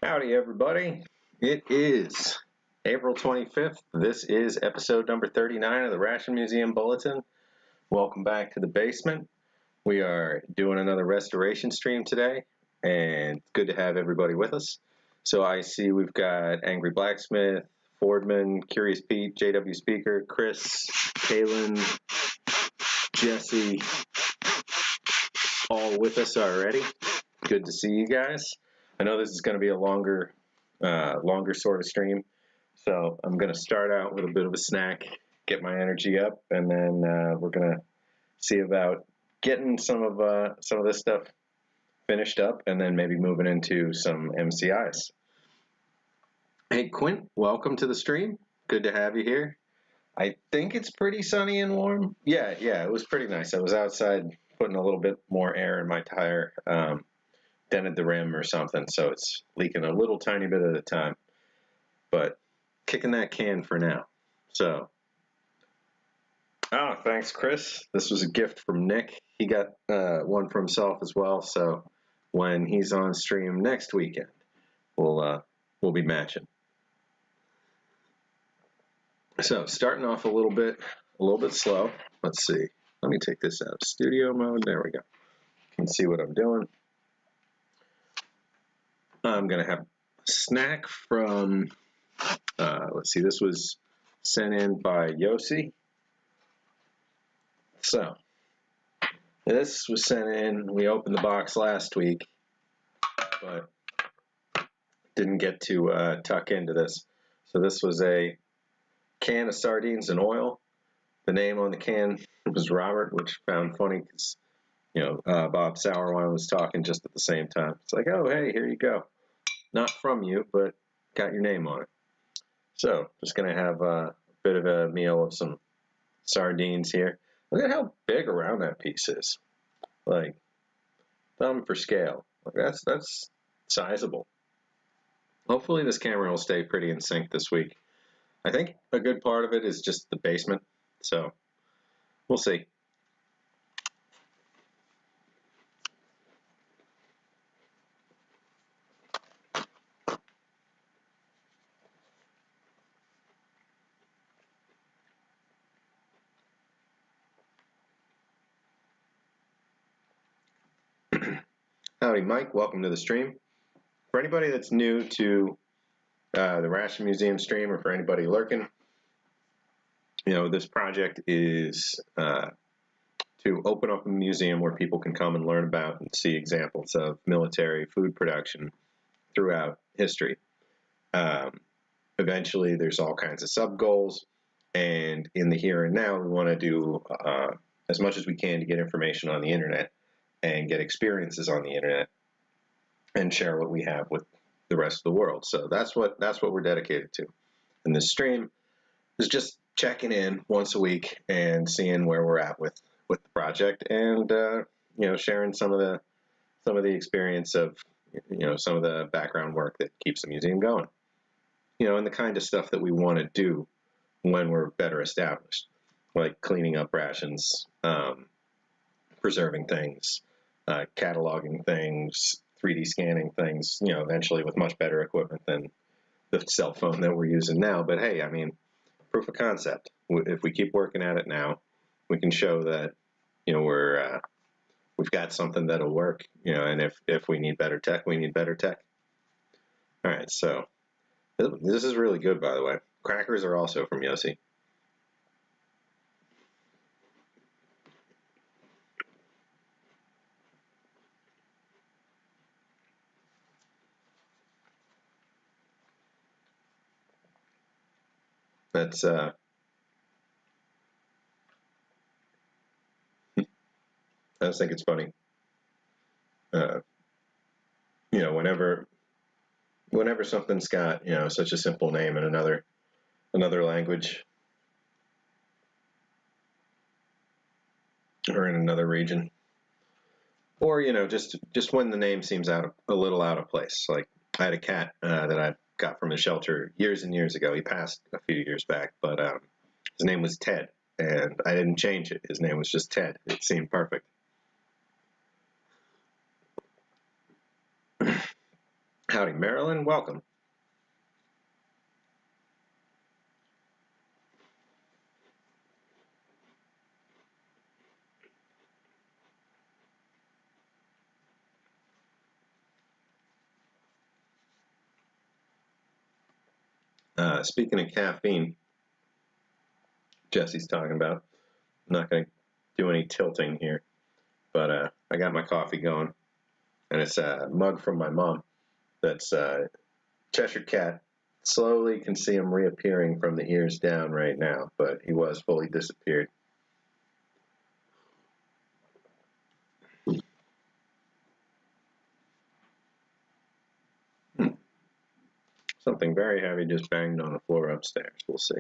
Howdy, everybody. It is April 25th. This is episode number 39 of the Ration Museum Bulletin. Welcome back to the basement. We are doing another restoration stream today, and it's good to have everybody with us. So I see we've got Angry Blacksmith, Fordman, Curious Pete, JW Speaker, Chris, Kaylin, Jesse, all with us already. Good to see you guys. I know this is going to be a longer sort of stream, so I'm going to start out with a bit of a snack, get my energy up, and then we're going to see about getting some of this stuff finished up, and then maybe moving into some MCIs. Hey, Quint, welcome to the stream. Good to have you here. I think it's pretty sunny and warm. Yeah, it was pretty nice. I was outside putting a little bit more air in my tire. Dented the rim or something, so it's leaking a little tiny bit at a time, but kicking that can for now. So thanks, Chris. This was a gift from Nick. He got one for himself as well, so when he's on stream next weekend, we'll be matching. So starting off a little bit slow. Let's see, let me take this out of studio mode. There we go. You can see what I'm doing. I'm going to have a snack from, let's see, this was sent in by Yossi. So, this was sent in, we opened the box last week, but didn't get to tuck into this. So this was a can of sardines and oil. The name on the can was Robert, which I found funny because, Bob Sauerwein was talking just at the same time. It's like, oh, hey, here you go. Not from you, but got your name on it. So, just going to have a bit of a meal of some sardines here. Look at how big around that piece is. Like, thumb for scale. Like, that's sizable. Hopefully this camera will stay pretty in sync this week. I think a good part of it is just the basement. So, we'll see. Howdy, Mike. Welcome to the stream. For anybody that's new to the Ration Museum stream, or for anybody lurking, this project is to open up a museum where people can come and learn about and see examples of military food production throughout history. Eventually, there's all kinds of sub-goals, and in the here and now, we want to do as much as we can to get information on the internet and get experiences on the internet and share what we have with the rest of the world. So that's what we're dedicated to. And this stream is just checking in once a week and seeing where we're at with the project, and sharing some of the experience of some of the background work that keeps the museum going. And the kind of stuff that we want to do when we're better established, like cleaning up rations, preserving things, cataloging things, 3D scanning things, eventually with much better equipment than the cell phone that we're using now. But hey, I mean, proof of concept. If we keep working at it now, we can show that, we've got something that'll work, and if we need better tech, we need better tech. All right, so this is really good, by the way. Crackers are also from Yossi. That's I just think it's funny. Whenever something's got such a simple name in another language or in another region, or just when the name seems a little out of place. Like I had a cat that I got from a shelter years and years ago. He passed a few years back, but his name was Ted, and I didn't change it. His name was just Ted. It seemed perfect. Howdy, Marilyn. Welcome. Speaking of caffeine, Jesse's talking about, I'm not going to do any tilting here, but I got my coffee going, and it's a mug from my mom. That's Cheshire Cat. Slowly can see him reappearing from the ears down right now, but he was fully disappeared. Something very heavy just banged on the floor upstairs. We'll see.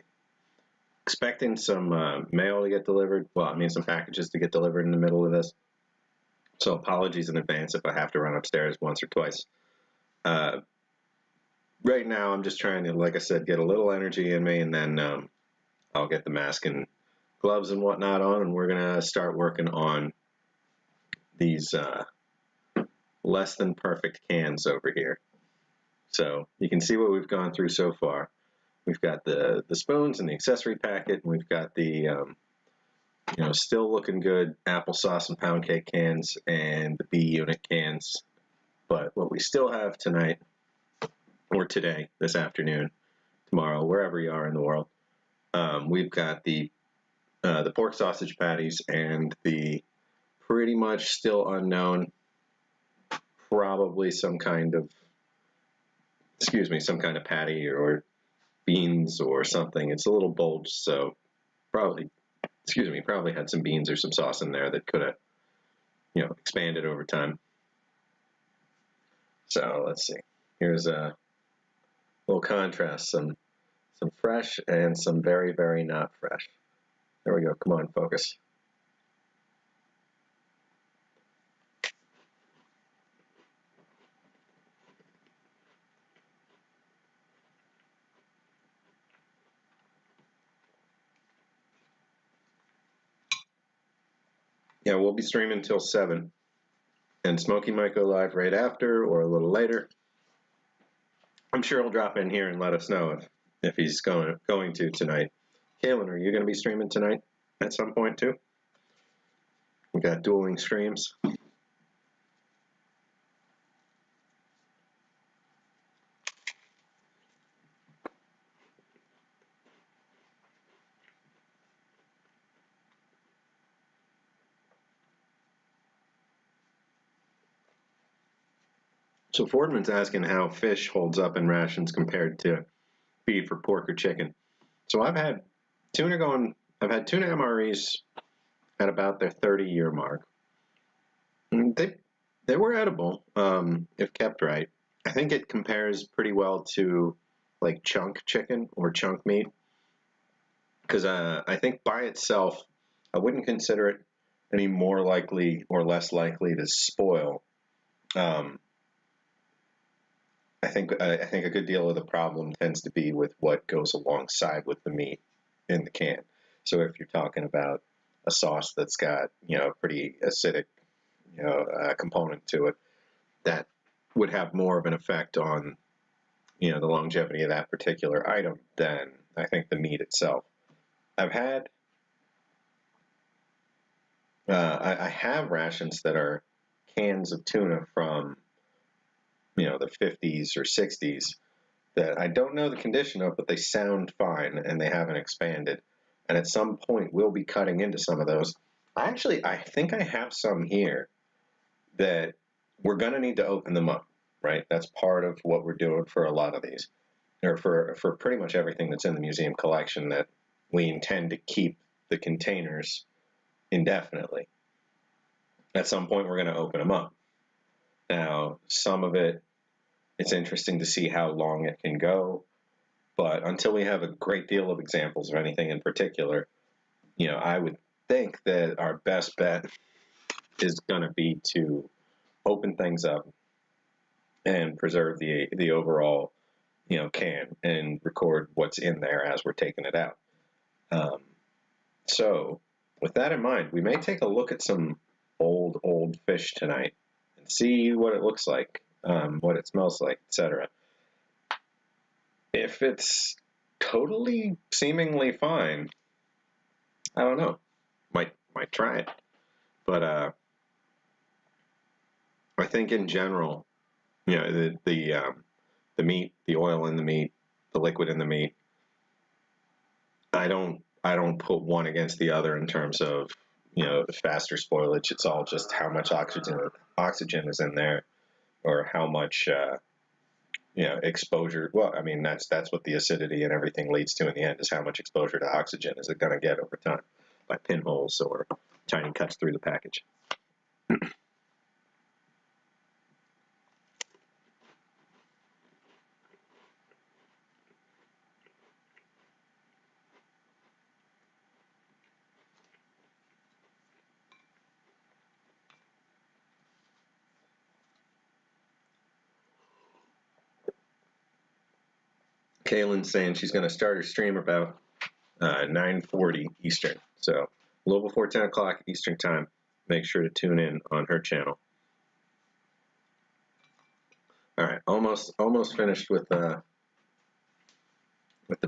Expecting some mail to get delivered. Well, I mean some packages to get delivered in the middle of this. So apologies in advance if I have to run upstairs once or twice. Right now, I'm just trying to, like I said, get a little energy in me, and then I'll get the mask and gloves and whatnot on, and we're going to start working on these less than perfect cans over here. So you can see what we've gone through so far. We've got the spoons and the accessory packet, and we've got the still looking good applesauce and pound cake cans and the B unit cans. But what we still have tonight, or today, this afternoon, tomorrow, wherever you are in the world, we've got the pork sausage patties and the pretty much still unknown, probably some kind of patty or beans or something. It's a little bulged, so probably had some beans or some sauce in there that could have, expanded over time. So let's see. Here's a little contrast, some fresh and some very, very not fresh. There we go. Come on, focus. Yeah, we'll be streaming till 7. And Smokey might go live right after or a little later. I'm sure he'll drop in here and let us know if he's going to tonight. Kaylin, are you going to be streaming tonight at some point too? We got dueling streams. So Fordman's asking how fish holds up in rations compared to feed for pork or chicken. So I've had tuna MREs at about their 30-year mark. And they were edible if kept right. I think it compares pretty well to like chunk chicken or chunk meat, because I think by itself I wouldn't consider it any more likely or less likely to spoil. I think a good deal of the problem tends to be with what goes alongside with the meat in the can. So if you're talking about a sauce that's got a pretty acidic component to it, that would have more of an effect on the longevity of that particular item than I think the meat itself. I've had I have rations that are cans of tuna from the 50s or 60s that I don't know the condition of, but they sound fine and they haven't expanded. And at some point, we'll be cutting into some of those. I think I have some here that we're going to need to open them up, right? That's part of what we're doing for a lot of these, or for pretty much everything that's in the museum collection, that we intend to keep the containers indefinitely. At some point, we're going to open them up. Now, some of it's interesting to see how long it can go, but until we have a great deal of examples of anything in particular, I would think that our best bet is going to be to open things up and preserve the overall can and record what's in there as we're taking it out. So with that in mind, we may take a look at some old fish tonight and see what it looks like. what it smells like, etc. If it's totally seemingly fine, I don't know. Might try it. But I think in general, you know, the meat, the oil in the meat, the liquid in the meat, I don't put one against the other in terms of, you know, faster spoilage. It's all just how much oxygen is in there, or how much you know, exposure. Well, I mean, that's what the acidity and everything leads to in the end, is how much exposure to oxygen is it going to get over time by pinholes or tiny cuts through the package. Kaylin's saying she's going to start her stream about 9:40 Eastern. So a little before 10 o'clock Eastern time. Make sure to tune in on her channel. All right, almost finished with the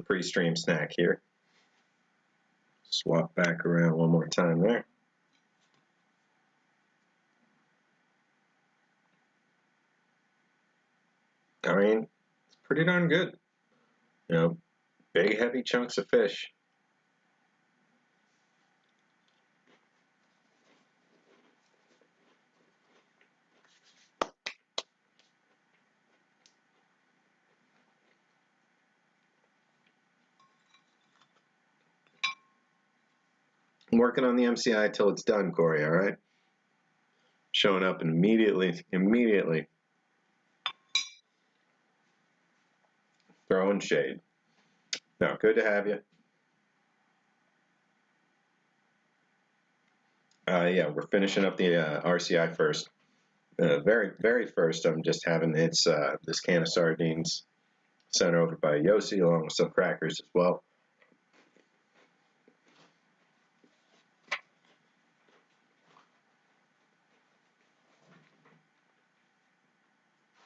pre-stream snack here. Swap back around one more time there. I mean, it's pretty darn good. You know, big heavy chunks of fish. I'm working on the MCI till it's done, Corey, all right? Showing up immediately throwing shade. No, good to have you. Yeah, we're finishing up the RCI first. Very first, I'm just having this can of sardines sent over by Yossi, along with some crackers as well.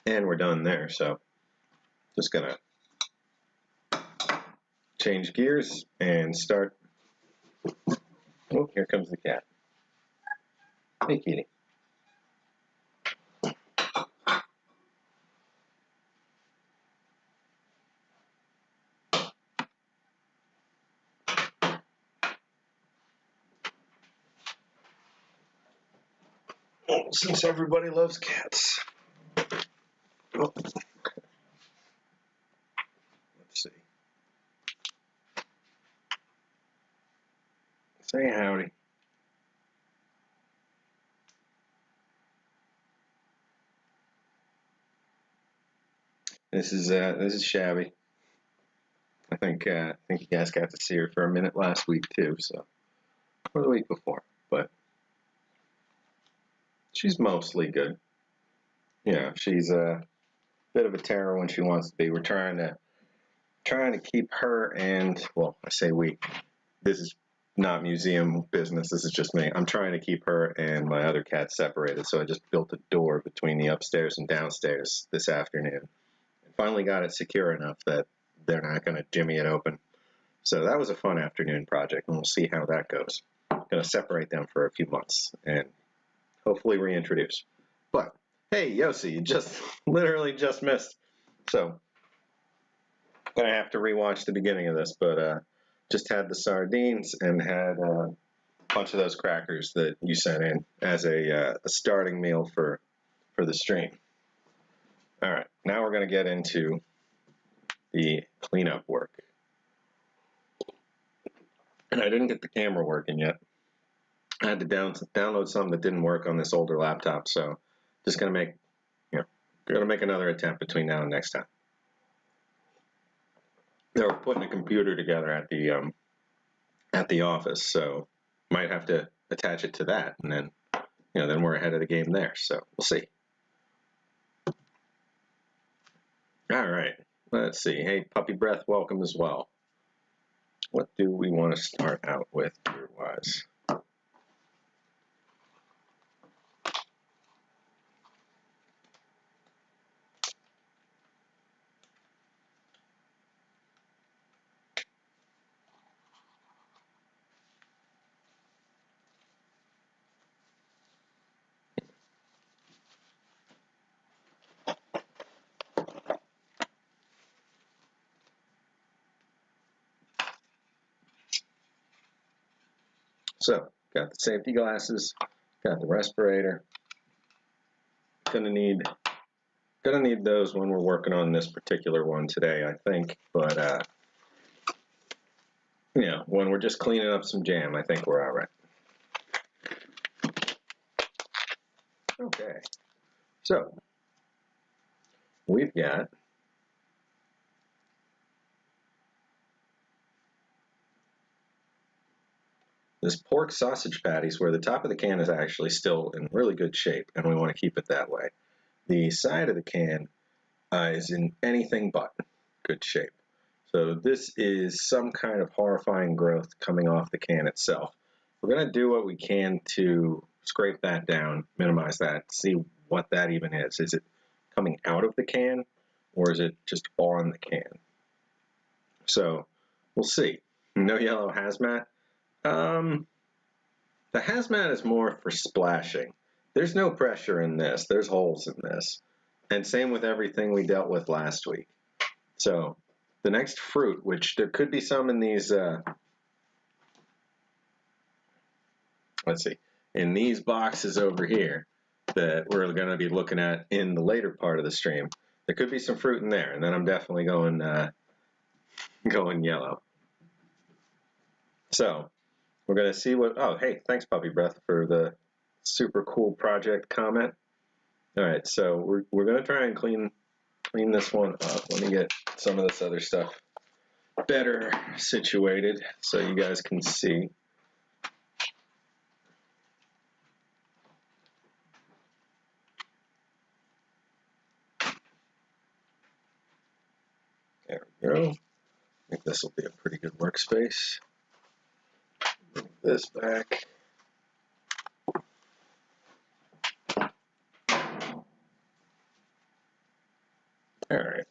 And we're done there, so just gonna change gears and start. Oh, here comes the cat. Hey, kitty. Oh, since everybody loves cats. Oh. Let's see. Say howdy. This is Shabby. I think you guys got to see her for a minute last week too, so, or the week before, but she's mostly good. Yeah, she's a bit of a terror when she wants to be. We're trying to keep her and, well, I say we. This is not museum business. This is just me. I'm trying to keep her and my other cat separated, so I just built a door between the upstairs and downstairs this afternoon. And finally got it secure enough that they're not going to jimmy it open. So that was a fun afternoon project, and we'll see how that goes. I'm going to separate them for a few months and hopefully reintroduce. But hey, Yossi, you just literally just missed. So I'm going to have to rewatch the beginning of this, but just had the sardines and had a bunch of those crackers that you sent in as a starting meal for the stream. All right, now we're going to get into the cleanup work. And I didn't get the camera working yet. I had to download something that didn't work on this older laptop, so just gonna make another attempt between now and next time. They were putting a computer together at the office, so might have to attach it to that, and then then we're ahead of the game there. So we'll see. All right, let's see. Hey, Puppy Breath, welcome as well. What do we want to start out with gear-wise? So, got the safety glasses, got the respirator. Gonna need those when we're working on this particular one today, I think. But you know, when we're just cleaning up some jam, I think we're all right. Okay, so we've got this pork sausage patties where the top of the can is actually still in really good shape, and we want to keep it that way. The side of the can is in anything but good shape. So this is some kind of horrifying growth coming off the can itself. We're going to do what we can to scrape that down, minimize that, see what that even is. Is it coming out of the can, or is it just on the can? So we'll see. No yellow hazmat. The hazmat is more for splashing. There's no pressure in this. There's holes in this. And same with everything we dealt with last week. So the next fruit, which there could be some in these, let's see, in these boxes over here that we're going to be looking at in the later part of the stream, there could be some fruit in there. And then I'm definitely going yellow. So we're going to see what, oh, hey, thanks Puppy Breath for the super cool project comment. All right, so we're going to try and clean this one up. Let me get some of this other stuff better situated so you guys can see. There we go. I think this will be a pretty good workspace. Move this back. All right.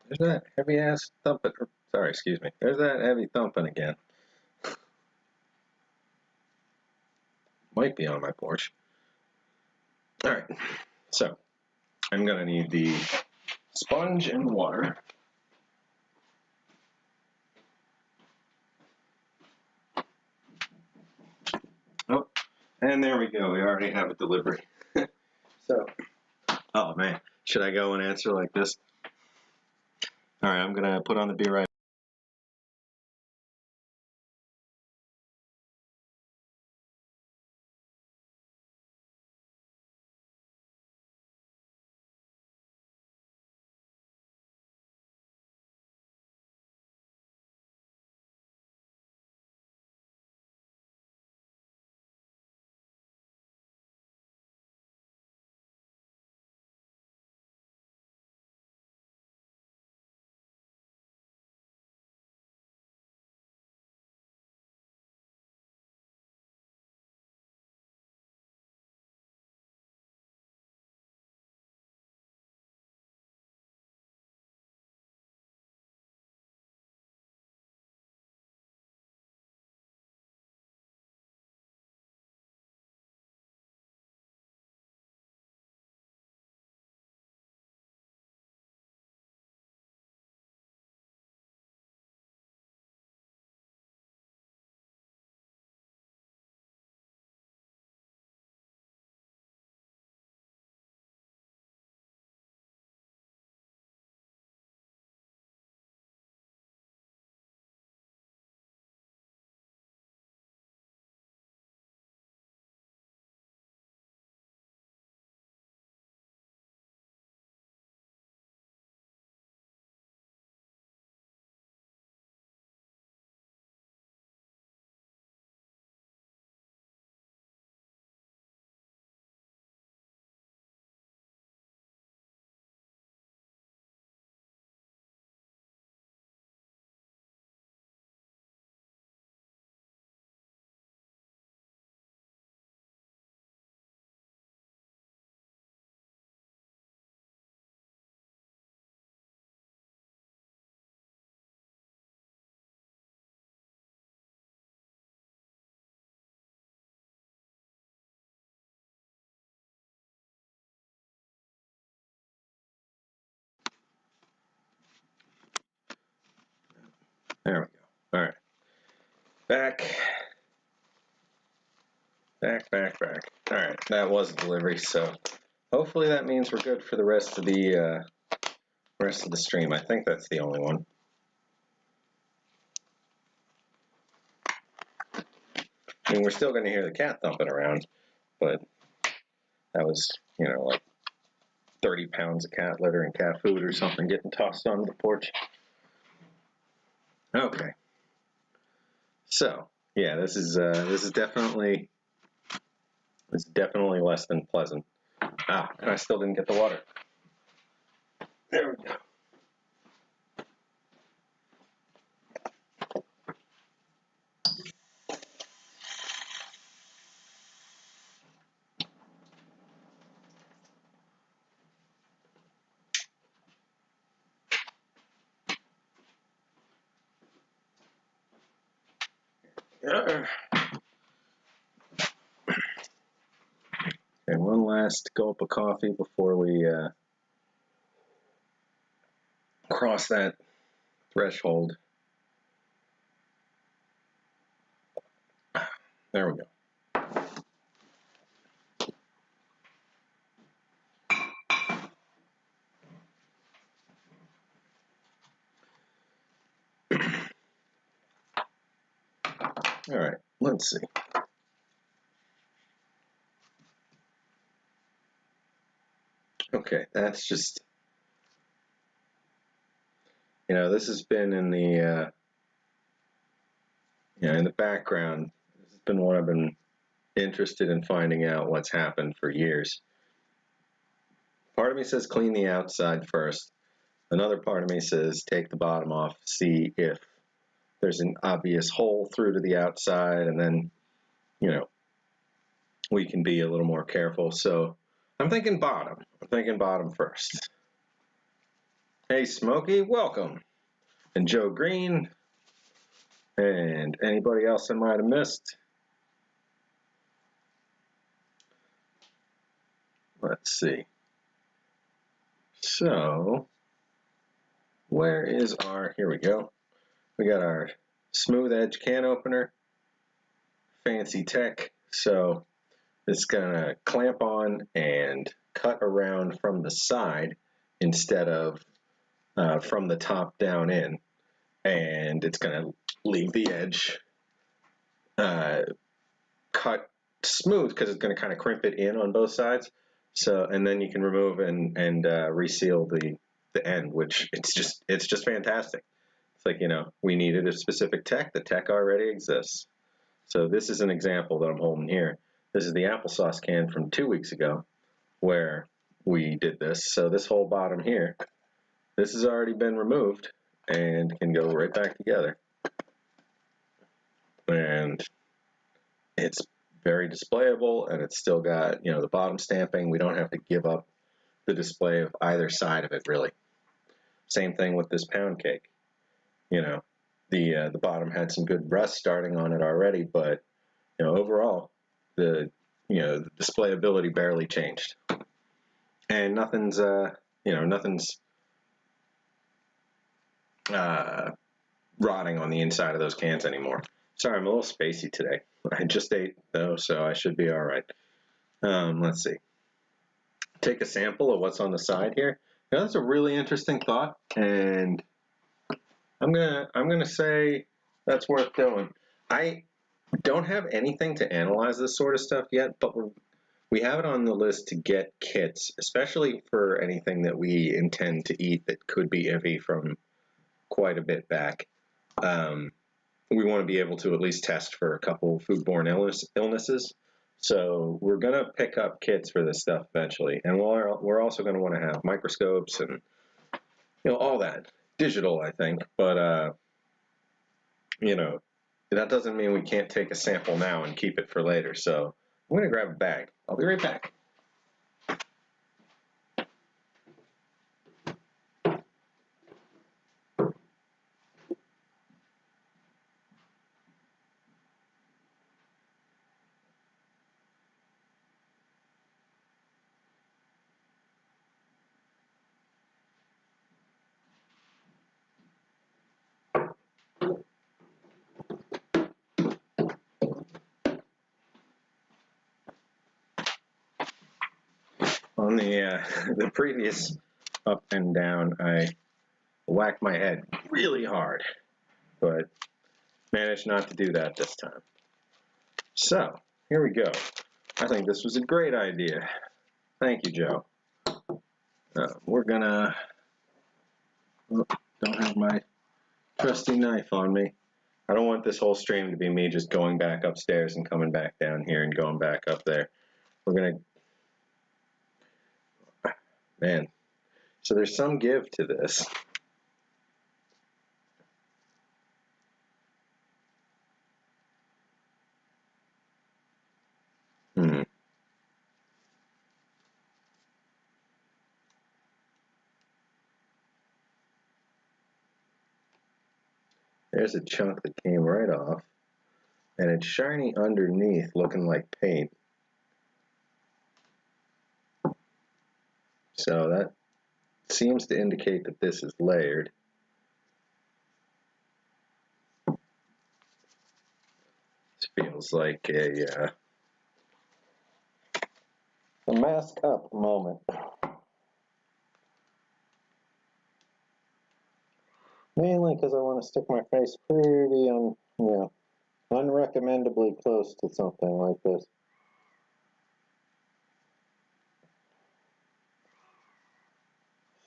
There's that heavy ass thumping. Sorry, excuse me. There's that heavy thumping again. Might be on my porch. All right. So I'm gonna need the sponge and water. Oh, and there we go. We already have a delivery. So, oh man, should I go and answer like this? All right, I'm gonna put on the Be Right There we go. All right. Back. All right, that was a delivery, so hopefully that means we're good for the rest of the stream. I think that's the only one. I mean, we're still going to hear the cat thumping around, but that was, you know, like 30 pounds of cat litter and cat food or something getting tossed onto the porch. Okay. So, yeah, this is definitely less than pleasant. Ah, and I still didn't get the water. There we go. Okay, one last gulp of coffee before we cross that threshold. There we go. All right, let's see. Okay, that's just, you know, this has been in the, in the background. This has been what I've been interested in finding out what's happened for years. Part of me says clean the outside first. Another part of me says take the bottom off, see if there's an obvious hole through to the outside, and then, you know, we can be a little more careful. So I'm thinking bottom. I'm thinking bottom first. Hey, Smokey, welcome. And Joe Green, and anybody else I might have missed. Let's see. So, where is our, here we go. We got our smooth edge can opener, fancy tech. So it's gonna clamp on and cut around from the side instead of from the top down in. And it's gonna leave the edge cut smooth because it's gonna kind of crimp it in on both sides. So, and then you can remove and reseal the end, which it's just fantastic. It's like, you know, we needed a specific tech. The tech already exists. So this is an example that I'm holding here. This is the applesauce can from 2 weeks ago where we did this. So this whole bottom here, this has already been removed and can go right back together. And it's very displayable, and it's still got, you know, the bottom stamping. We don't have to give up the display of either side of it, really. Same thing with this pound cake. You know, the bottom had some good rust starting on it already, but, you know, overall, the displayability barely changed, and nothing's rotting on the inside of those cans anymore. Sorry, I'm a little spacey today. I just ate though, so I should be all right. Let's see. Take a sample of what's on the side here. Now, that's a really interesting thought, and I'm gonna say that's worth doing. I don't have anything to analyze this sort of stuff yet, but we have it on the list to get kits, especially for anything that we intend to eat that could be iffy from quite a bit back. We want to be able to at least test for a couple foodborne illnesses. So we're going to pick up kits for this stuff eventually. And we're also going to want to have microscopes and, you know, all that. Digital, I think. But, you know, that doesn't mean we can't take a sample now and keep it for later. So I'm going to grab a bag. I'll be right back. On the previous up and down, I whacked my head really hard, but managed not to do that this time. So, here we go. I think this was a great idea. Thank you, Joe. We're gonna... Oh, don't have my trusty knife on me. I don't want this whole stream to be me just going back upstairs and coming back down here and going back up there. We're gonna... Man. So there's some give to this. There's a chunk that came right off, and it's shiny underneath, looking like paint. So that seems to indicate that this is layered. This feels like a mask up moment. Mainly because I want to stick my face pretty unrecommendably close to something like this.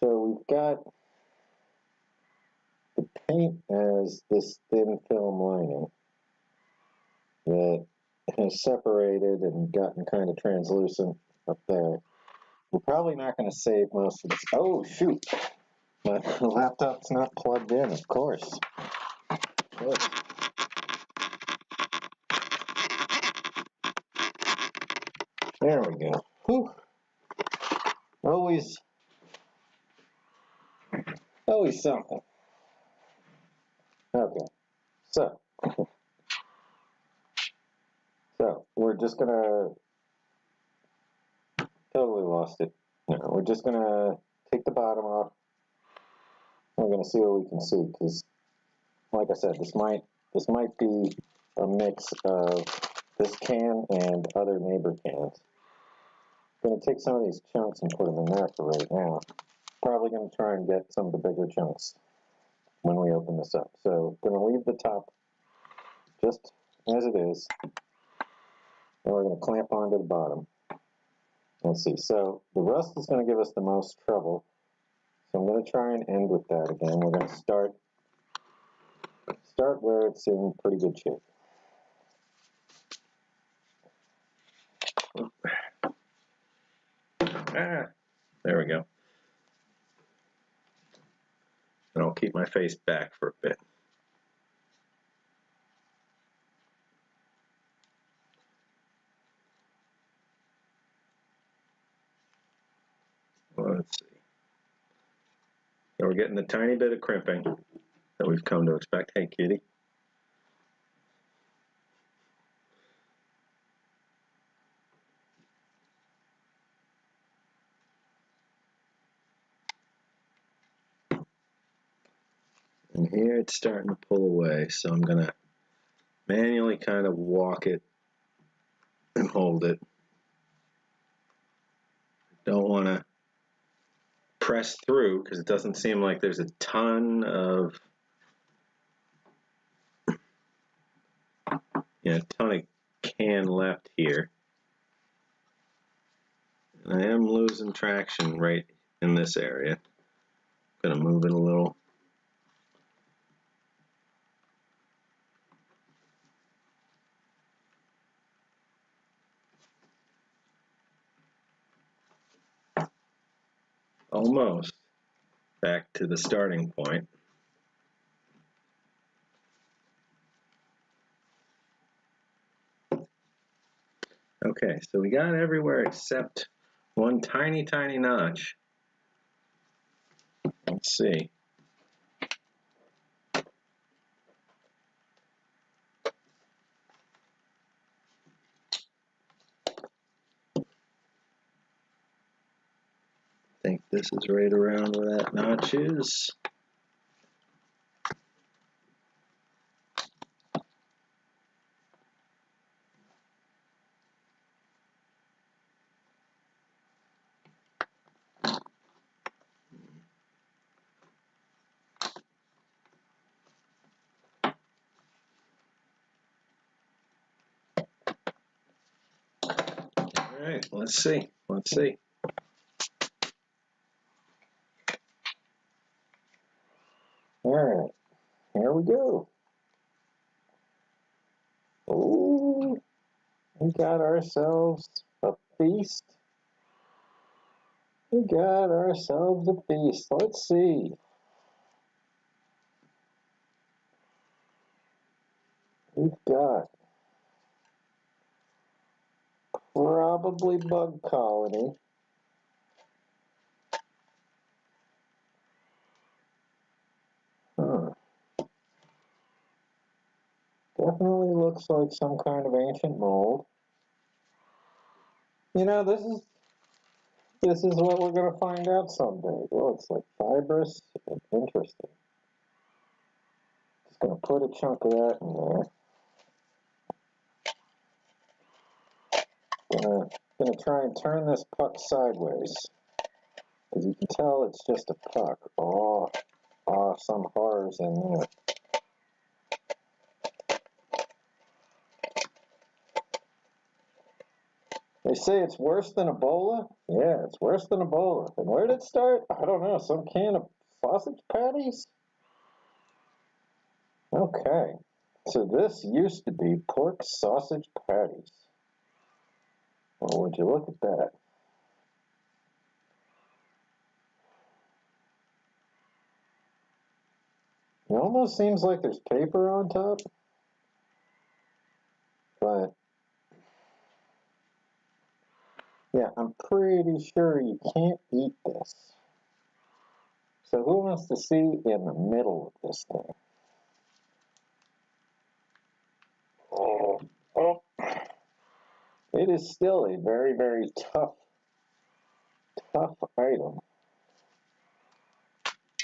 So we've got the paint as this thin film lining that has separated and gotten kind of translucent up there. We're probably not going to save most of this. Oh, shoot. My laptop's not plugged in, of course. There we go. Whew. Always something. Okay. So we're just gonna totally lost it. No, we're just gonna take the bottom off. We're gonna see what we can see, because like I said, this might be a mix of this can and other neighbor cans. I'm gonna take some of these chunks and put them in there for right now. Probably gonna try and get some of the bigger chunks when we open this up. So I'm gonna leave the top just as it is, and we're gonna clamp onto the bottom. Let's see, so the rust is going to give us the most trouble, so I'm going to try and end with that again. We're going to start where it's in pretty good shape. There we go. And I'll keep my face back for a bit. Well, let's see. So we're getting the tiny bit of crimping that we've come to expect. Hey, kitty. And here it's starting to pull away, so I'm going to manually kind of walk it and hold it. Don't want to press through because it doesn't seem like there's a ton of can left here. And I am losing traction right in this area. I'm going to move it a little. Almost back to the starting point. Okay, so we got everywhere except one tiny, tiny notch. Let's see. I think this is right around where that notch is. right, let's see. Let's see. All right, here we go. Ooh, we got ourselves a feast. We got ourselves a feast. Let's see. We've got probably bug colony. Huh. Definitely looks like some kind of ancient mold. You know, this is what we're going to find out someday. Well, it's like fibrous and interesting. Just going to put a chunk of that in there. Gonna try and turn this puck sideways. As you can tell, it's just a puck. Oh, some horrors in there. They say it's worse than Ebola? Yeah, it's worse than Ebola. And where did it start? I don't know, some can of sausage patties? Okay, so this used to be pork sausage patties. Well, would you look at that? It almost seems like there's paper on top, but yeah, I'm pretty sure you can't eat this. So who wants to see in the middle of this thing? Oh. It is still a very, very tough item.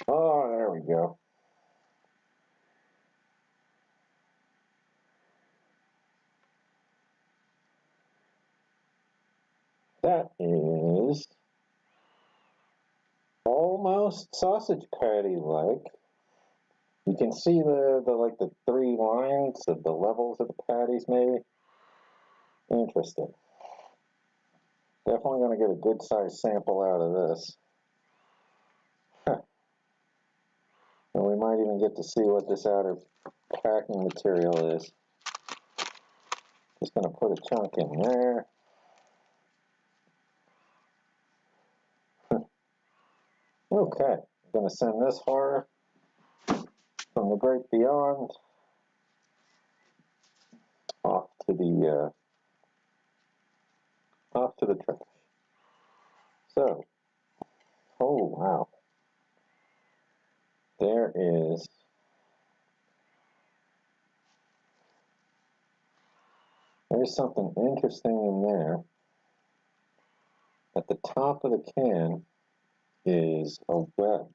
Oh, there we go. That is almost sausage patty-like. You can see the three lines of the levels of the patties, maybe. Interesting. Definitely going to get a good size sample out of this. And we might even get to see what this outer packing material is. Just going to put a chunk in there. Okay, I'm going to send this horror from the great beyond off to the trash. So, oh wow, there's something interesting in there. At the top of the can is a web.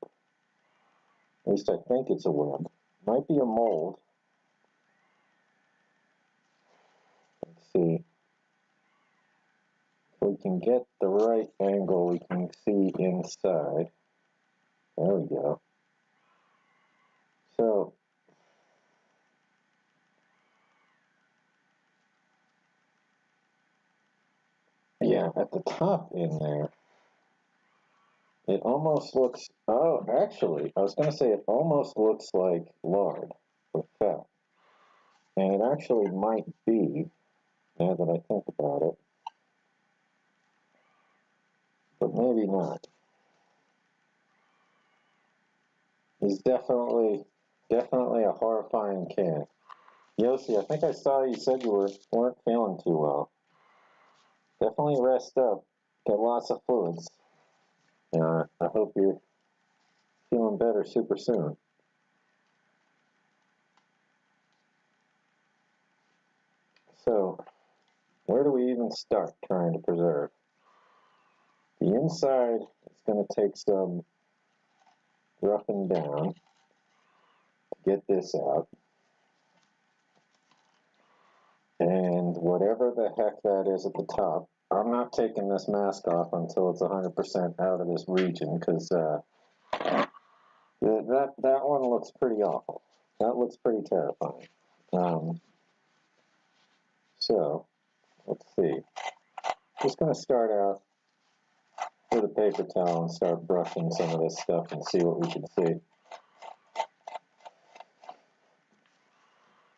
At least I think it's a web. Might be a mold. Let's see. If we can get the right angle, we can see inside. There we go. So, yeah, at the top in there, it almost looks, oh, actually, I was going to say it almost looks like lard or fat. And it actually might be, now that I think about it, but maybe not. It's definitely a horrifying can. Yossi, I think I saw you said you weren't feeling too well. Definitely rest up, get lots of fluids. I hope you're feeling better super soon. So, where do we even start trying to preserve? The inside is going to take some roughing down to get this out. And whatever the heck that is at the top, I'm not taking this mask off until it's 100% out of this region, because that one looks pretty awful. That looks pretty terrifying. So, let's see. Just going to start out with a paper towel and start brushing some of this stuff and see what we can see.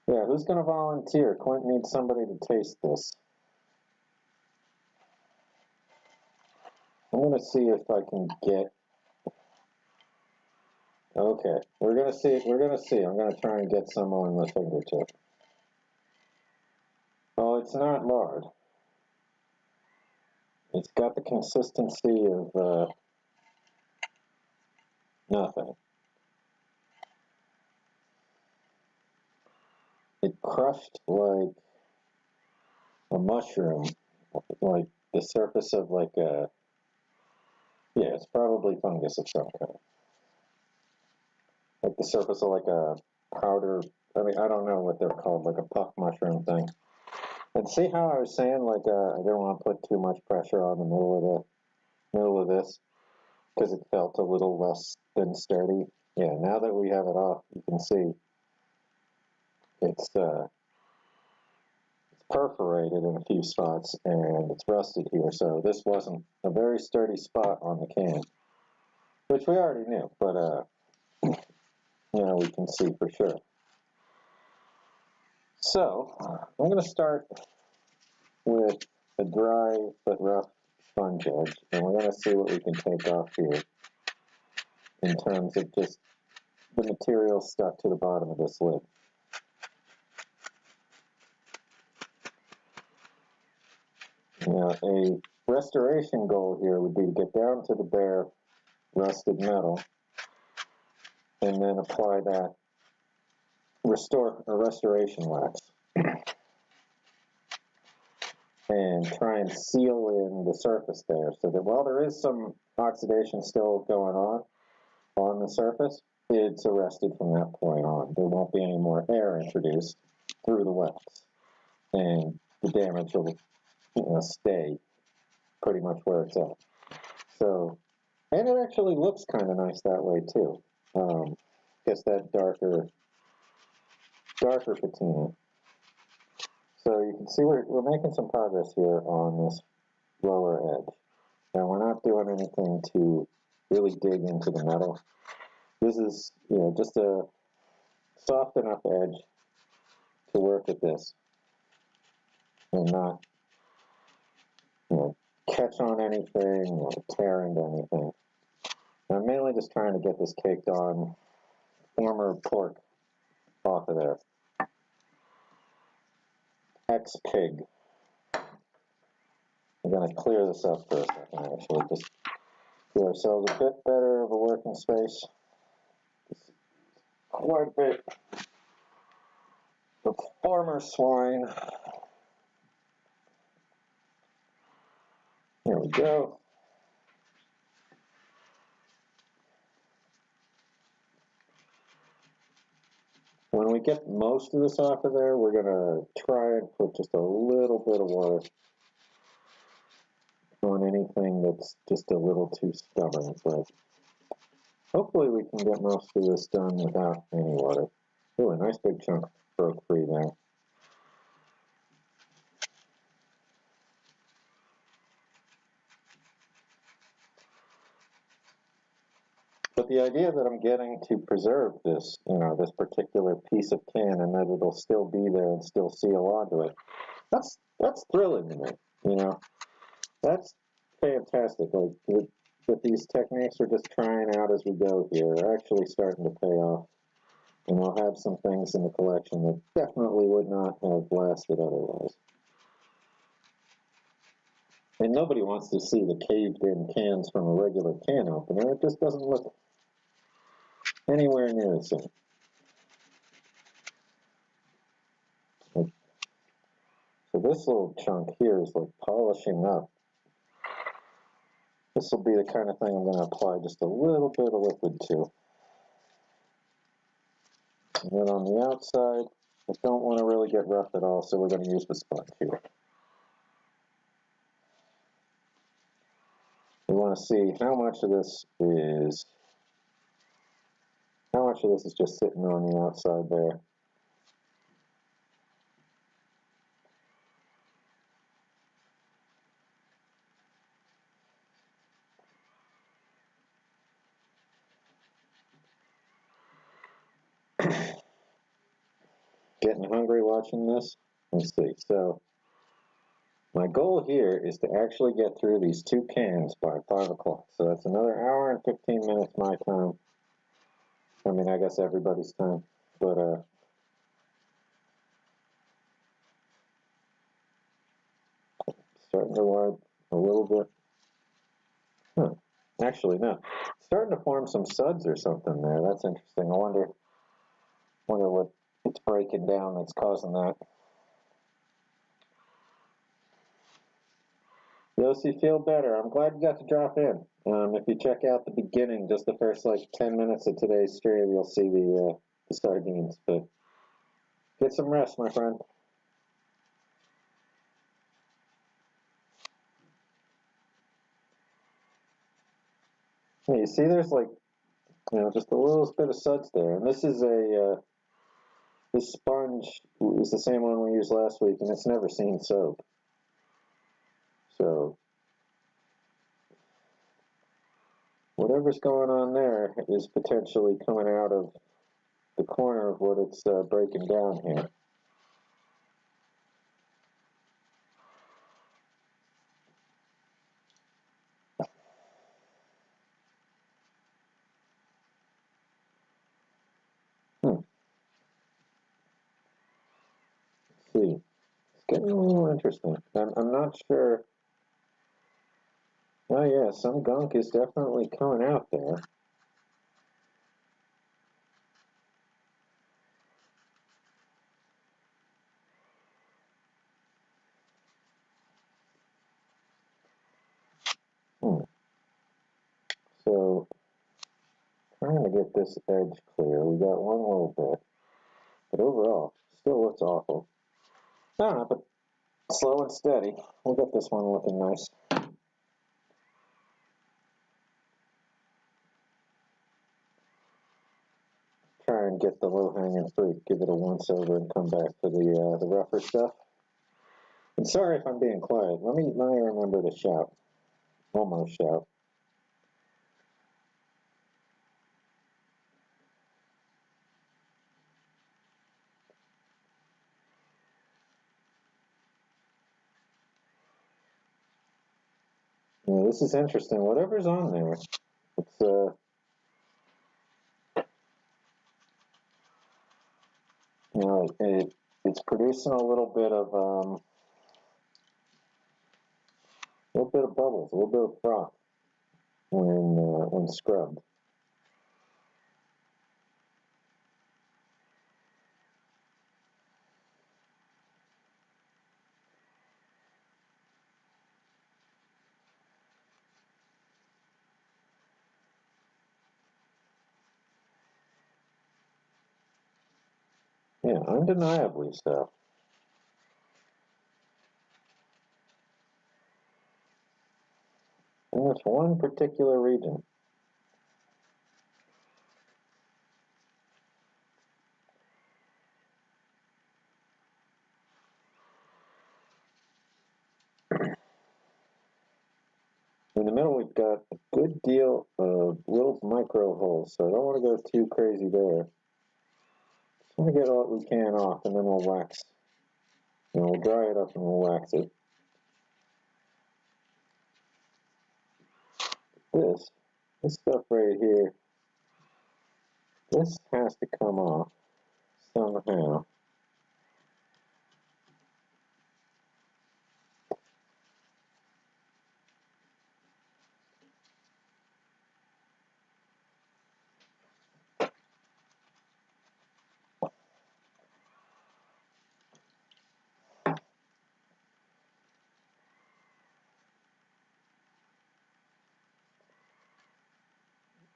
Yeah, who's going to volunteer? Clint needs somebody to taste this. I'm going to see if I can get... Okay, we're going to see. I'm going to try and get some on my fingertip. Oh, it's not lard. It's got the consistency of nothing. It crushed like a mushroom, like the surface of like a... Yeah, it's probably fungus of some kind. Like the surface of like a powder, I mean, I don't know what they're called, like a puff mushroom thing. And see how I was saying, like, I didn't want to put too much pressure on the middle of this, because it felt a little less than sturdy. Yeah, now that we have it off, you can see it's perforated in a few spots, and it's rusted here, so this wasn't a very sturdy spot on the can, which we already knew, but, now we can see for sure. So, I'm going to start with a dry but rough sponge edge, and we're going to see what we can take off here in terms of just the material stuck to the bottom of this lid. Now, a restoration goal here would be to get down to the bare rusted metal and then apply that restoration wax and try and seal in the surface there so that while there is some oxidation still going on the surface, it's arrested from that point on. There won't be any more air introduced through the wax, and the damage will stay pretty much where it's at. So, and it actually looks kind of nice that way too. Gets that darker patina. So you can see we're making some progress here on this lower edge. Now we're not doing anything to really dig into the metal. This is, just a soft enough edge to work with this and not, catch on anything or tear into anything. I'm mainly just trying to get this caked on former pork off of there. Ex-pig. I'm going to clear this up for a second, actually. Just give ourselves a bit better of a working space. Quite a bit of former swine. There we go. When we get most of this off of there, we're going to try and put just a little bit of water on anything that's just a little too stubborn, but hopefully we can get most of this done without any water. Ooh, a nice big chunk broke free there. But the idea that I'm getting to preserve this, this particular piece of can, and that it'll still be there and still seal onto it, that's thrilling to me, That's fantastic. Like, with these techniques we're just trying out as we go here, are actually starting to pay off. And we'll have some things in the collection that definitely would not have lasted otherwise. And nobody wants to see the caved-in cans from a regular can opener. It just doesn't look anywhere near the same. So this little chunk here is like polishing up. This will be the kind of thing I'm going to apply just a little bit of liquid to. And then on the outside, I don't want to really get rough at all, so we're going to use the sponge here. We want to see how much of this is just sitting on the outside there. Getting hungry watching this? Let's see. So my goal here is to actually get through these 2 cans by 5 o'clock. So that's another hour and 15 minutes my time. I mean, I guess everybody's time. But, starting to wipe a little bit. Huh. Actually, no. Starting to form some suds or something there. That's interesting. I wonder what it's breaking down that's causing that. Yossi, feel better. I'm glad you got to drop in. If you check out the beginning, just the first like 10 minutes of today's stream, you'll see the sardines. But get some rest, my friend. Yeah, you see, there's like, just a little bit of suds there. And this is this sponge is the same one we used last week, and it's never seen soap. So whatever's going on there is potentially coming out of the corner of what it's breaking down here. Let's see. It's getting a little interesting. I'm not sure. Oh yeah, some gunk is definitely coming out there. So, trying to get this edge clear. We got one little bit. But overall, still looks awful. I don't know, but slow and steady. We'll get this one looking nice. Try and get the low-hanging fruit. Give it a once-over and come back for the rougher stuff. And sorry if I'm being quiet. Let me remember to shout. Almost shout. Yeah, this is interesting. Whatever's on there, it's it's producing a little bit of bubbles, a little bit of froth when scrubbed. Yeah, undeniably so. In this one particular region. In the middle, we've got a good deal of little micro holes, so I don't want to go too crazy there. Just want to get what we can off, and then we'll wax. We'll dry it up and we'll wax it. This stuff right here, this has to come off somehow.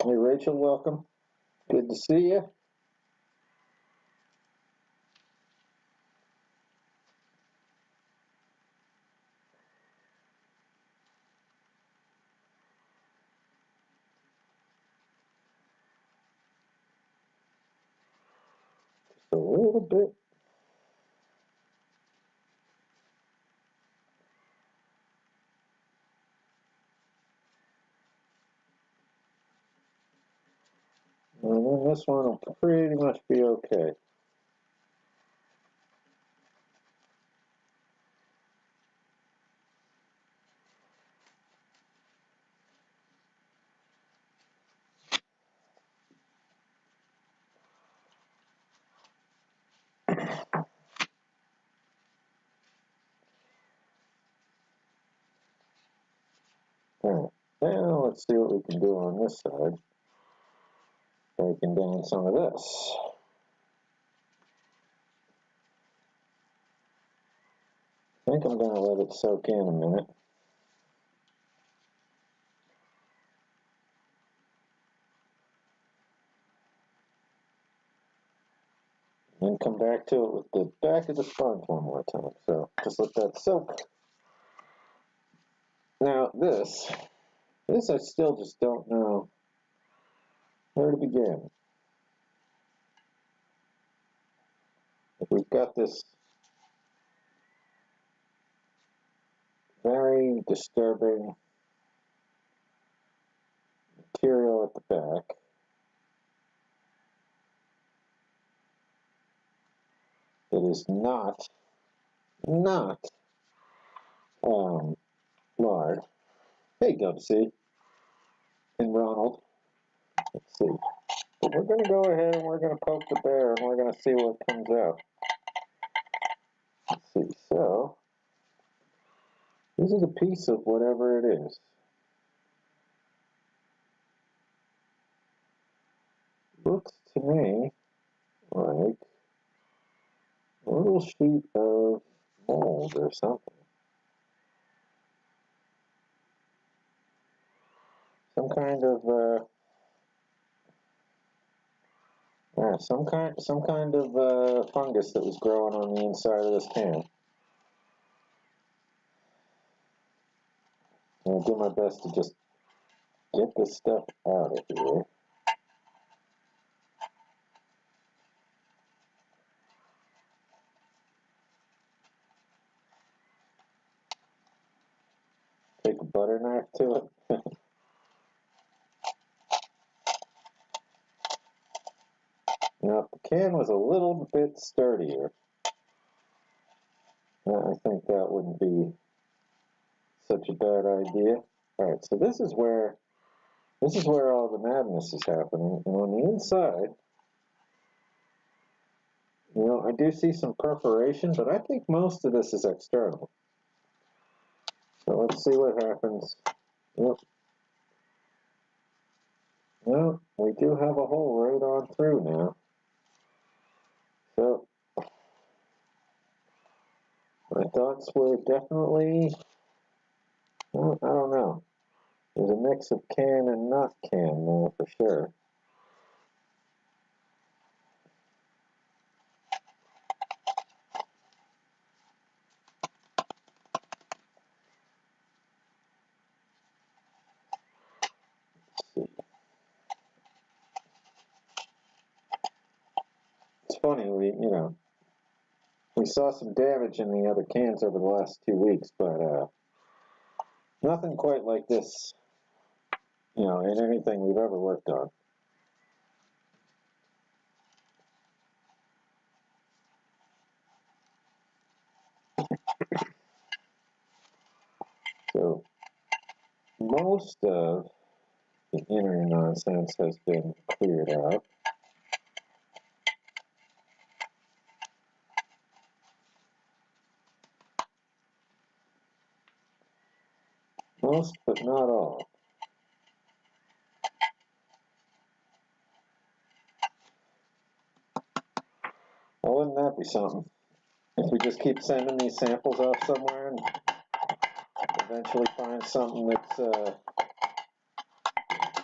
Hey, Rachel, welcome. Good to see you. Just a little bit. And then this one will pretty much be okay. Alright, now let's see what we can do on this side. Breaking down some of this. I think I'm going to let it soak in a minute. And come back to it with the back of the sponge one more time. So just let that soak. Now this I still just don't know where to begin. If we've got this very disturbing material at the back. It is not lard. Hey, Dubsy and Ronald. Let's see. But we're going to go ahead and we're going to poke the bear and we're going to see what comes out. Let's see. So, this is a piece of whatever it is. Looks to me like a little sheet of mold or something. Some kind of fungus that was growing on the inside of this can. I'll do my best to just get this stuff out of here. Take a butter knife to it. Now, if the can was a little bit sturdier, I think that wouldn't be such a bad idea. Alright, so this is where all the madness is happening. And on the inside, you know, I do see some perforation, but I think most of this is external. So let's see what happens. Yep. Well, we do have a hole right on through now. So, my thoughts were definitely, well, I don't know. There's a mix of can and not can now for sure. It's funny, we saw some damage in the other cans over the last 2 weeks, but nothing quite like this, in anything we've ever worked on. So, most of the inner nonsense has been cleared out. Most, but not all. Well, wouldn't that be something? If we just keep sending these samples off somewhere and eventually find something that's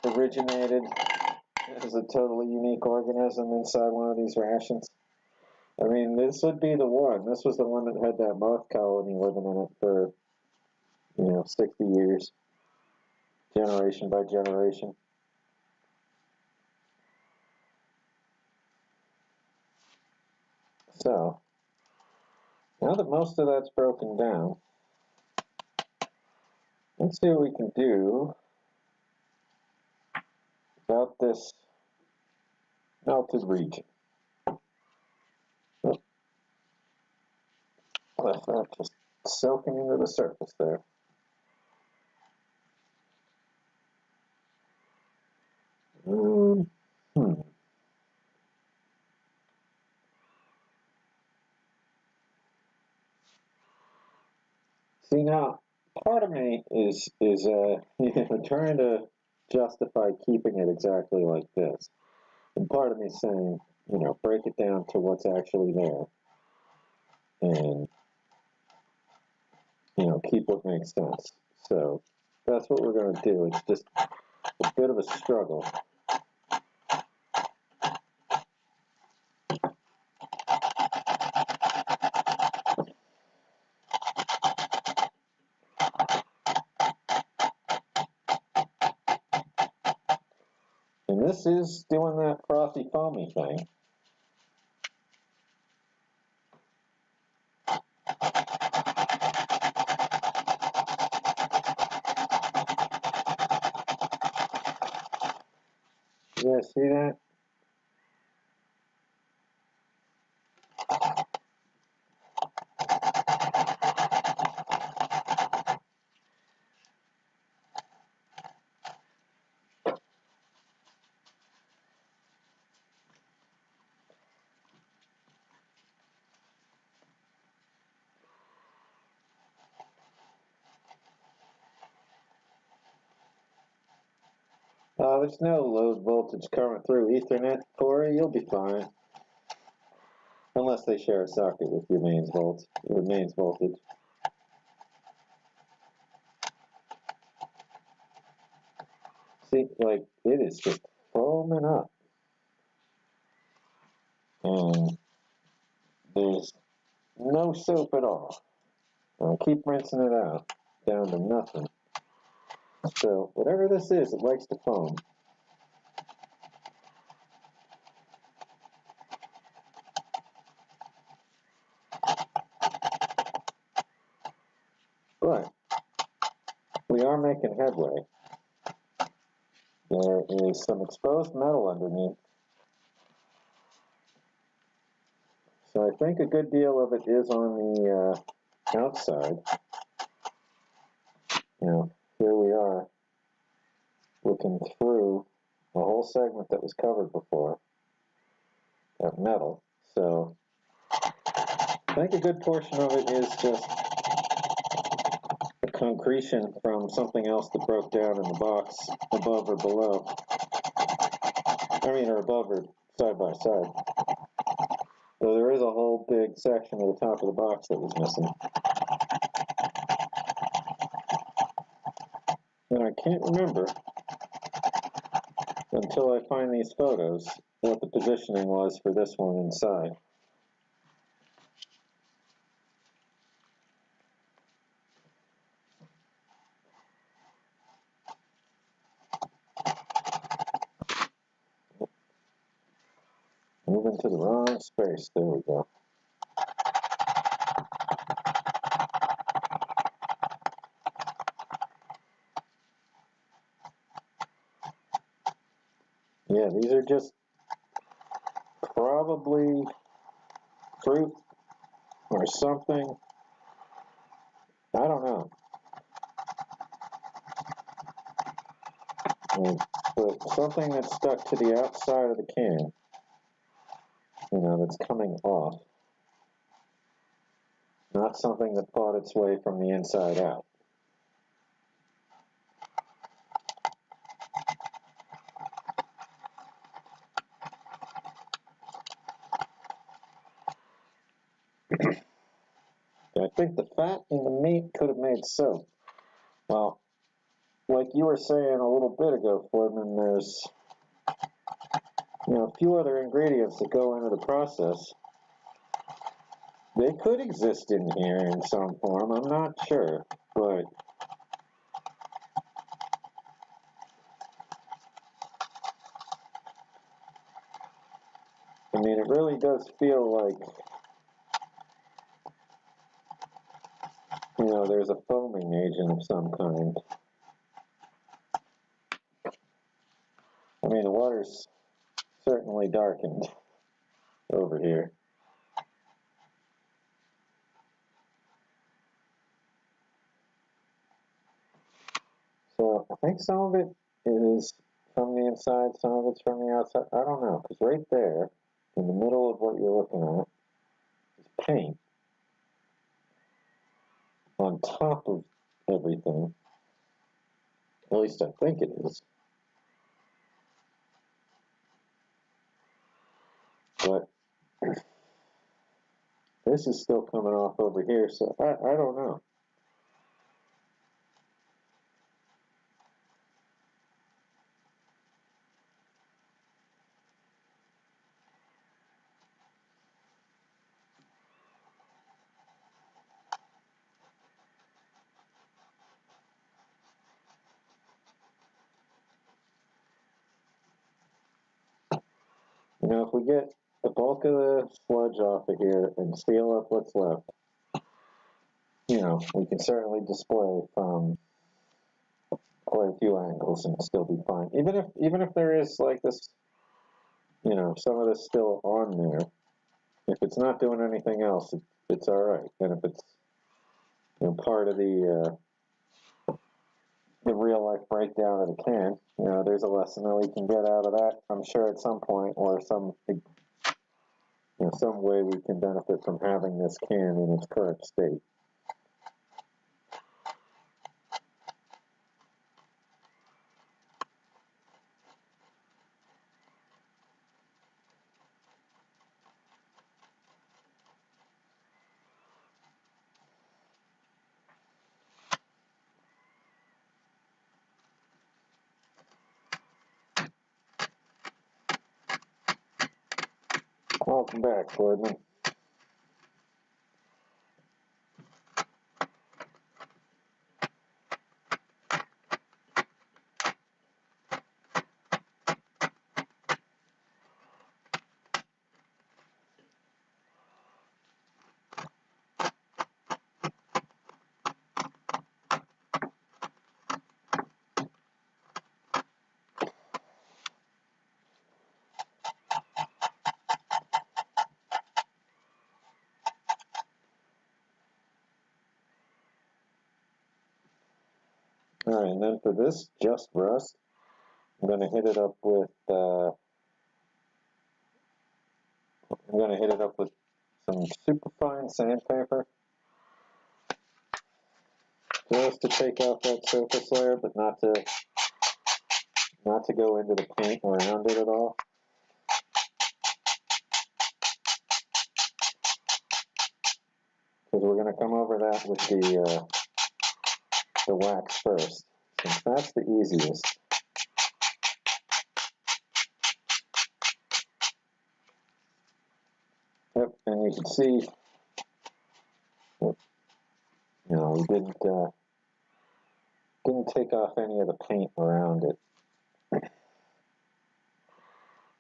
originated as a totally unique organism inside one of these rations. I mean, this would be the one. This was the one that had that moth colony living in it for, 60 years, generation by generation. So, now that most of that's broken down, let's see what we can do about this melted region. Oh, left that just soaking into the surface there. See now, Part of me is trying to justify keeping it exactly like this, and part of me saying, break it down to what's actually there, and keep what makes sense. So that's what we're going to do. It's just a bit of a struggle. And this is doing that frothy foamy thing. You guys see that? There's no load voltage current through Ethernet, Corey. You'll be fine. Unless they share a socket with your mains voltage. See, like, it is just foaming up. And there's no soap at all. I'll keep rinsing it out down to nothing. So, whatever this is, it likes to foam. But we are making headway. There is some exposed metal underneath. So I think a good deal of it is on the outside. Here we are looking through a whole segment that was covered before, that metal. So I think a good portion of it is just a concretion from something else that broke down in the box above or below. Or above or side by side. So there is a whole big section of the top of the box that was missing. And I can't remember, until I find these photos, what the positioning was for this one inside. Moving to the wrong space. There we go. Yeah, these are just probably fruit or something. I don't know. But something that's stuck to the outside of the can, that's coming off. Not something that fought its way from the inside out. I think the fat in the meat could have made soap. Well, like you were saying a little bit ago, Foreman, there's a few other ingredients that go into the process. They could exist in here in some form, I'm not sure, but I mean, it really does feel like, there's a foaming agent of some kind. I mean, the water's certainly darkened over here. So I think some of it is from the inside, some of it's from the outside. I don't know, because right there, in the middle of what you're looking at, is paint on top of everything. At least I think it is. But this is still coming off over here, so I don't know. You know, if we get the bulk of the sludge off of here and seal up what's left, you know, we can certainly display from quite a few angles and still be fine. Even if there is like this, you know, some of this still on there, if it's not doing anything else, it's all right. And if it's, you know, part of the real life breakdown of the can, you know, there's a lesson that we can get out of that, I'm sure, at some point, or some way we can benefit from having this can in its current state. Welcome back, Gordon. Alright, and then for this just rust, I'm going to hit it up with some superfine sandpaper, just to take off that surface layer, but not to go into the paint around it at all. Because we're going to come over that with the wax first, since that's the easiest. Yep, and you can see, you know, we didn't take off any of the paint around it.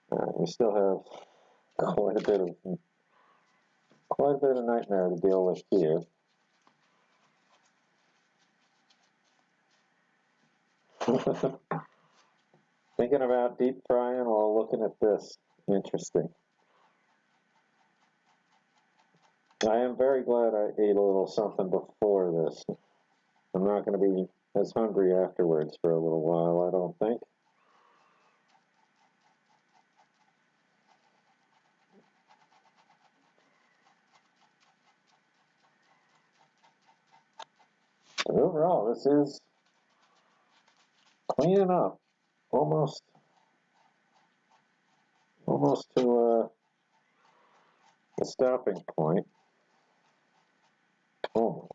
We still have quite a bit of nightmare to deal with here. Thinking about deep frying while looking at this. Interesting. I am very glad I ate a little something before this. I'm not going to be as hungry afterwards for a little while, I don't think. But overall, this is cleaning up, almost to the stopping point. Almost.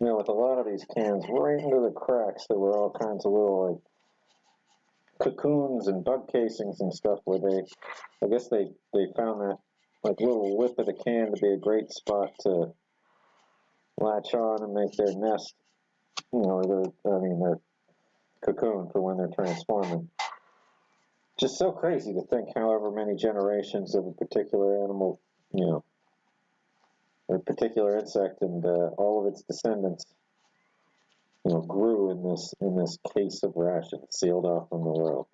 You know, with a lot of these cans, right into the cracks, there were all kinds of little, like, cocoons and bug casings and stuff where I guess they found that, like, little lip of the can to be a great spot to latch on and make their nest, you know, their cocoon for when they're transforming. Just so crazy to think however many generations of a particular animal, you know, a particular insect and all of its descendants, you know, grew in this case of Ration, sealed off from the world.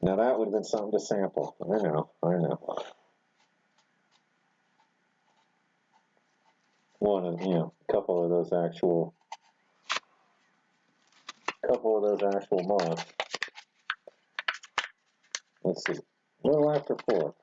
Now that would have been something to sample. I know. One of, a couple of those actual moths. Let's see. A little after 4.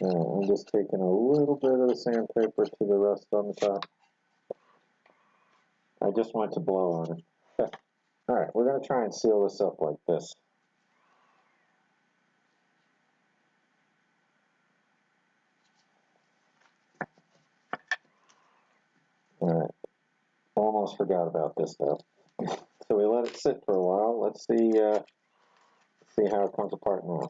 I'm just taking a little bit of the sandpaper to the rust on the top. I just want to blow on it. Alright, we're going to try and seal this up like this. Alright, almost forgot about this though. So we let it sit for a while. Let's see how it comes apart now.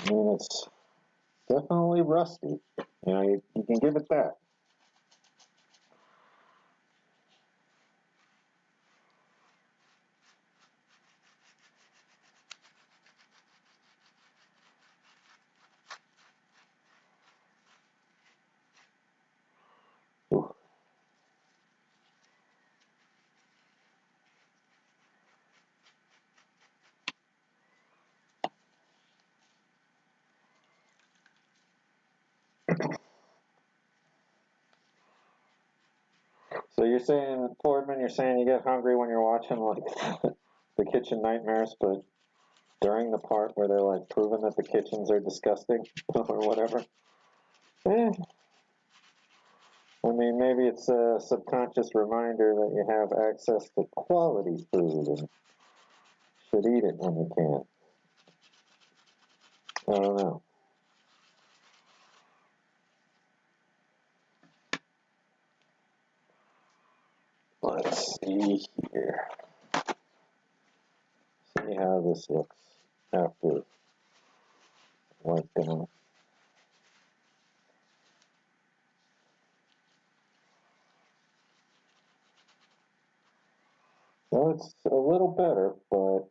I mean, it's definitely rusty. You can give it that. Ooh. So you're saying, Fordman, you're saying you get hungry when you're watching like the Kitchen Nightmares, but during the part where they're like proving that the kitchens are disgusting or whatever. I mean, maybe it's a subconscious reminder that you have access to quality food and should eat it when you can. I don't know. Let's see here. See how this looks after wiping. Well, it's a little better, but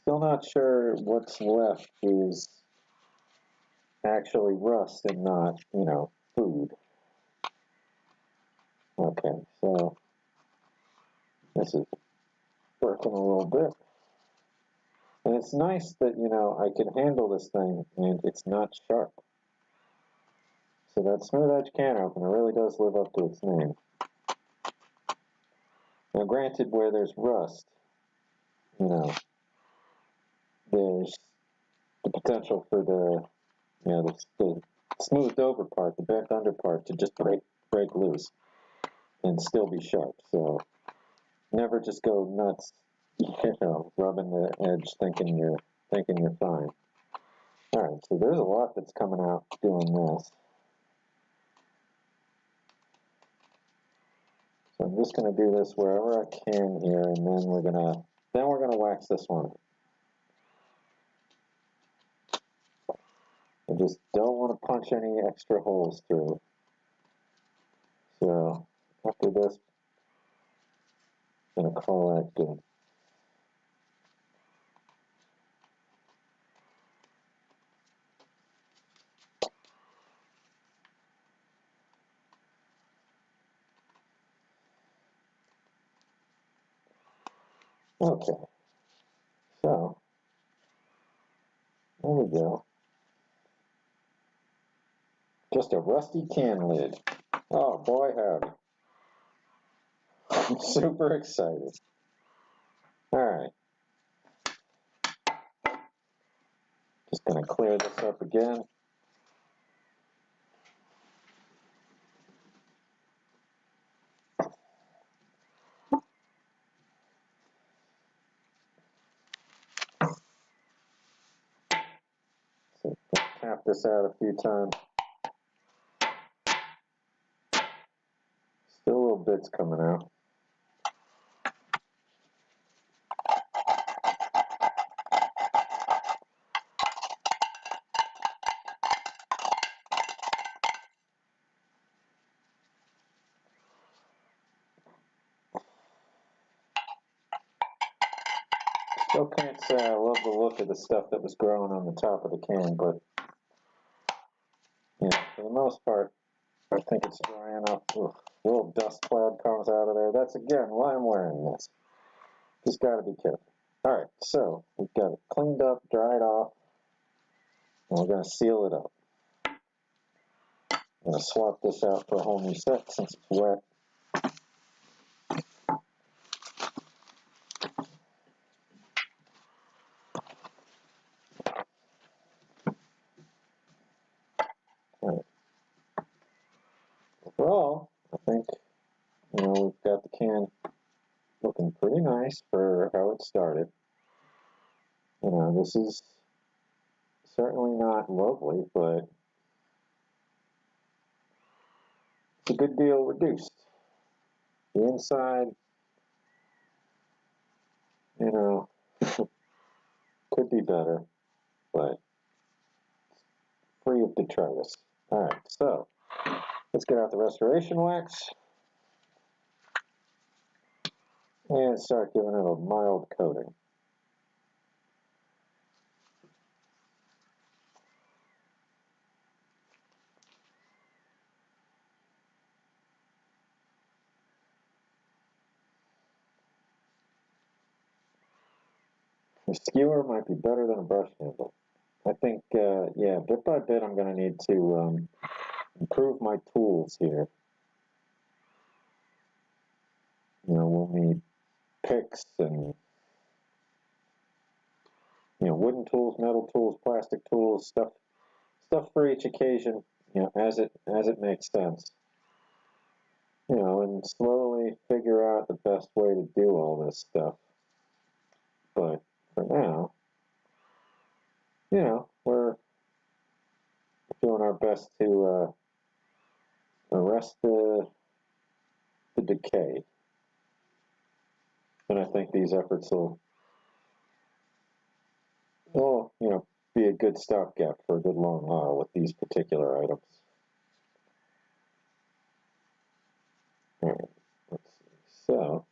still not sure what's left is actually rust and not, food. Okay, so this is working a little bit. And it's nice that, I can handle this thing and it's not sharp. So that smooth edge can opener really does live up to its name. Now granted, where there's rust, there's the potential for the smoothed over part, the bent under part, to just break loose and still be sharp. So never just go nuts, rubbing the edge thinking you're fine. Alright, so there's a lot that's coming out doing this. So I'm just going to do this wherever I can here, and then we're gonna wax this one. I just don't want to punch any extra holes through. So after this, I'm going to call that good. Okay, so there we go. Just a rusty can lid. Oh boy, howdy. I'm super excited. Alright. Just going to clear this up again. So tap this out a few times. Still little bits coming out. Still can't say I love the look of the stuff that was growing on the top of the can, but yeah, for the most part, I think it's dry enough. Ugh, a little dust cloud comes out of there. That's again why I'm wearing this. Just got to be careful. All right, so we've got it cleaned up, dried off, and we're going to seal it up. I'm going to swap this out for a whole new set since it's wet. Overall, I think, we've got the can looking pretty nice for how it started. This is certainly not lovely, but it's a good deal reduced. The inside, could be better, but free of detritus. Alright, so let's get out the restoration wax and start giving it a mild coating. A skewer might be better than a brush handle. I think, yeah, bit by bit I'm going to need to improve my tools here. We'll need picks and, wooden tools, metal tools, plastic tools, stuff for each occasion, as it makes sense. And slowly figure out the best way to do all this stuff. But for now, we're doing our best to arrest the decay. And I think these efforts will, be a good stopgap for a good long while with these particular items. All right, let's see. So,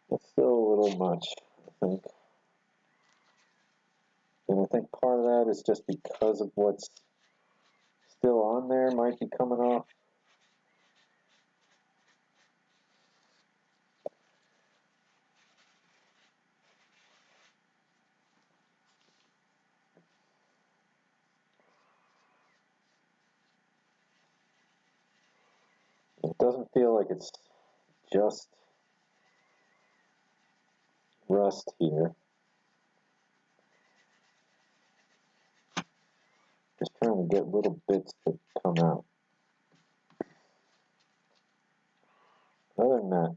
that's still a little much, I think. And I think part of that is just because of what's still on there might be coming off. It doesn't feel like it's just rust here. Just trying to get little bits to come out. Other than that,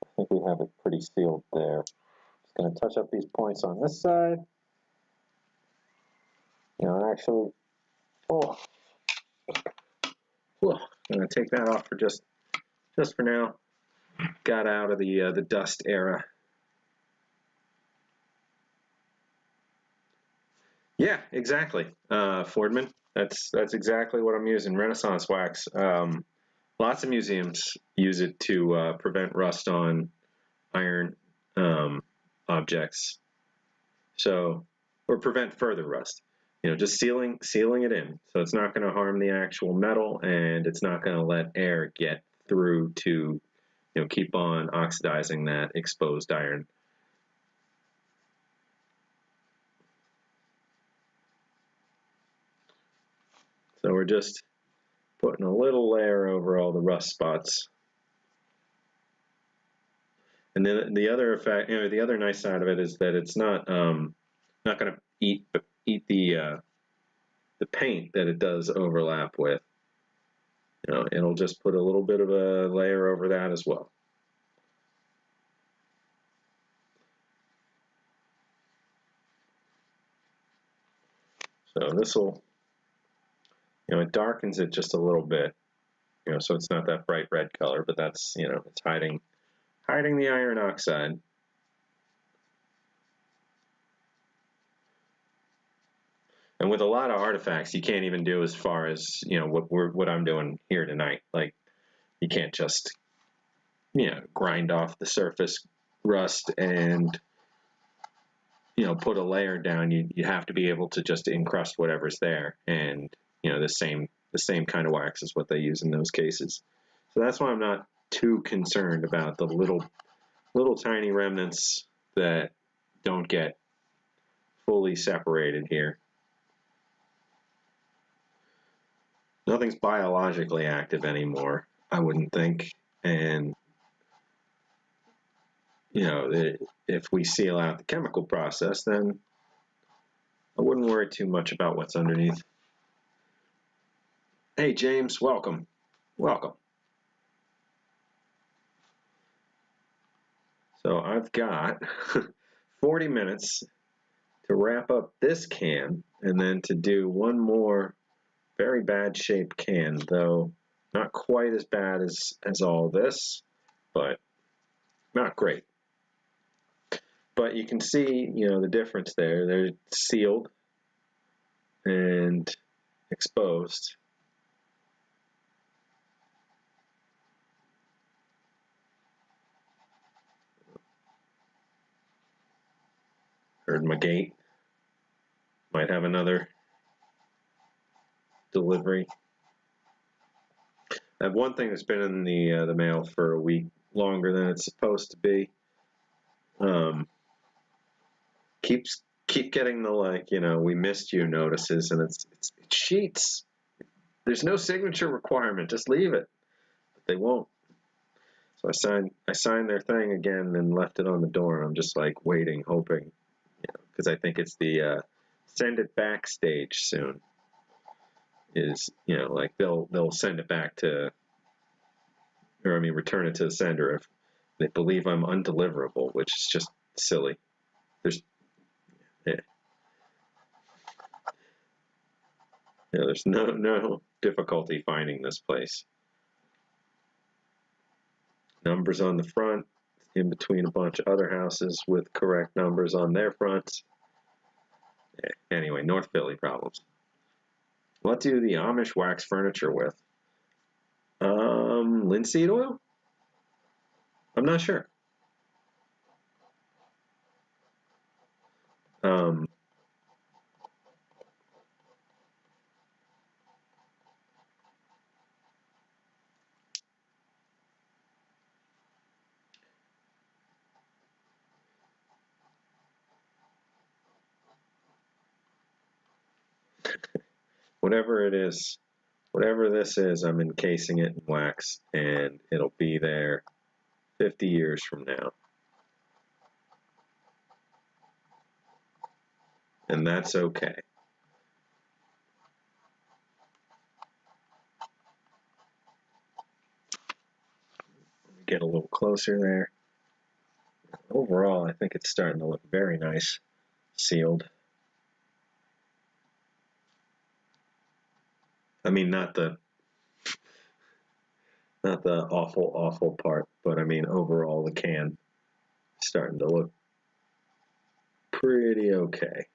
I think we have it pretty sealed there. Just going to touch up these points on this side. Actually, I'm going to take that off for just for now. Got out of the dust era. Yeah, exactly, Fordman. That's exactly what I'm using. Renaissance wax. Lots of museums use it to prevent rust on iron objects. So, or prevent further rust. Just sealing it in, so it's not going to harm the actual metal, and it's not going to let air get through to, keep on oxidizing that exposed iron. So we're just putting a little layer over all the rust spots. And then the other effect, the other nice side of it is that it's not going to eat the paint that it does overlap with. It'll just put a little bit of a layer over that as well. So this will, it darkens it just a little bit. so it's not that bright red color, but that's, it's hiding the iron oxide. And with a lot of artifacts, you can't even do as far as, what I'm doing here tonight. Like, you can't just, grind off the surface rust and, put a layer down. You have to be able to just encrust whatever's there. And, the same kind of wax is what they use in those cases. So that's why I'm not too concerned about the little tiny remnants that don't get fully separated here. Nothing's biologically active anymore, I wouldn't think. And, if we seal out the chemical process, then I wouldn't worry too much about what's underneath. Hey, James, welcome. Welcome. So I've got 40 minutes to wrap up this can and then to do one more very bad shaped can, though not quite as bad as all this, but not great. But you can see, the difference there. They're sealed and exposed. Heard my gate. Might have another delivery. I have one thing that's been in the mail for a week longer than it's supposed to be. Keep getting the we missed you notices, and it's sheets. There's no signature requirement. Just leave it. But they won't. So I signed their thing again and left it on the door. I'm just like waiting, hoping, because I think it's the send it back stage soon. Is like they'll send it back to, return it to the sender if they believe I'm undeliverable, which is just silly. There's no difficulty finding this place. Numbers on the front, in between a bunch of other houses with correct numbers on their fronts. Anyway, North Philly problems. What do the Amish wax furniture with? Linseed oil? I'm not sure. Whatever it is, whatever this is, I'm encasing it in wax, and it'll be there 50 years from now. And that's okay. Get a little closer there. Overall, I think it's starting to look very nice, sealed. I mean, not the awful part, but I mean, overall, the can is starting to look pretty okay.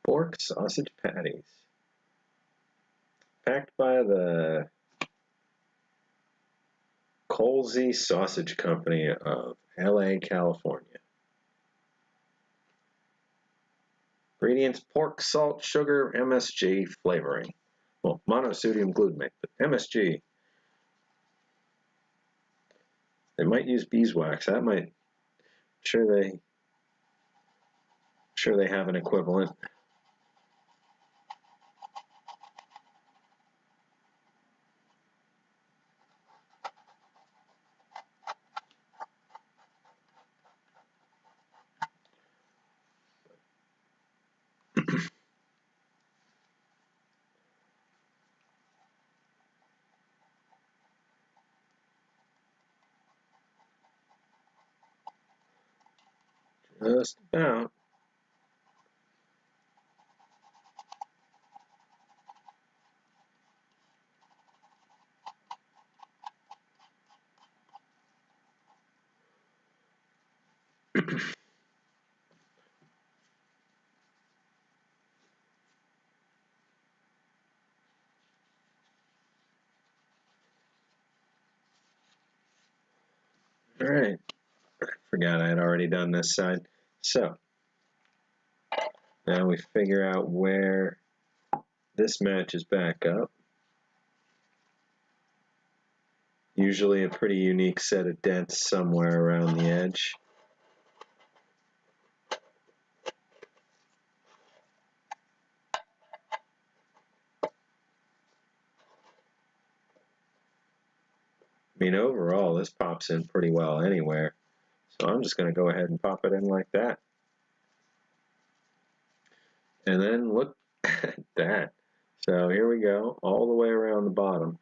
Pork sausage patties. Packed by the Colsey Sausage Company of LA, California. Ingredients: pork, salt, sugar, MSG, flavoring. Well, monosodium glutamate, but MSG. They might use beeswax. That might, sure they have an equivalent. Just about. All right. Forgot I had already done this side. So now we figure out where this matches back up. Usually a pretty unique set of dents somewhere around the edge. I mean, overall, this pops in pretty well anywhere. So I'm just going to go ahead and pop it in like that. And then look at that. So here we go, all the way around the bottom.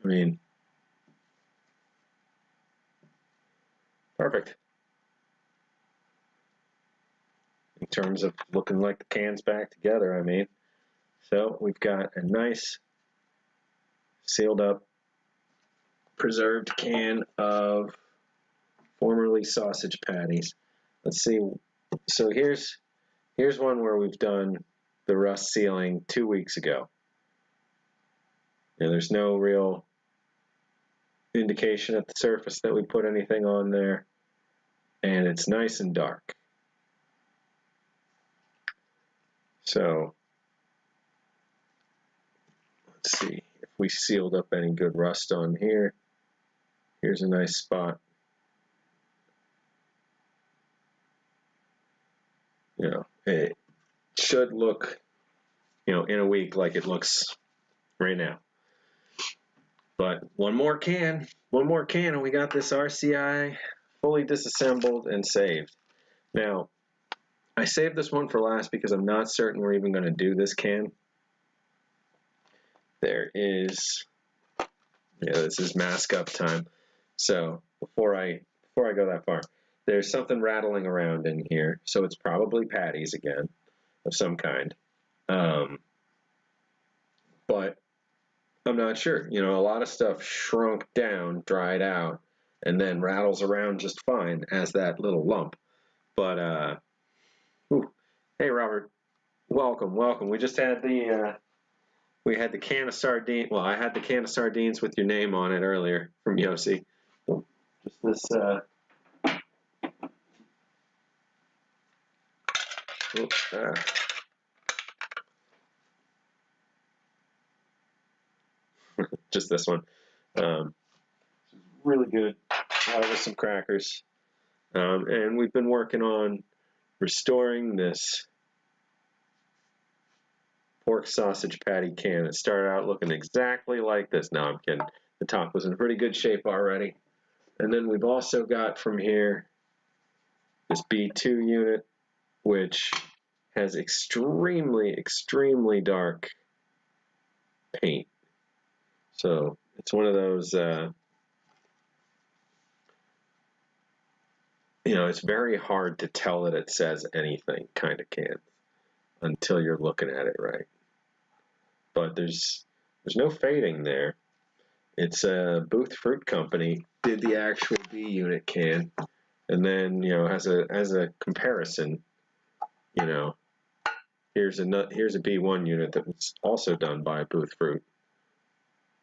I mean, perfect. In terms of looking like the can's back together, I mean. So we've got a nice sealed up, preserved can of formerly sausage patties. Let's see. So here's one where we've done the rust sealing 2 weeks ago. There's no real indication at the surface that we put anything on there, and it's nice and dark. So let's see if we sealed up any good rust on here. Here's a nice spot. It should look, in a week like it looks right now. But one more can, and we got this RCI fully disassembled and saved. Now, I saved this one for last because I'm not certain we're even going to do this can. This is mask up time. So before I go that far, there's something rattling around in here. So it's probably Patties again, of some kind. But I'm not sure. A lot of stuff shrunk down, dried out, and then rattles around just fine as that little lump. But hey Robert, welcome. We just had the can of sardines. Well, I had the can of sardines with your name on it earlier from Yossi. Just this. Just this one. Really good. With some crackers. And we've been working on restoring this pork sausage patty can. It started out looking exactly like this. No, I'm kidding. The top was in pretty good shape already. And then we've also got from here this B2 unit, which has extremely, extremely dark paint. So it's one of those, it's very hard to tell that it says anything kind of can until you're looking at it right. But there's no fading there. It's a Booth Fruit Company did the actual B unit can, and then as a comparison, here's a B1 unit that was also done by Booth Fruit.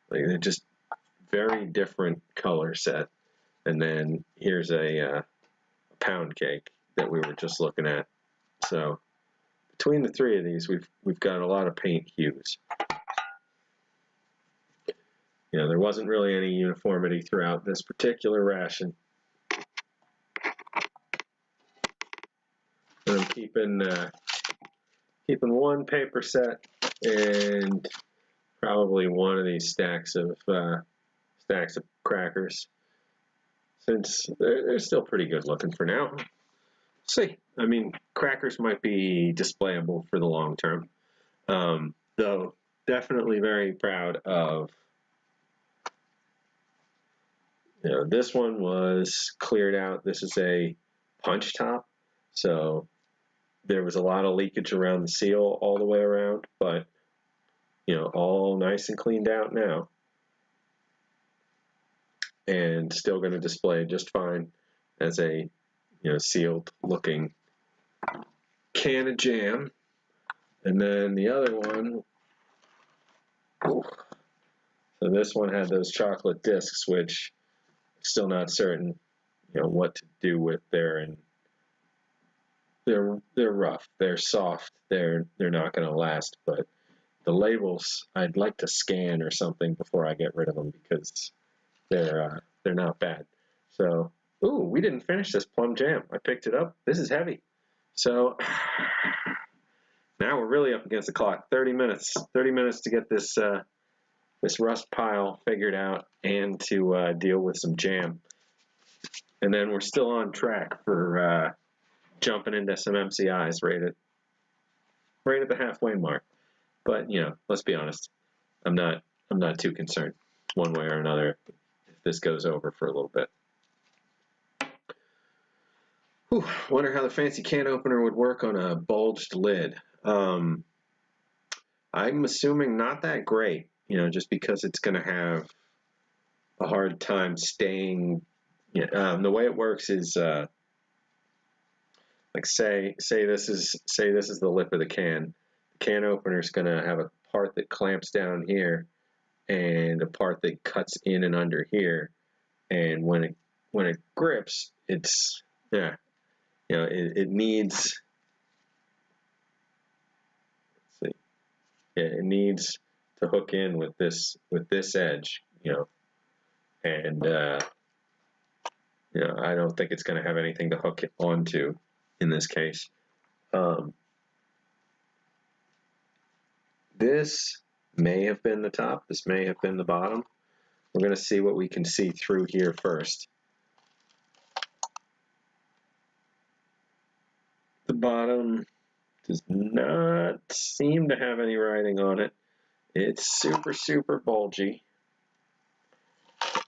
Like, they're just very different color set. And then here's a pound cake that we were just looking at. So between the three of these, we've got a lot of paint hues. There wasn't really any uniformity throughout this particular ration. And I'm keeping one paper set and probably one of these stacks of crackers, since they're still pretty good looking for now. See, I mean, crackers might be displayable for the long term. Though definitely very proud of, this one was cleared out. This is a punch top, so there was a lot of leakage around the seal all the way around, but all nice and cleaned out now, and still going to display just fine as a sealed looking can of jam. And then the other one, ooh, so this one had those chocolate discs, which still not certain, what to do with. And they're rough, they're soft, they're not going to last. But the labels, I'd like to scan or something before I get rid of them because they're not bad. So, ooh, we didn't finish this plum jam. I picked it up. This is heavy. So now we're really up against the clock. 30 minutes. 30 minutes to get this rust pile figured out and to deal with some jam. And then we're still on track for jumping into some MCIs right at the halfway mark. But let's be honest, I'm not too concerned one way or another if this goes over for a little bit. Whew, wonder how the fancy can opener would work on a bulged lid. I'm assuming not that great, just because it's going to have a hard time staying. The way it works is like say this is the lip of the can. The can opener is going to have a part that clamps down here and a part that cuts in and under here. And when it grips, it's it needs. Let's see. Yeah, it needs to hook in with this edge, and I don't think it's going to have anything to hook it onto in this case. This may have been the top. This may have been the bottom. We're going to see what we can see through here first. The bottom does not seem to have any writing on it. It's super, super bulgy.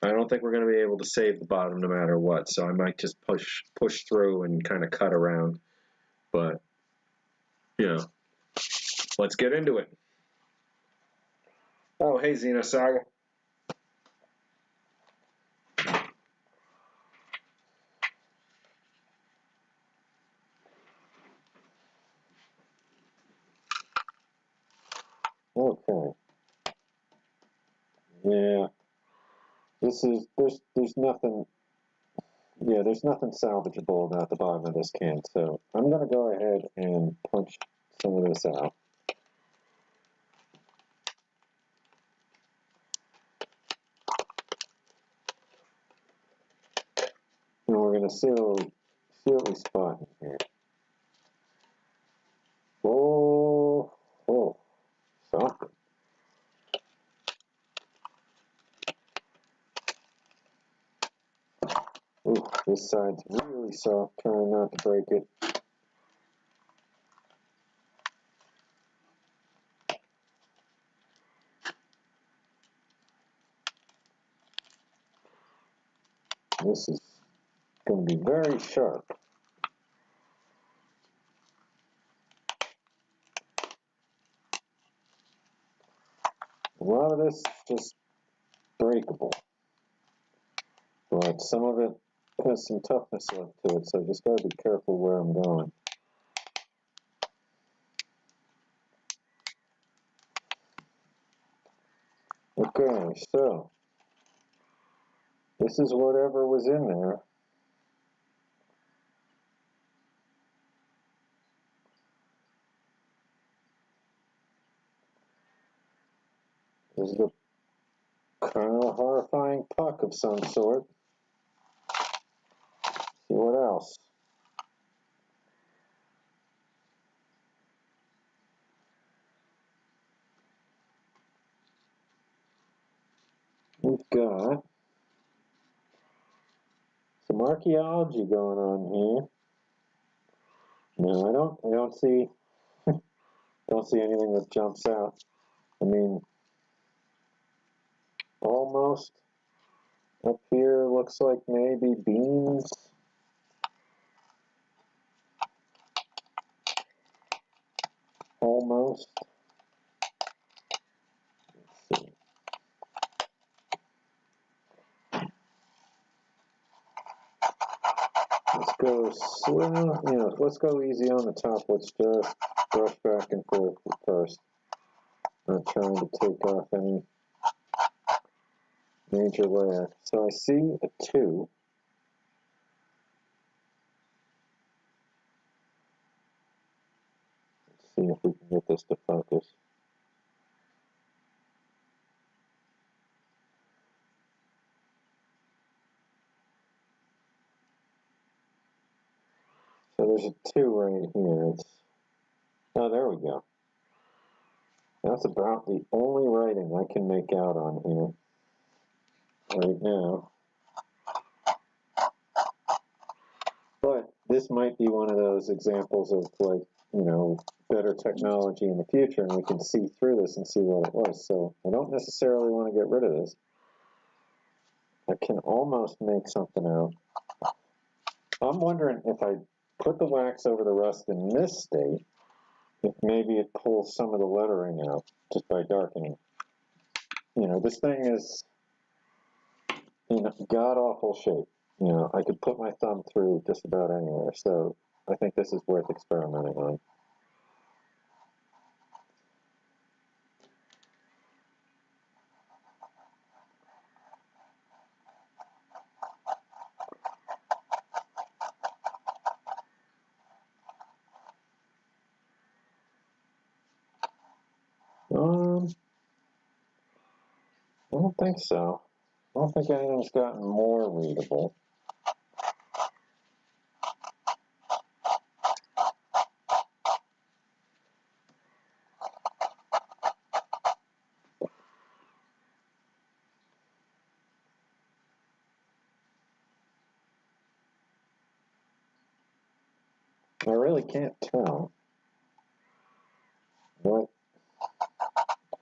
I don't think we're going to be able to save the bottom no matter what, so I might just push through and kind of cut around. But, let's get into it. Oh, hey, Xenosaga. Okay. Yeah. There's nothing. Yeah, there's nothing salvageable about the bottom of this can, so I'm going to go ahead and punch some of this out. And we're going to see what we spot in here. Oh, something. Ooh, this side's really soft, trying not to break it. This is going to be very sharp. A lot of this is just breakable, but some of it has some toughness left to it, so just got to be careful where I'm going. Okay, so this is whatever was in there. This is a kind of a horrifying puck of some sort. See what else. We've got some archaeology going on here. No, I don't see, don't see anything that jumps out. I mean, almost up here looks like maybe beans. Almost. Let's see. Let's go slow, you know, let's go easy on the top. Let's just brush back and forth first. Not trying to take off any major layer. So I see a 2. Let's see if we can get this to focus. So there's a 2 right here. It's, oh, there we go. That's about the only writing I can make out on here right now. But this might be one of those examples of, like, you know, better technology in the future, and we can see through this and see what it was. So I don't necessarily want to get rid of this. I can almost make something out. I'm wondering if I put the wax over the rust in this state, if maybe it pulls some of the lettering out just by darkening. You know, this thing is in god-awful shape. You know, I could put my thumb through just about anywhere, so I think this is worth experimenting on. I don't think so. I don't think anything's gotten more readable. I really can't tell. What?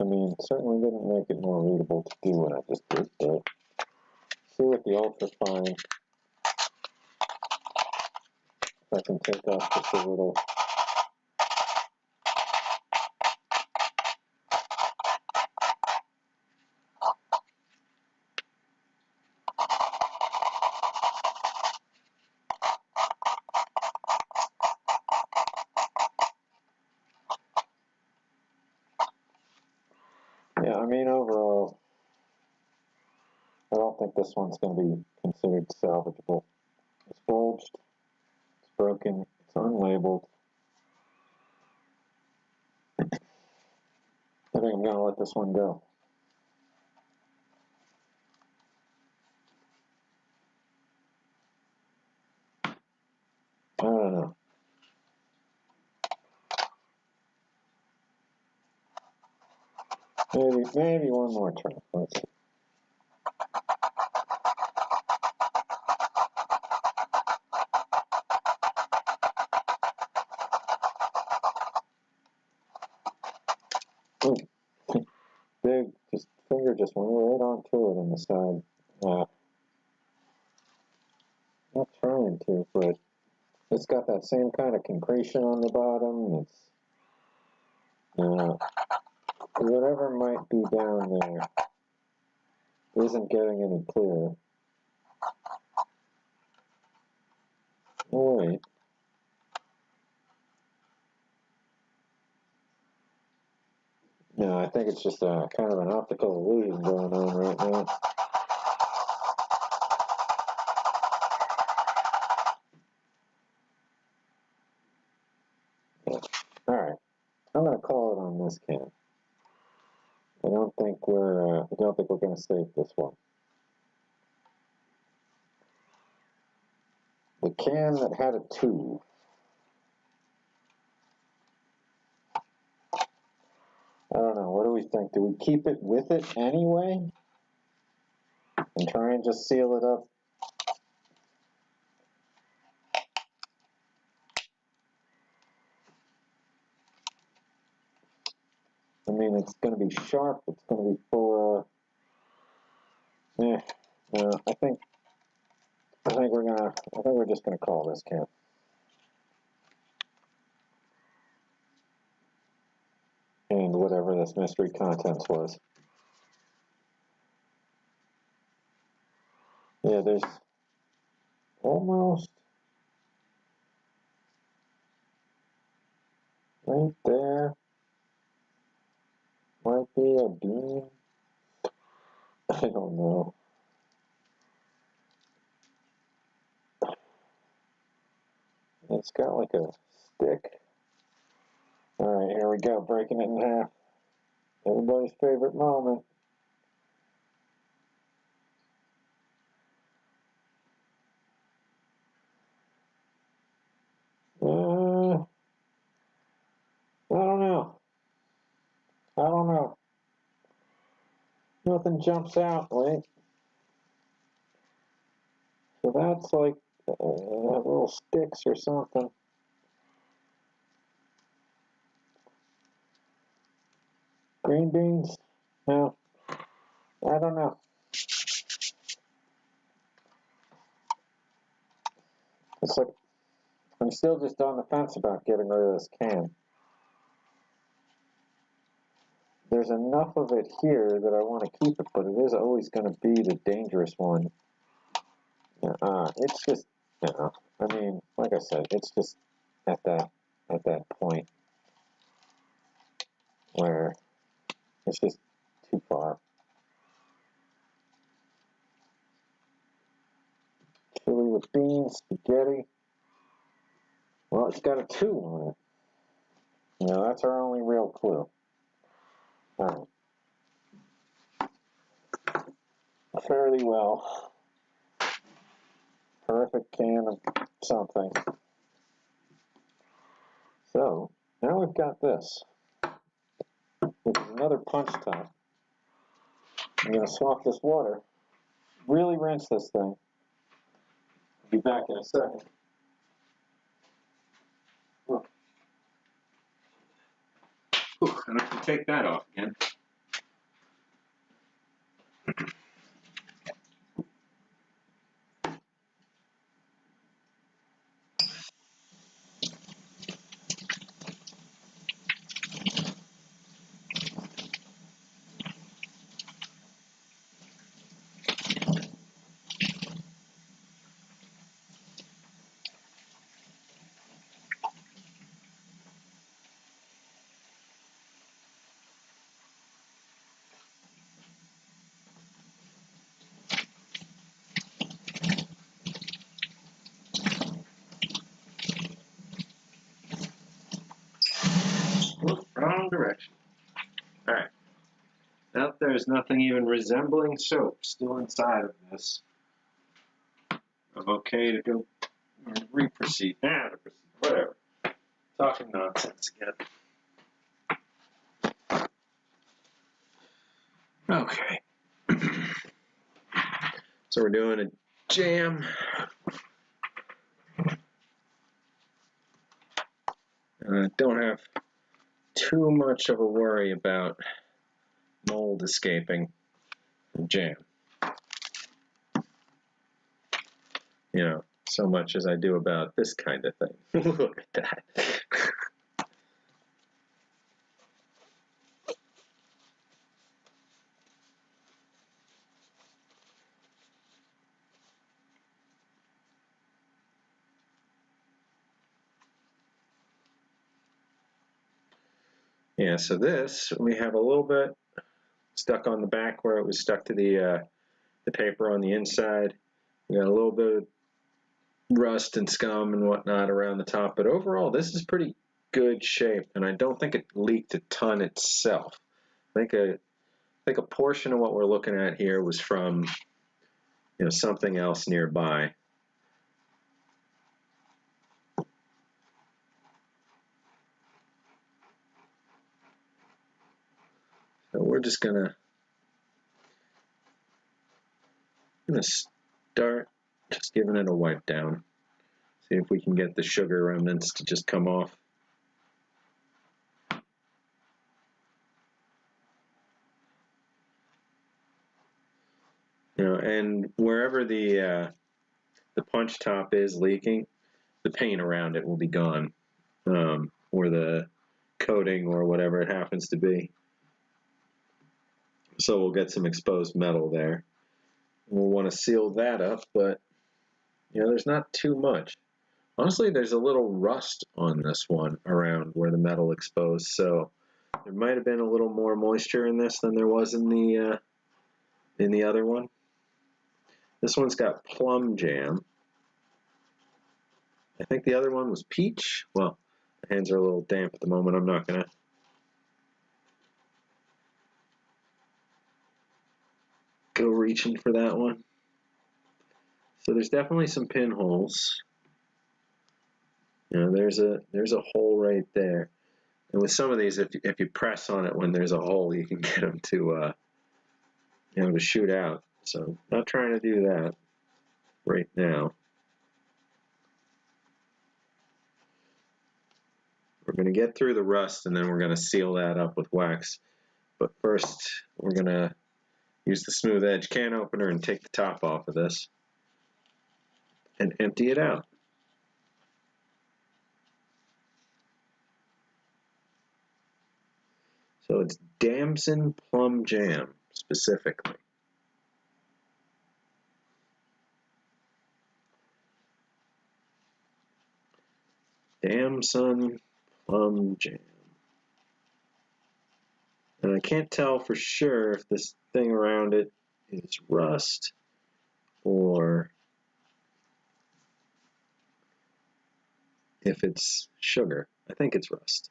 I mean, certainly didn't make it more readable to do what I just did, but see what the ultrafine, if I can take off just a little. Yeah, I mean, overall, I don't think this one's going to be considered salvageable. It's bulged, it's broken, it's unlabeled. I think I'm going to let this one go. I don't know. Maybe one more try. Let's see. Ooh. Big, finger just went right onto it in the side. Not trying to, but it's got that same kind of concretion on the bottom. It's whatever might be down there isn't getting any clearer. Oh, wait. No, I think it's just a kind of an optical illusion going on right now. All right, I'm going to call it on this can. I don't think we're going to save this one. The can that had a 2. I don't know. What do we think? Do we keep it with it anyway? And try and just seal it up? I mean, it's going to be sharp. It's going to be full of. I think we're just gonna call this can. And whatever this mystery contents was. Yeah, there's almost right there. Might be a bean. I don't know. It's got like a stick. Alright, here we go, breaking it in half. Everybody's favorite moment. I don't know. Nothing jumps out, right? So that's like little sticks or something. Green beans? No. I don't know. It's like, I'm still just on the fence about getting rid of this can. There's enough of it here that I want to keep it, but it is always going to be the dangerous one. It's just, I mean, like I said, it's just at that point where it's just too far. Chili with beans, spaghetti. Well, it's got a 2 on it. That's our only real clue. Alright. Fairly well. Perfect can of something. So, now we've got this, which is another punch top. I'm going to swap this water, really rinse this thing. I'll be back in a second. Ooh, I have to take that off again. Wrong direction. Alright. Now there's nothing even resembling soap still inside of this. I'm okay to go re-proceed. Whatever. Talking nonsense again. Okay. So we're doing a jam. Don't have too much of a worry about mold escaping from jam. So much as I do about this kind of thing. Look at that. Yeah, so this, we have a little bit stuck on the back where it was stuck to the paper on the inside. We got a little bit of rust and scum and whatnot around the top, but overall this is pretty good shape, and I don't think it leaked a ton itself. I think a portion of what we're looking at here was from something else nearby. So we're just gonna start just giving it a wipe down. See if we can get the sugar remnants to just come off. and wherever the punch top is leaking, the paint around it will be gone, or the coating or whatever it happens to be. So we'll get some exposed metal there. We'll want to seal that up, but there's not too much. Honestly, there's a little rust on this one around where the metal exposed, so there might have been a little more moisture in this than there was in the other one. This one's got plum jam. I think the other one was peach. Well, my hands are a little damp at the moment. I'm not gonna go reaching for that one. So there's definitely some pinholes. There's a hole right there. And with some of these, if you press on it when there's a hole, you can get them to to shoot out. So not trying to do that right now. We're going to get through the rust, and then we're going to seal that up with wax. But first, we're going to use the smooth edge can opener and take the top off of this and empty it out. So it's damson plum jam specifically. Damson plum jam. And I can't tell for sure if this thing around it is rust or if it's sugar. I think it's rust.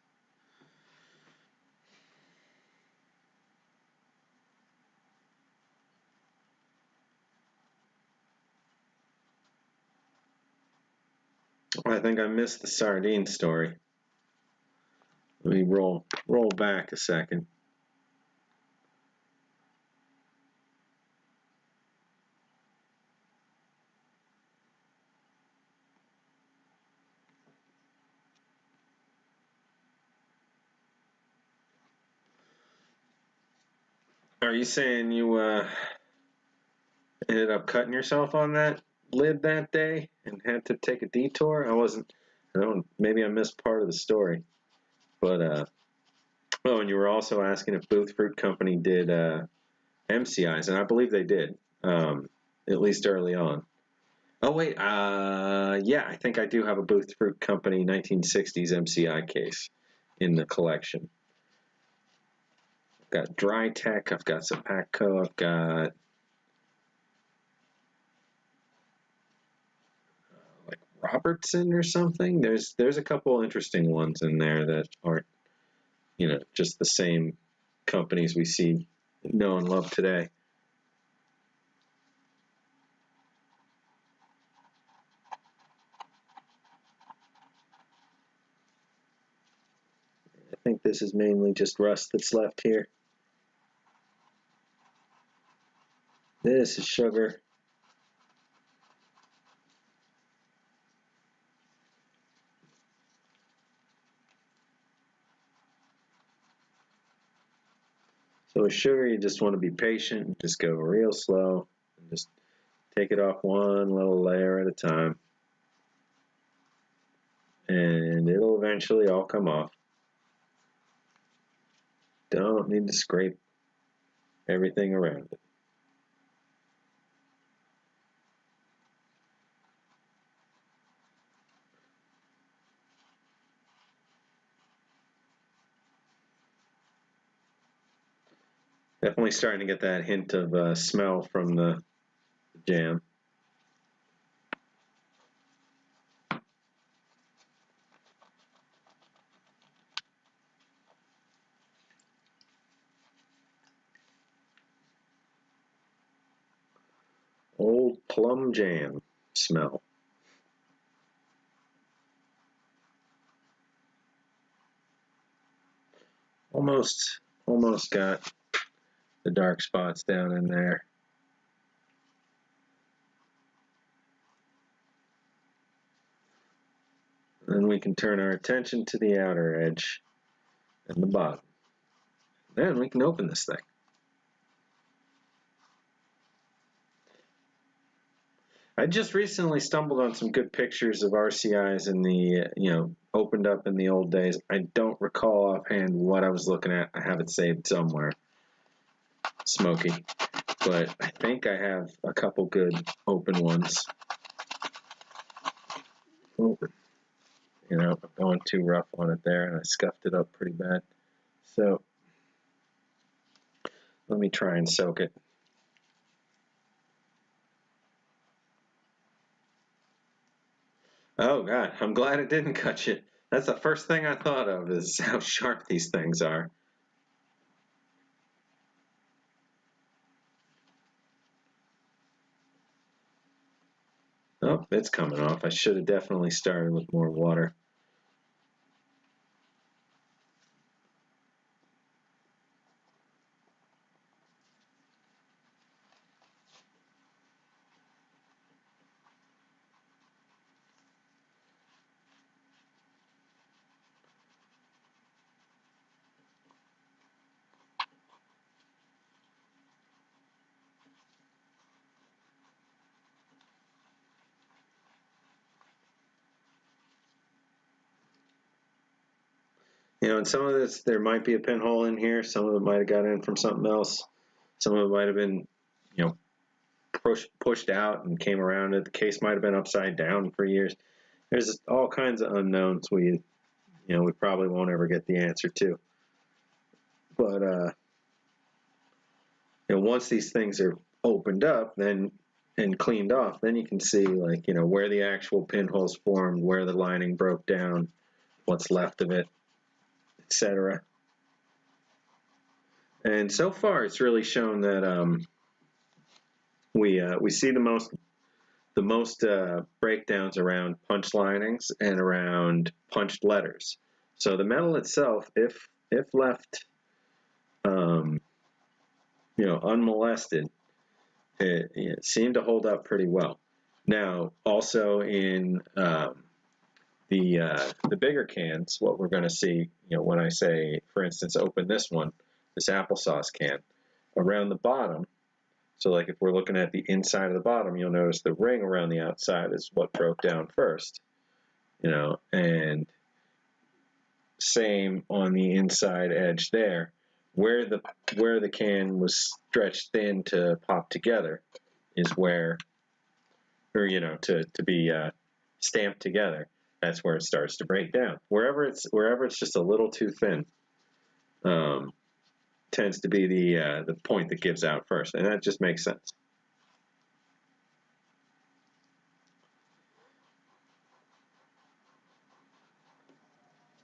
I think I missed the sardine story. Let me roll back a second. Are you saying you ended up cutting yourself on that lid that day and had to take a detour? Maybe I missed part of the story. But and you were also asking if Booth Fruit Company did MCIs, and I believe they did, at least early on. Oh wait, yeah, I think I do have a Booth Fruit Company 1960s MCI case in the collection. I've got Dry Tech, I've got some Patco, I've got like Robertson or something. There's a couple interesting ones in there that aren't just the same companies we know and love today. I think this is mainly just rust that's left here. This is sugar. So with sugar, you just want to be patient and just go real slow and just take it off one little layer at a time. And it'll eventually all come off. Don't need to scrape everything around it. Definitely starting to get that hint of smell from the jam. Old plum jam smell. Almost got the dark spots down in there. Then we can turn our attention to the outer edge and the bottom. Then we can open this thing. I just recently stumbled on some good pictures of RCIs in the, opened up in the old days. I don't recall offhand what I was looking at. I have it saved somewhere. Smoky. But I think I have a couple good open ones. Ooh. I'm going too rough on it there, and I scuffed it up pretty bad. So let me try and soak it. Oh God, I'm glad it didn't cut you. That's the first thing I thought of, is how sharp these things are. Oh, it's coming off. I should have definitely started with more water. And some of this, there might be a pinhole in here. Some of it might have got in from something else. Some of it might have been, pushed out and came around it. The case might have been upside down for years. There's all kinds of unknowns we probably won't ever get the answer to. But once these things are opened up, then and cleaned off, then you can see where the actual pinholes formed, where the lining broke down, what's left of it, etc. And so far, it's really shown that we see the most breakdowns around punch linings and around punched letters. So the metal itself, if left unmolested, it seemed to hold up pretty well. Now, also in the bigger cans, what we're going to see, when I say, for instance, open this one, this applesauce can, around the bottom. So like if we're looking at the inside of the bottom, you'll notice the ring around the outside is what broke down first, and same on the inside edge there, where the can was stretched thin to pop together is where, or to be stamped together. That's where it starts to break down. Wherever it's just a little too thin, tends to be the point that gives out first, and that just makes sense.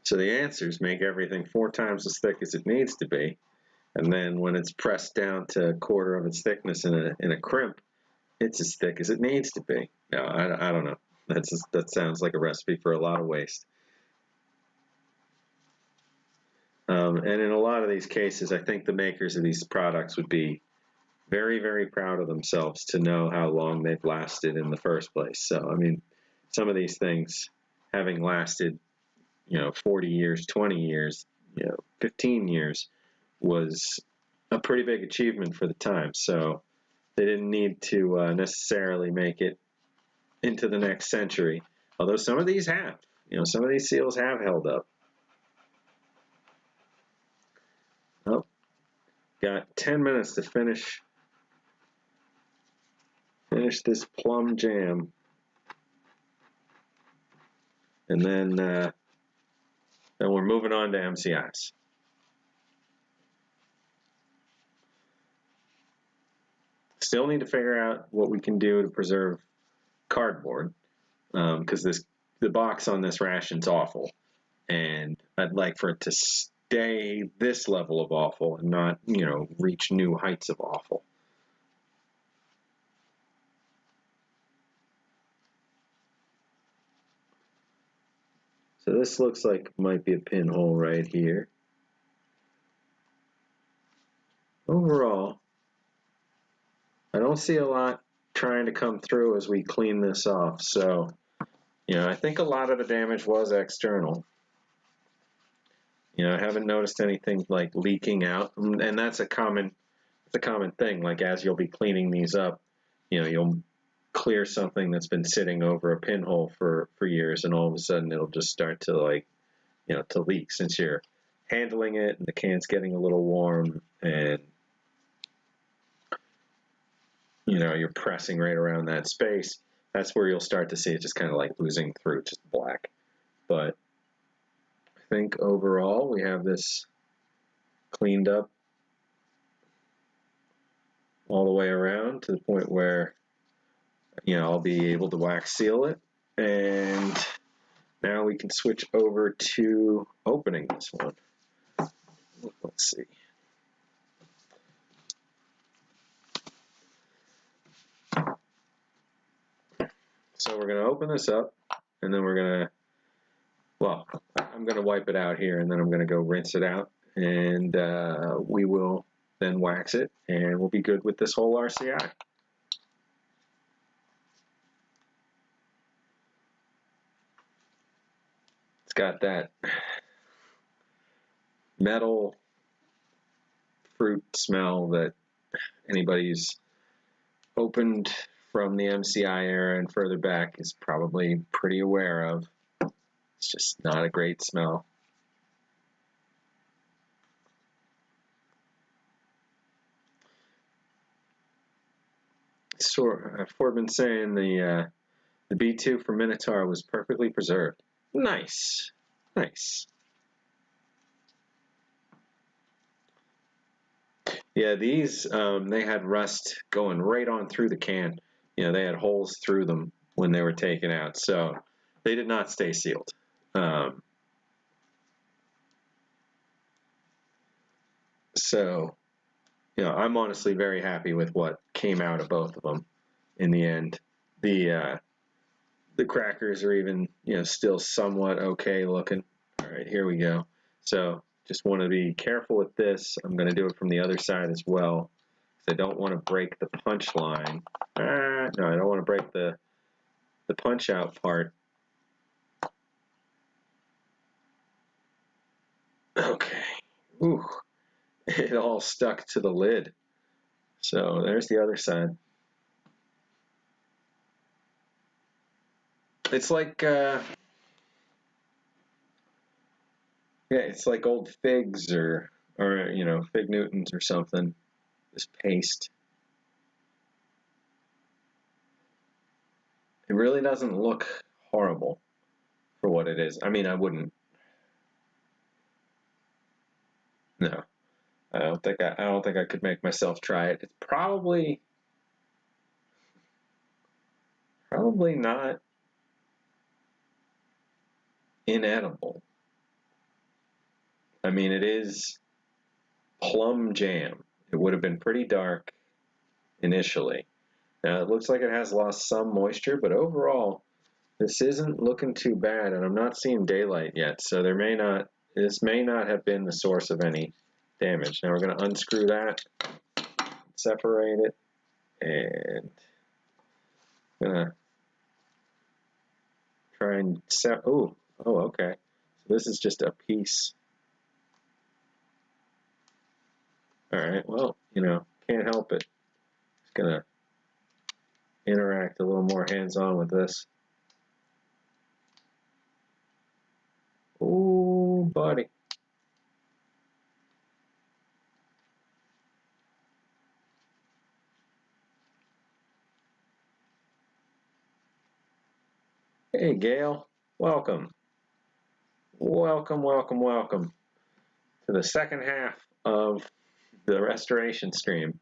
So the answers make everything 4 times as thick as it needs to be, and then when it's pressed down to a quarter of its thickness in a crimp, it's as thick as it needs to be. Now, I don't know. That sounds like a recipe for a lot of waste. And in a lot of these cases, I think the makers of these products would be very, very proud of themselves to know how long they've lasted in the first place. So, I mean, some of these things having lasted, 40 years, 20 years, 15 years was a pretty big achievement for the time. So they didn't need to necessarily make it into the next century, although some of these have. Some of these seals have held up. Oh, got 10 minutes to finish this plum jam, and then we're moving on to MCIs. Still need to figure out what we can do to preserve cardboard, because the box on this ration's awful, and I'd like for it to stay this level of awful and not, reach new heights of awful. So this looks like might be a pinhole right here. Overall, I don't see a lot trying to come through as we clean this off. So, I think a lot of the damage was external. I haven't noticed anything like leaking out, and that's a common thing. Like as you'll be cleaning these up, you'll clear something that's been sitting over a pinhole for years, and all of a sudden it'll just start to, like, to leak, since you're handling it and the can's getting a little warm, and you're pressing right around that space. That's where you'll start to see it just kind of like oozing through, just black. But I think overall we have this cleaned up all the way around to the point where I'll be able to wax seal it, and now we can switch over to opening this one. Let's see. So we're going to open this up, and then we're going to, well, I'm going to wipe it out here, and then I'm going to go rinse it out, and we will then wax it, and we'll be good with this whole RCI. It's got that metal fruit smell that anybody who's opened from the MCI era and further back is probably pretty aware of. It's just not a great smell. So Ford been saying the B2 for Minotaur was perfectly preserved. Nice, nice. Yeah, these they had rust going right on through the can. They had holes through them when they were taken out, so they did not stay sealed. So, I'm honestly very happy with what came out of both of them in the end. The crackers are even, still somewhat okay looking. All right, here we go. So just want to be careful with this. I'm going to do it from the other side as well, because I don't want to break the punch line. No, I don't want to break the punch out part. Okay. Ooh, it all stuck to the lid. So there's the other side. It's like, it's like old figs or Fig Newtons or something. This paste. It really doesn't look horrible for what it is. I mean, I wouldn't. No, I don't think I could make myself try it. It's probably not inedible. I mean, it is plum jam. It would have been pretty dark initially. Now it looks like it has lost some moisture, but overall, this isn't looking too bad, and I'm not seeing daylight yet, so this may not have been the source of any damage. Now we're going to unscrew that, separate it, and I'm going to try and oh, okay. So this is just a piece. All right, well, can't help it. Just going to interact a little more hands-on with this. Ooh, buddy. Hey, Gail. Welcome. Welcome, welcome, welcome to the second half of the restoration stream.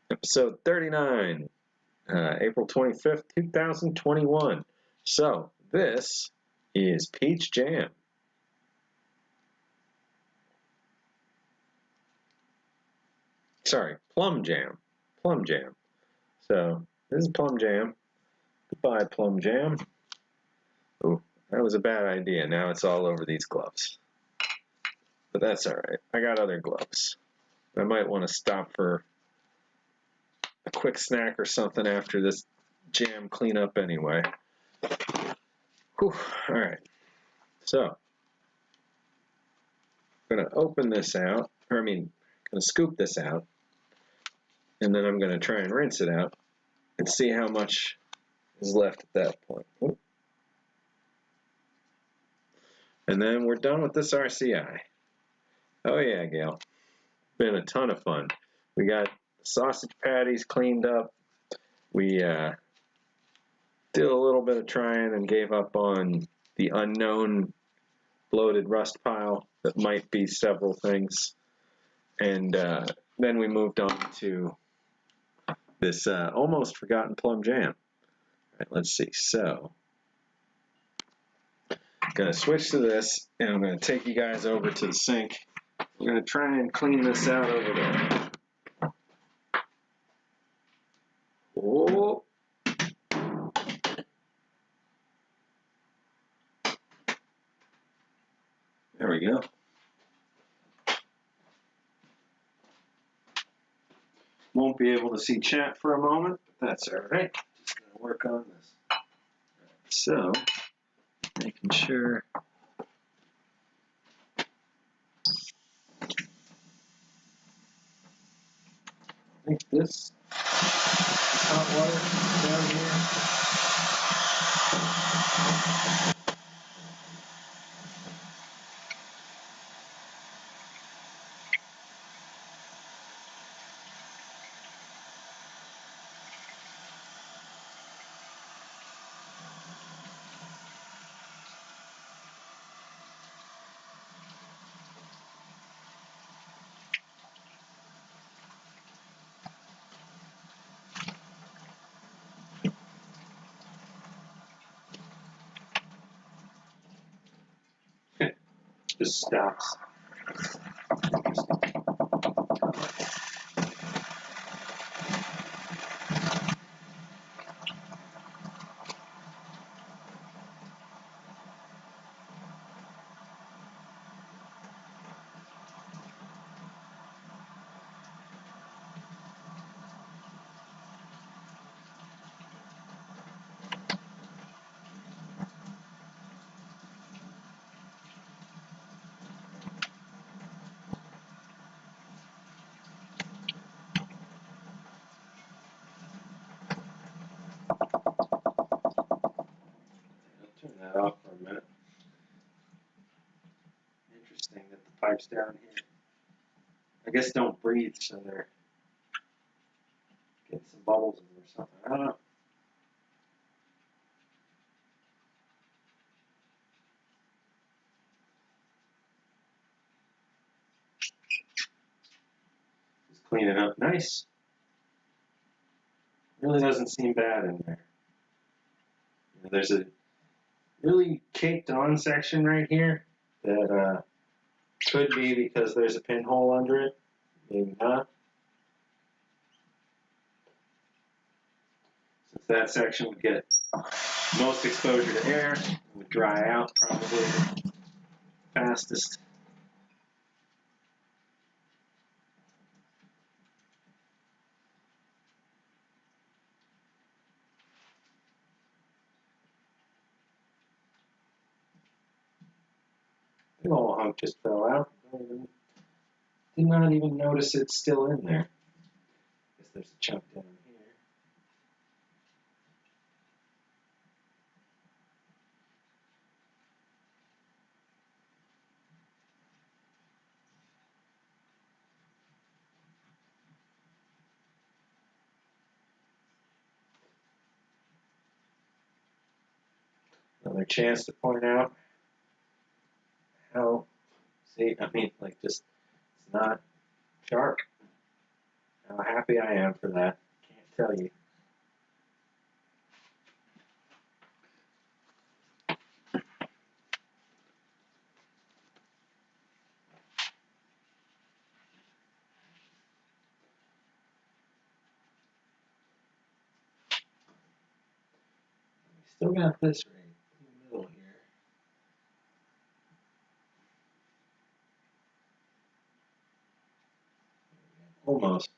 Episode 39, April 25th, 2021. So, this is Peach Jam. Sorry, Plum Jam. Plum Jam. So, this is Plum Jam. Goodbye, Plum Jam. Ooh, that was a bad idea. Now it's all over these gloves. But that's alright. I got other gloves. I might want to stop for a quick snack or something after this jam cleanup anyway. Whew, alright. So, I'm going to open this out, going to scoop this out, and then I'm going to try and rinse it out. and see how much is left at that point. Oop. And then we're done with this RCI. Oh yeah, Gail. Been a ton of fun. We got sausage patties cleaned up. We did a little bit of trying and gave up on the unknown bloated rust pile that might be several things. And then we moved on to this almost forgotten plum jam. All right, let's see. So, I'm going to switch to this, and I'm going to take you guys over to the sink. We're going to try and clean this out over there. Oh. There we go. Won't be able to see chat for a moment, but that's all right. Just going to work on this. So, making sure. I think this hot water down here. Just stops. Turn that off for a minute. Interesting that the pipes down here, I guess, don't breathe, so they're getting some bubbles in them or something. I don't know. Just clean it up nice. Really doesn't seem bad in there. There's a really caked on section right here that could be because there's a pinhole under it, maybe not. Since that section would get most exposure to air, it would dry out probably fastest. The little hunk just fell out. Did not even notice it's still in there. Guess there's a chunk down here. Another chance to point out how, see, I mean, like, just, it's not sharp. How happy I am for that. Can't tell you. Still got this right in the middle here. Almost.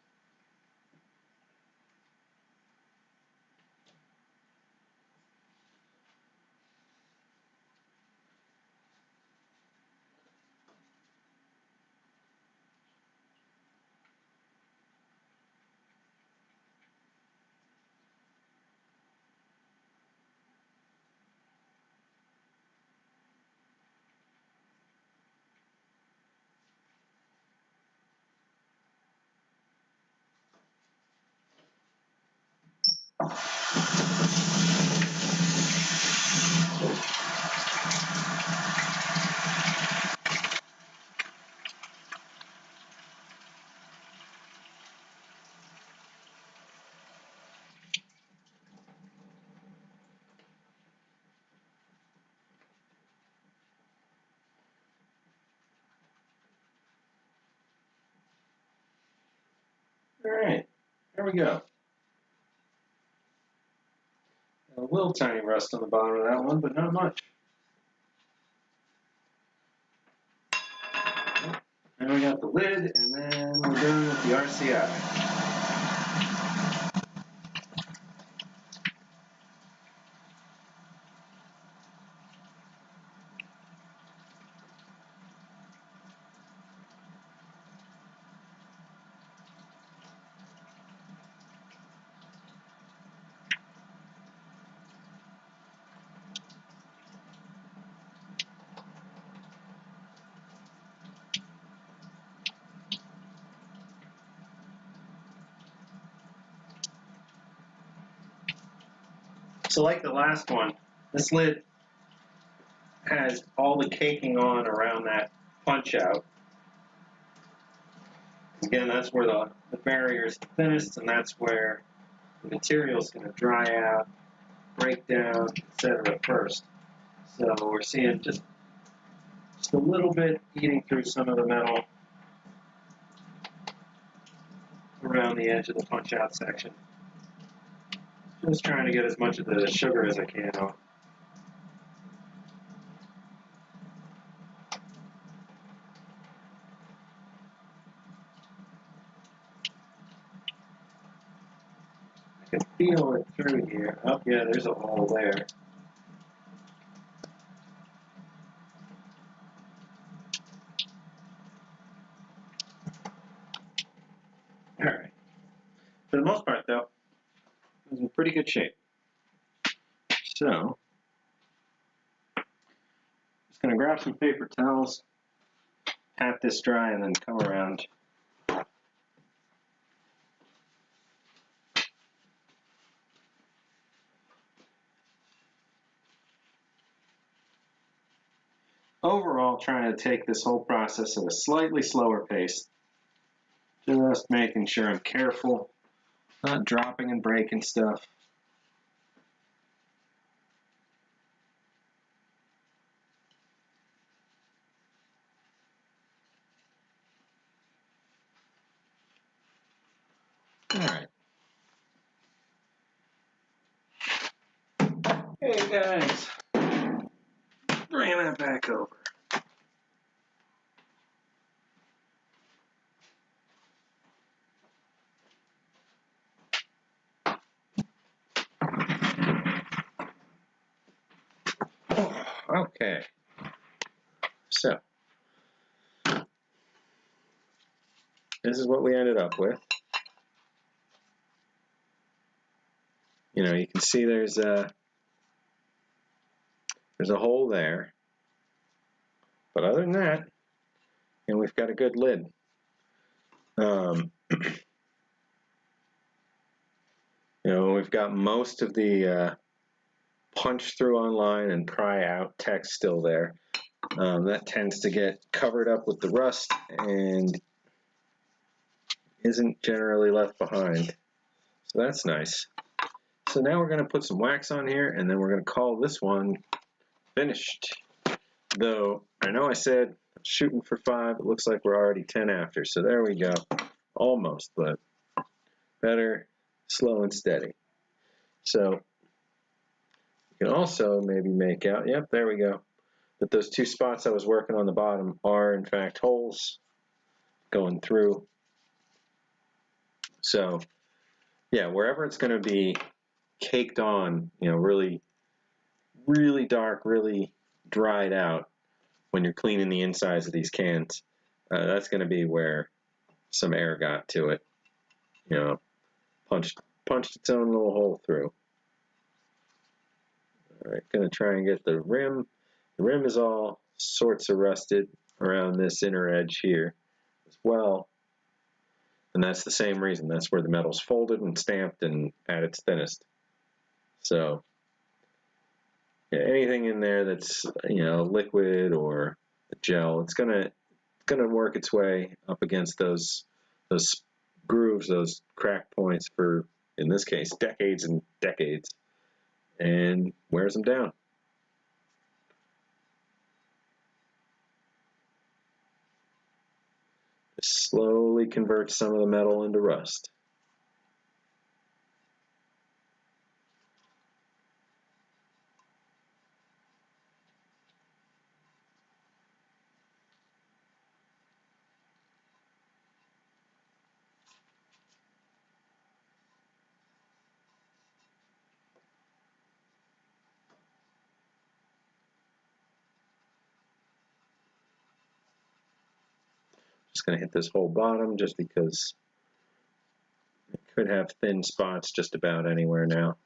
All right, there we go. A little tiny rust on the bottom of that one, but not much. Now we got the lid, and then we're done with the RCI. So like the last one, this lid has all the caking on around that punch out. Again, that's where the barrier is thinnest, and that's where the material is going to dry out, break down, etc. first. So we're seeing just a little bit eating through some of the metal around the edge of the punch out section. Just trying to get as much of the sugar as I can off. I can feel it through here. Oh yeah, there's a hole there. Alright. For the most part though, it was in pretty good shape. So, just going to grab some paper towels, pat this dry, and then come around. Overall, trying to take this whole process at a slightly slower pace. Just making sure I'm careful, not dropping and breaking stuff. Alright. Hey guys, bring that back over. Okay, so this is what we ended up with. You know, you can see there's a hole there, but other than that, you know, we've got a good lid. You know, we've got most of the punch through on line and pry out text still there. That tends to get covered up with the rust and isn't generally left behind. So that's nice. So now we're going to put some wax on here, and then we're going to call this one finished. Though I know I said shooting for 5, it looks like we're already 10 after. So there we go. Almost, but better slow and steady. So you can also maybe make out, yep, there we go, that those 2 spots I was working on the bottom are in fact holes going through. So yeah, wherever it's going to be caked on, you know, really, really dark, really dried out when you're cleaning the insides of these cans, that's going to be where some air got to it, you know, punched its own little hole through. All right, going to try and get the rim. The rim is all sorts of rusted around this inner edge here as well. And that's the same reason. That's where the metal's folded and stamped and at its thinnest. So yeah, anything in there that's, you know, liquid or gel, it's gonna work its way up against those grooves, those crack points for, in this case, decades and decades, and wears them down. Just slowly converts some of the metal into rust. Just going to hit this whole bottom just because it could have thin spots just about anywhere now.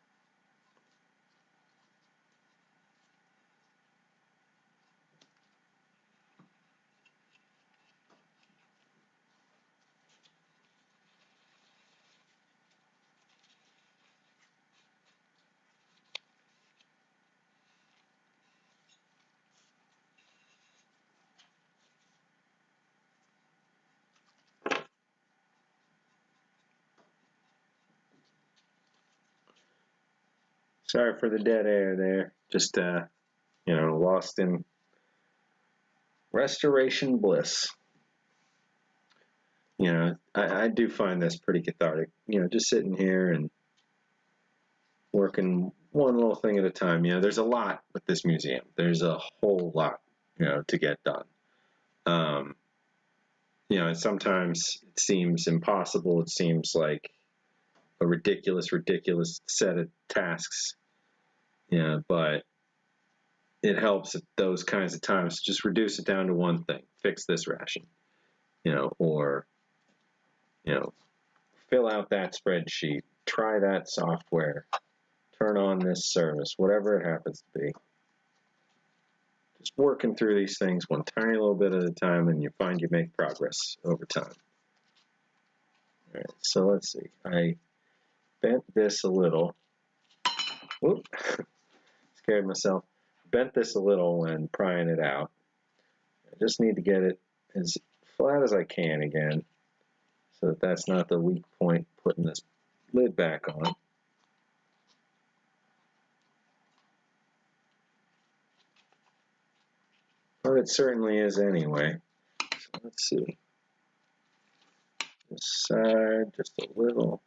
Sorry for the dead air there. Just, you know, lost in restoration bliss. You know, I do find this pretty cathartic. You know, just sitting here and working one little thing at a time. You know, there's a lot with this museum. There's a whole lot, you know, to get done. You know, and sometimes it seems impossible. It seems like a ridiculous set of tasks. You know, but it helps at those kinds of times. Just reduce it down to one thing: fix this ration. You know, or, you know, fill out that spreadsheet, try that software, turn on this service, whatever it happens to be. Just working through these things one tiny little bit at a time, and you find you make progress over time. All right, so let's see. I bent this a little. Whoop, scared myself. Bent this a little when prying it out. I just need to get it as flat as I can again, so that that's not the weak point putting this lid back on. Well, it certainly is anyway. So let's see. This side, just a little.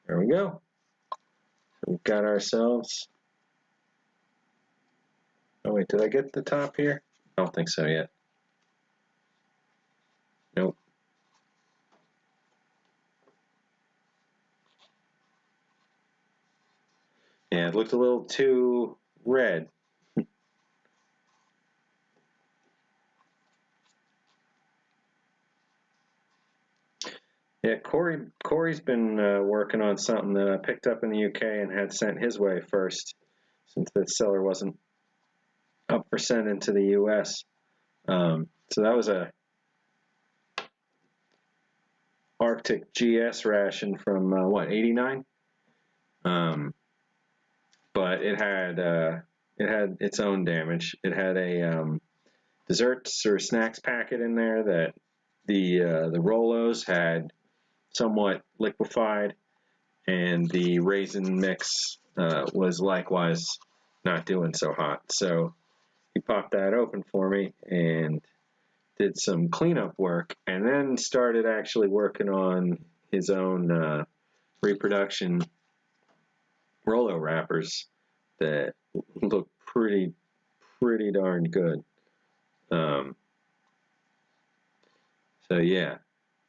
There we go. So we've got ourselves. Oh wait, did I get the top here? I don't think so yet. Nope. Yeah, it looked a little too red. Yeah, Corey's been working on something that I picked up in the UK and had sent his way first, since the seller wasn't up for sending to the US. So that was a Arctic GS ration from what, 89? But it had its own damage. It had a desserts or snacks packet in there that the Rolos had somewhat liquefied, and the raisin mix was likewise not doing so hot. So he popped that open for me and did some cleanup work, and then started actually working on his own reproduction Rolo wrappers that look pretty darn good. So yeah,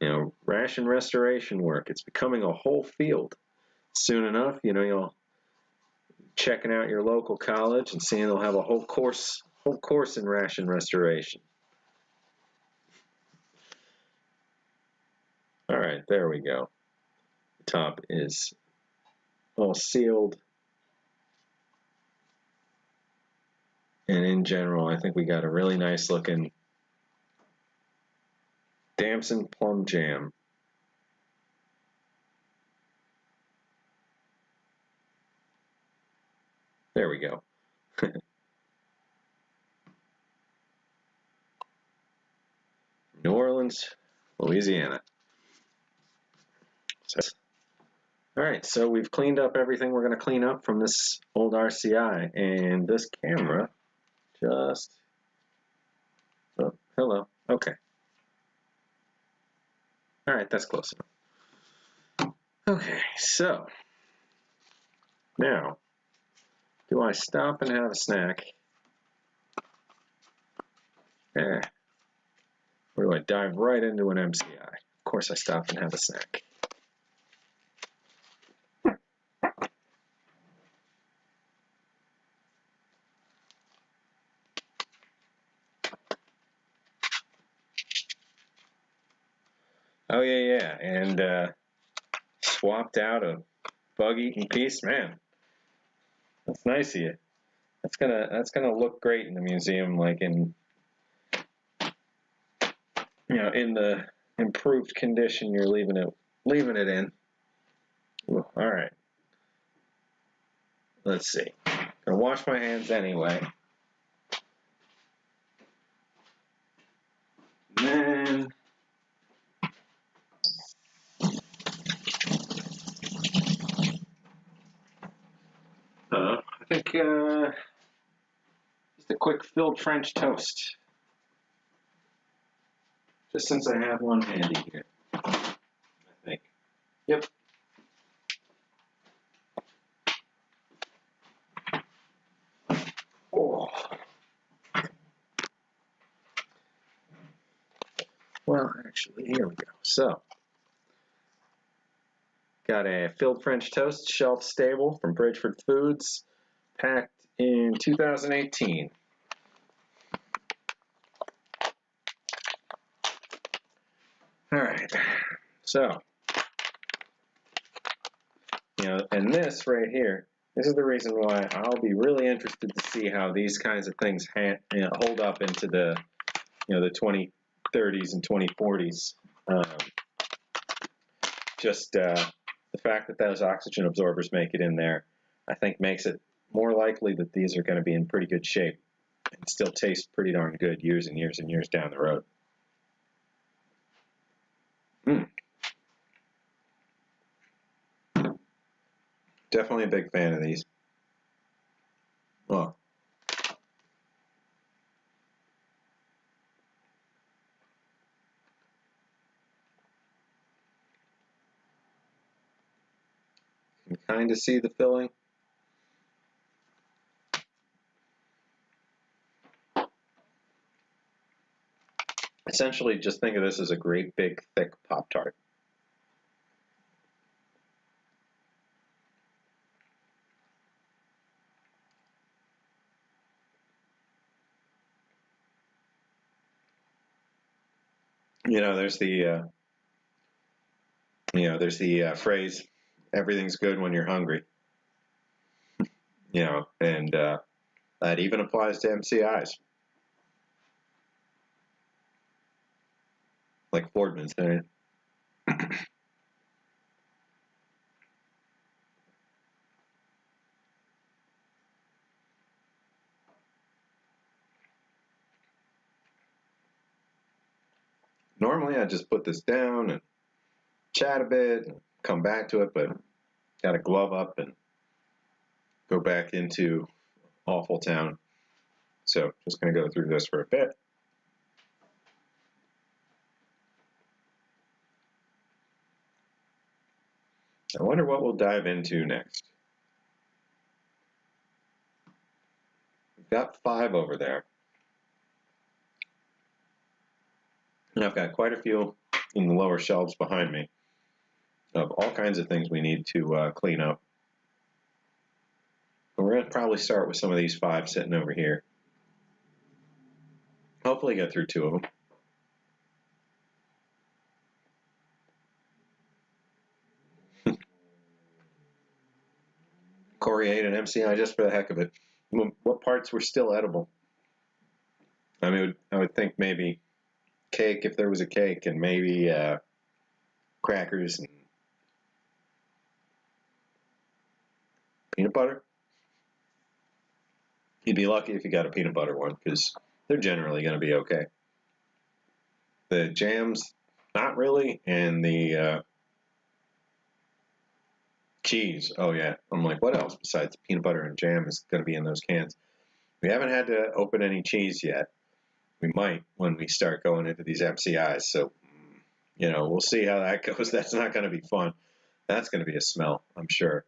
you know, ration restoration work, it's becoming a whole field. Soon enough, you know, you'll checking out your local college and seeing they'll have a whole course in ration restoration. All right, there we go. The top is all sealed And in general, I think we got a really nice looking damson plum jam. There we go. New Orleans, Louisiana. So, all right, so we've cleaned up everything we're going to clean up from this old RCI, and this camera just, oh, hello, okay. All right, that's close enough. Okay, so now, do I stop and have a snack? Or do I dive right into an MCI? Of course I stop and have a snack. Oh yeah, and swapped out a bug-eaten piece, man. That's nice of you. That's gonna look great in the museum, like in in the improved condition you're leaving it in. Ooh, all right. Let's see. Gonna wash my hands anyway. And then I think just a quick filled French toast. Just since I have one handy here, I think. Yep. Oh. Well, actually, here we go. So, got a filled French toast, shelf stable from Bridgeford Foods, packed in 2018. All right. So, and this right here, this is the reason why I'll be really interested to see how these kinds of things hold up into the, the 2030s and 2040s. Just the fact that those oxygen absorbers make it in there, I think makes it more likely that these are going to be in pretty good shape and still taste pretty darn good years and years and years down the road. Definitely a big fan of these. Well, you can kind of see the filling. Essentially, just think of this as a great big thick Pop-Tart. There's the phrase, everything's good when you're hungry. And that even applies to MCIs. Like Fordman's saying. Normally I just put this down and chat a bit and come back to it, but got to glove up and go back into awful town. So just going to go through this for a bit. I wonder what we'll dive into next. We've got 5 over there. And I've got quite a few in the lower shelves behind me of all kinds of things we need to clean up. But we're going to probably start with some of these 5 sitting over here. Hopefully get through 2 of them. Corey ate an MCI just for the heck of it. What parts were still edible? I mean, I would think maybe cake if there was a cake, and maybe crackers and peanut butter. You'd be lucky if you got a peanut butter one, because they're generally going to be okay. The jams, not really, and the cheese. Oh yeah, I'm like, what else besides peanut butter and jam is going to be in those cans? We haven't had to open any cheese yet. We might when we start going into these MCIs. So, we'll see how that goes. That's not going to be fun. That's going to be a smell, I'm sure.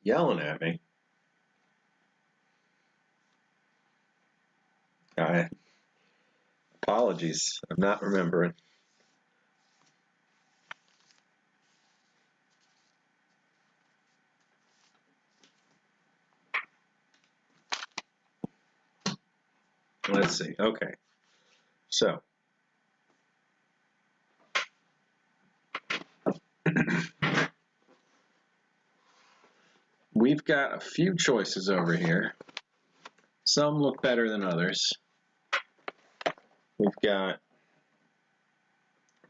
Yelling at me. Apologies. I'm not remembering. Let's see. Okay. So. We've got a few choices over here. Some look better than others. We've got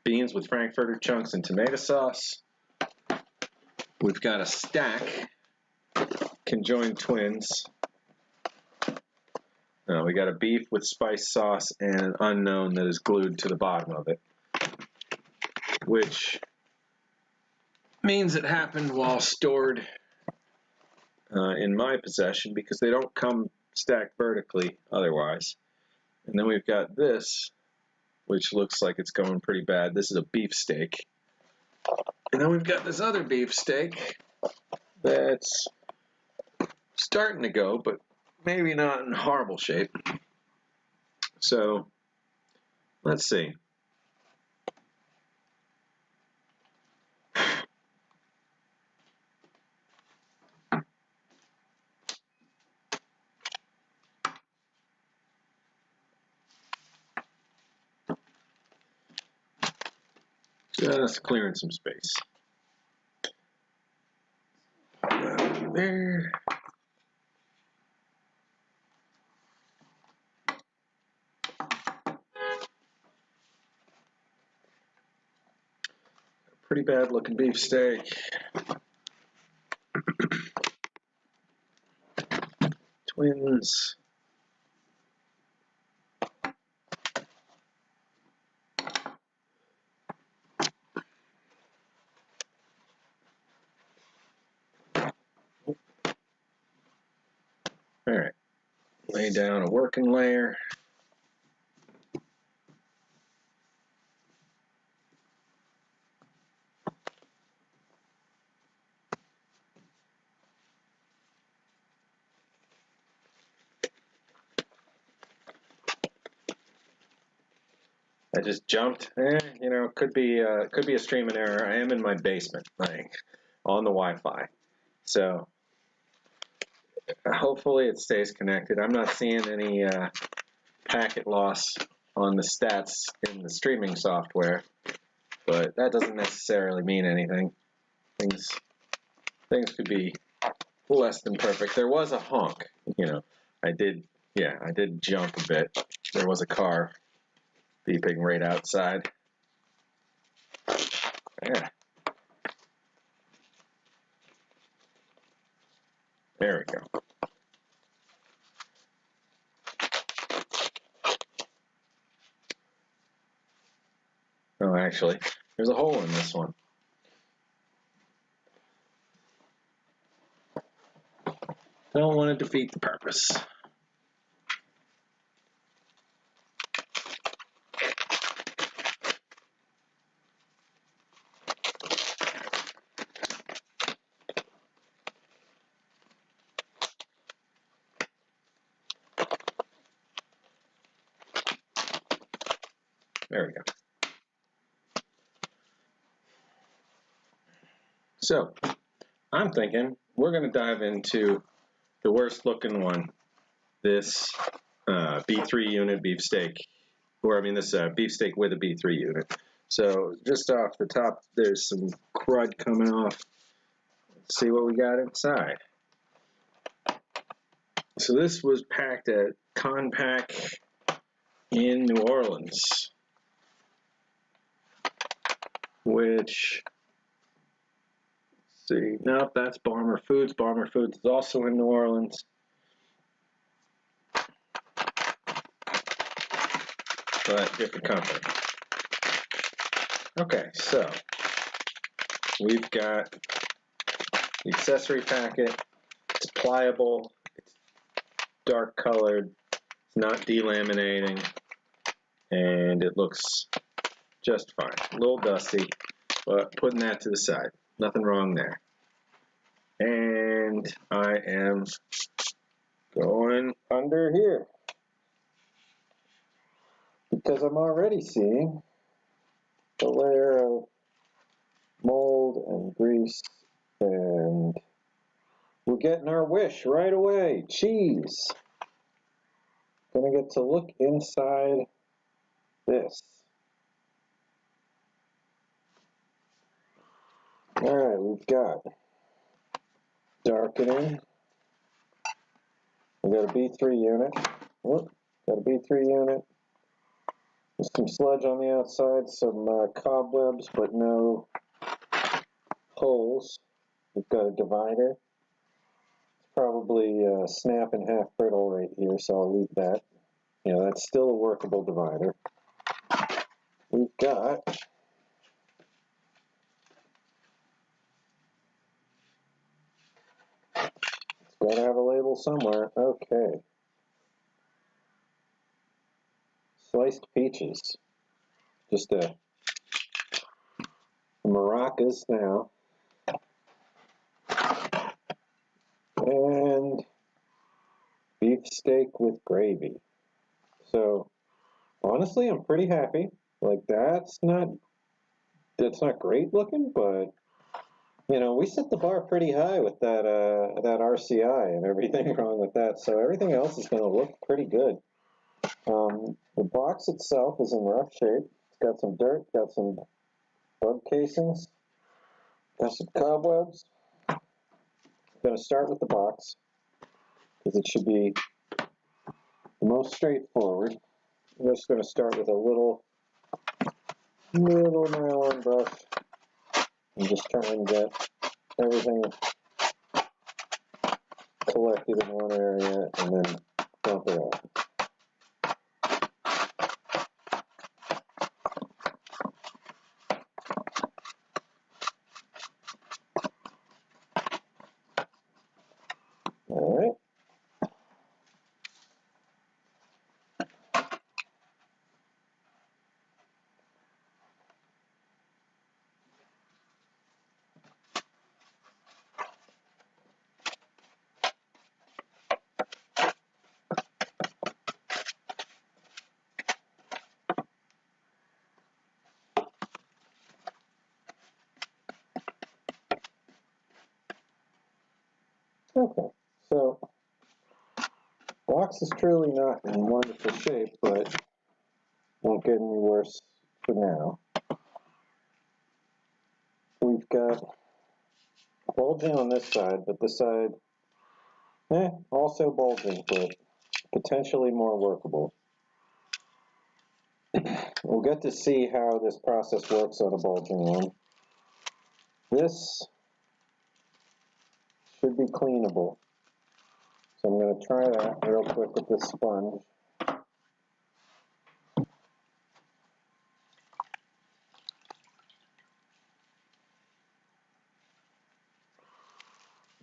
beans with Frankfurter chunks and tomato sauce. We've got a stack, conjoined twins. We got a beef with spice sauce and an unknown that is glued to the bottom of it, which means it happened while stored in my possession, because they don't come stacked vertically otherwise. And then we've got this, which looks like it's going pretty bad. This is a beef steak. And then we've got this other beef steak that's starting to go, but maybe not in horrible shape. So, let's see. Just clearing some space. There. Pretty bad looking beef steak. Twins. All right. Lay down a working layer. I just jumped. Could be a streaming error. I am in my basement, like on the Wi-Fi, so hopefully it stays connected. I'm not seeing any packet loss on the stats in the streaming software, but that doesn't necessarily mean anything. Things could be less than perfect. There was a honk. I did jump a bit. There was a car beeping right outside. Yeah. There we go. Oh, actually, there's a hole in this one. Don't want to defeat the purpose. There we go. So, I'm thinking we're going to dive into the worst looking one, this B3 unit beefsteak, this beefsteak with a B3 unit. So just off the top, there's some crud coming off. Let's see what we got inside. So this was packed at Conpack in New Orleans, which, let's see, nope, that's Barmer Foods. Barmer Foods is also in New Orleans. But different company. Okay, so we've got the accessory packet. It's pliable, it's dark colored, it's not delaminating, and it looks just fine. A little dusty, but putting that to the side. Nothing wrong there. And I am going under here, because I'm already seeing the layer of mold and grease, and we're getting our wish right away. Cheese. Gonna get to look inside this. Alright, we've got darkening. We got a B3 unit. Got a B3 unit. There's some sludge on the outside, some cobwebs, but no holes. We've got a divider. It's probably snap and half brittle right here, so I'll leave that. You know, that's still a workable divider. We've got it's got to have a label somewhere. Okay. Sliced peaches. Just a maracas now. And beef steak with gravy. So honestly, I'm pretty happy. Like that's not great looking, but you know, we set the bar pretty high with that that RCI and everything wrong with that. So everything else is going to look pretty good. The box itself is in rough shape. It's got some dirt, got some bug casings, got some cobwebs. I'm going to start with the box because it should be the most straightforward. I'm just going to start with a little nylon brush and just try and get everything collected in one area and then dump it out. All right. Okay, so box is truly not in wonderful shape, but won't get any worse for now. We've got bulging on this side, but this side, also bulging, but potentially more workable. We'll get to see how this process works on a bulging one. This should be cleanable. So I'm going to try that real quick with this sponge.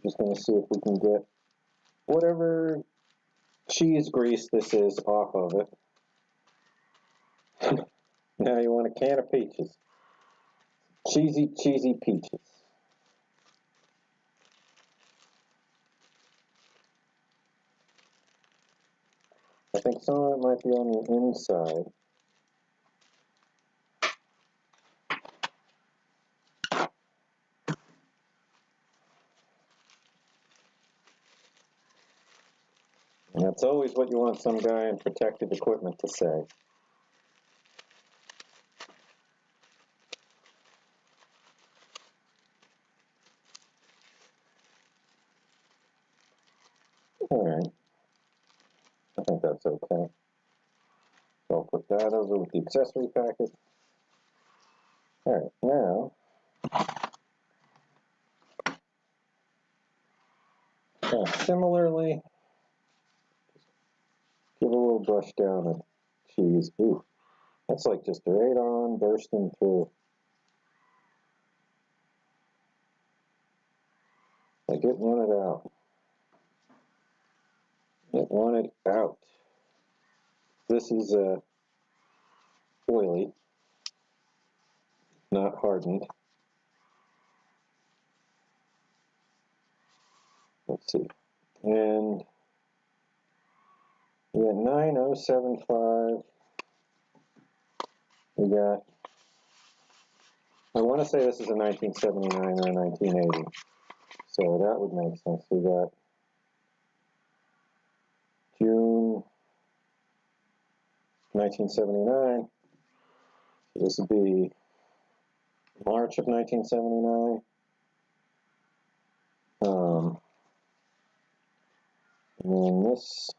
Just going to see if we can get whatever cheese grease this is off of it. Now you want a can of peaches. Cheesy, cheesy peaches. I think some of it might be on the inside. And that's always what you want some guy in protective equipment to say. Alright. I think that's okay. So I'll put that over with the accessory packet. Alright, now similarly, give a little brush down of cheese. Ooh, that's like just right on bursting through. Like it wanted out. It wanted out. This is oily, not hardened. Let's see. And we got 9075. We got, I want to say this is a 1979 or a 1980. So that would make sense. We got June 1979. So this would be March of 1979. And then this,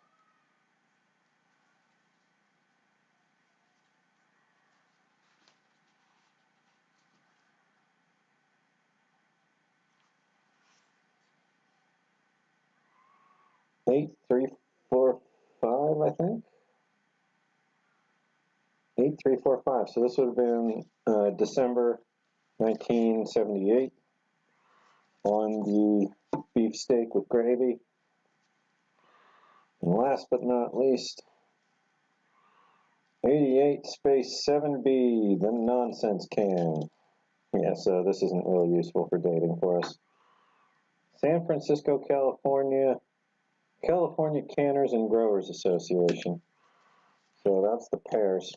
eight, 3, 4, 5, I think. 8, 3, 4, 5. So this would have been December 1978 on the beef steak with gravy. And last but not least, 88 space 7B, the nonsense can. Yeah, so this isn't really useful for dating for us. San Francisco, California, California Canners and Growers Association. So that's the pairs.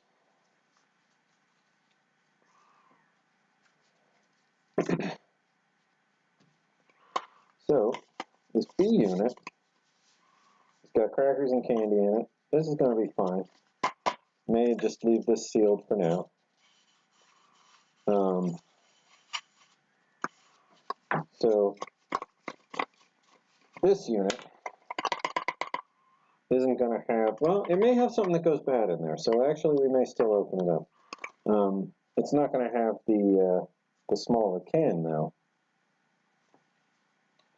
So this B unit, it's got crackers and candy in it. This is going to be fine. May just leave this sealed for now. So this unit isn't going to have, well, it may have something that goes bad in there. So actually we may still open it up. It's not going to have the smaller can though.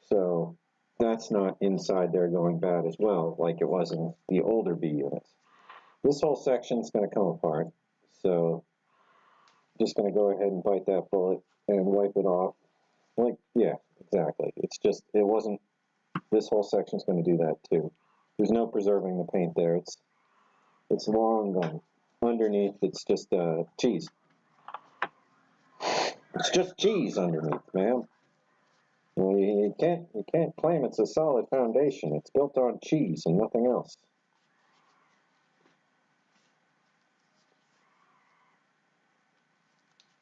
So that's not inside there going bad as well, like it was in the older B units. This whole section is going to come apart. So I'm just going to go ahead and bite that bullet and wipe it off. Like, yeah, exactly. It's just, it wasn't, this whole section is going to do that too. There's no preserving the paint there. It's long gone. Underneath, it's just cheese. It's just cheese underneath, ma'am. You can't claim it's a solid foundation. It's built on cheese and nothing else.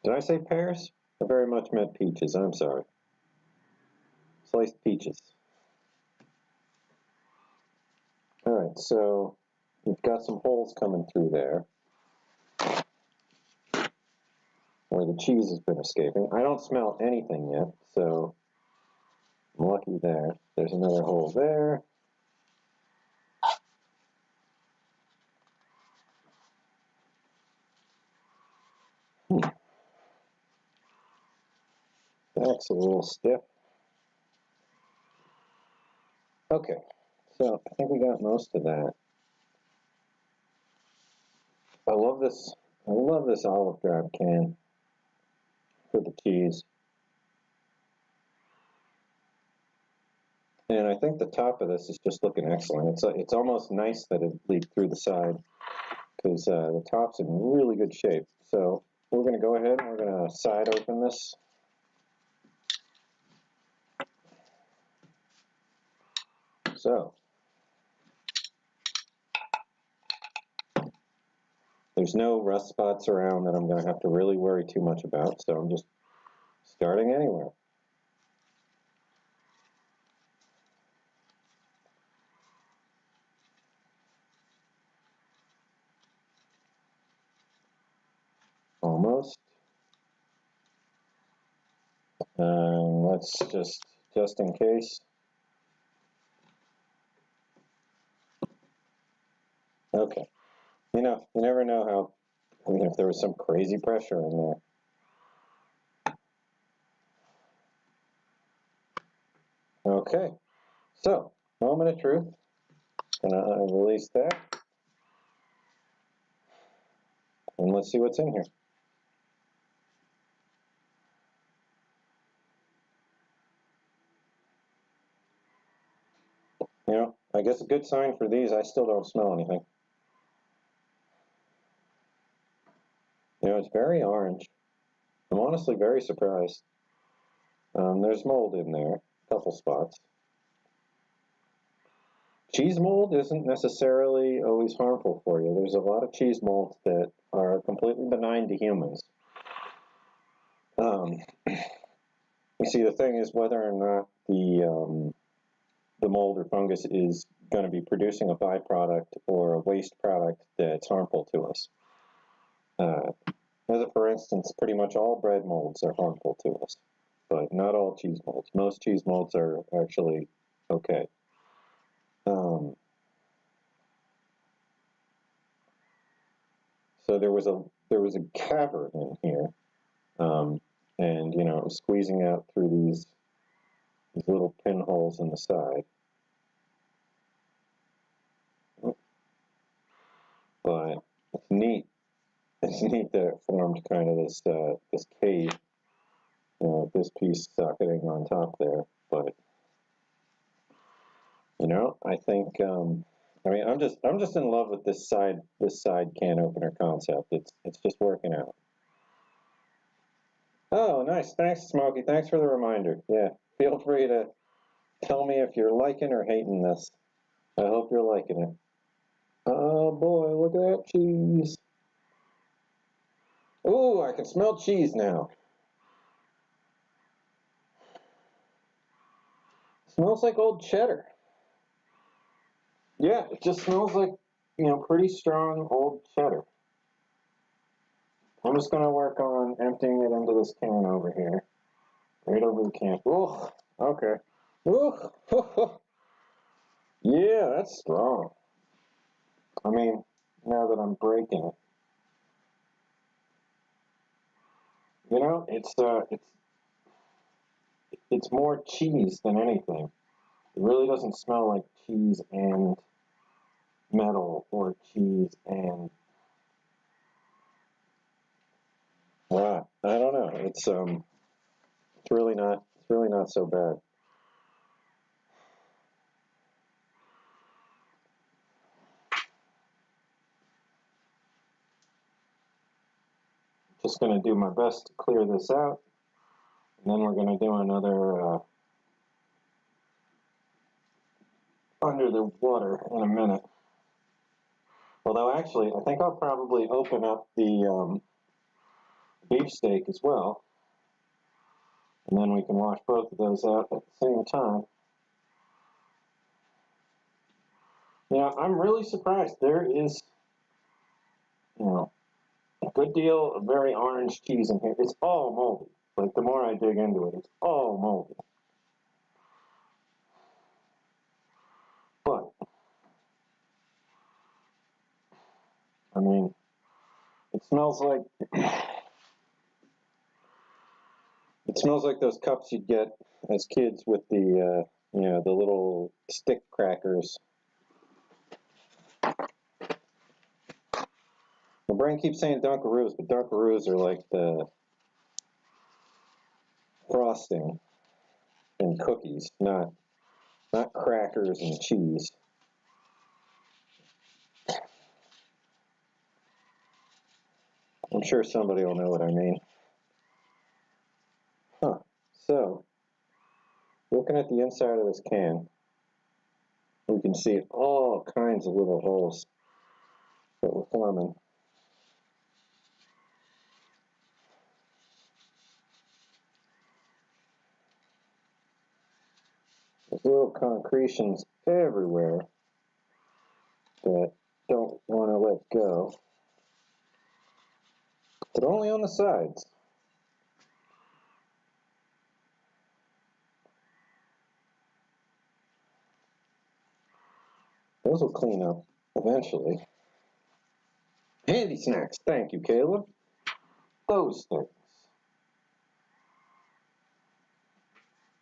Did I say pears? I very much meant peaches. I'm sorry. Sliced peaches. All right, so we've got some holes coming through there where the cheese has been escaping. I don't smell anything yet, so I'm lucky there. There's another hole there. That's a little stiff. Okay, so I think we got most of that. I love this olive drab can for the cheese. And I think the top of this is just looking excellent. It's almost nice that it leaked through the side because the top's in really good shape. So we're going to go ahead and we're going to side open this. So there's no rust spots around that I'm going to have to really worry too much about. So I'm just starting anywhere. Almost. Let's just in case. Okay. You know, you never know how, I mean, if there was some crazy pressure in there. Okay, so, moment of truth. Gonna release that. And let's see what's in here. You know, I guess a good sign for these, I still don't smell anything. You know, it's very orange. I'm honestly very surprised. There's mold in there, a couple spots. Cheese mold isn't necessarily always harmful for you. There's a lot of cheese molds that are completely benign to humans. You see, the thing is whether or not the mold or fungus is going to be producing a byproduct or a waste product that's harmful to us. As a for instance, pretty much all bread molds are harmful to us, but not all cheese molds. Most cheese molds are actually okay. So there was a cavern in here, and you know, it was squeezing out through these little pinholes in the side. But it's neat. It's neat that it formed kind of this this cave, you know, this piece socketing on top there. But you know, I think I mean I'm just in love with this side can opener concept. It's just working out. Oh, nice. Thanks, Smokey. Thanks for the reminder. Yeah, feel free to tell me if you're liking or hating this. I hope you're liking it. Oh boy, look at that cheese. Ooh, I can smell cheese now. Smells like old cheddar. Yeah, it just smells like, you know, pretty strong old cheddar. I'm just gonna work on emptying it into this can over here. Right over the can. Ooh, okay. Ooh, yeah, that's strong. I mean, now that I'm breaking it, you know, it's more cheese than anything. It really doesn't smell like cheese and metal or cheese and I don't know. It's really not so bad. Just gonna do my best to clear this out, and then we're gonna do another under the water in a minute. Although actually, I think I'll probably open up the beef steak as well, and then we can wash both of those out at the same time. You know, I'm really surprised. There is, you know, a good deal of very orange cheese in here. It's all moldy. Like, the more I dig into it, it's all moldy. But, I mean, it smells like it smells like those cups you'd get as kids with the you know, the little stick crackers. My brain keeps saying Dunkaroos, but Dunkaroos are like the frosting and cookies, not crackers and cheese. I'm sure somebody will know what I mean. Huh. So, looking at the inside of this can, we can see all kinds of little holes that were forming. There's little concretions everywhere that don't want to let go, but only on the sides. Those will clean up eventually. Handy snacks. Thank you, Caleb. Those things.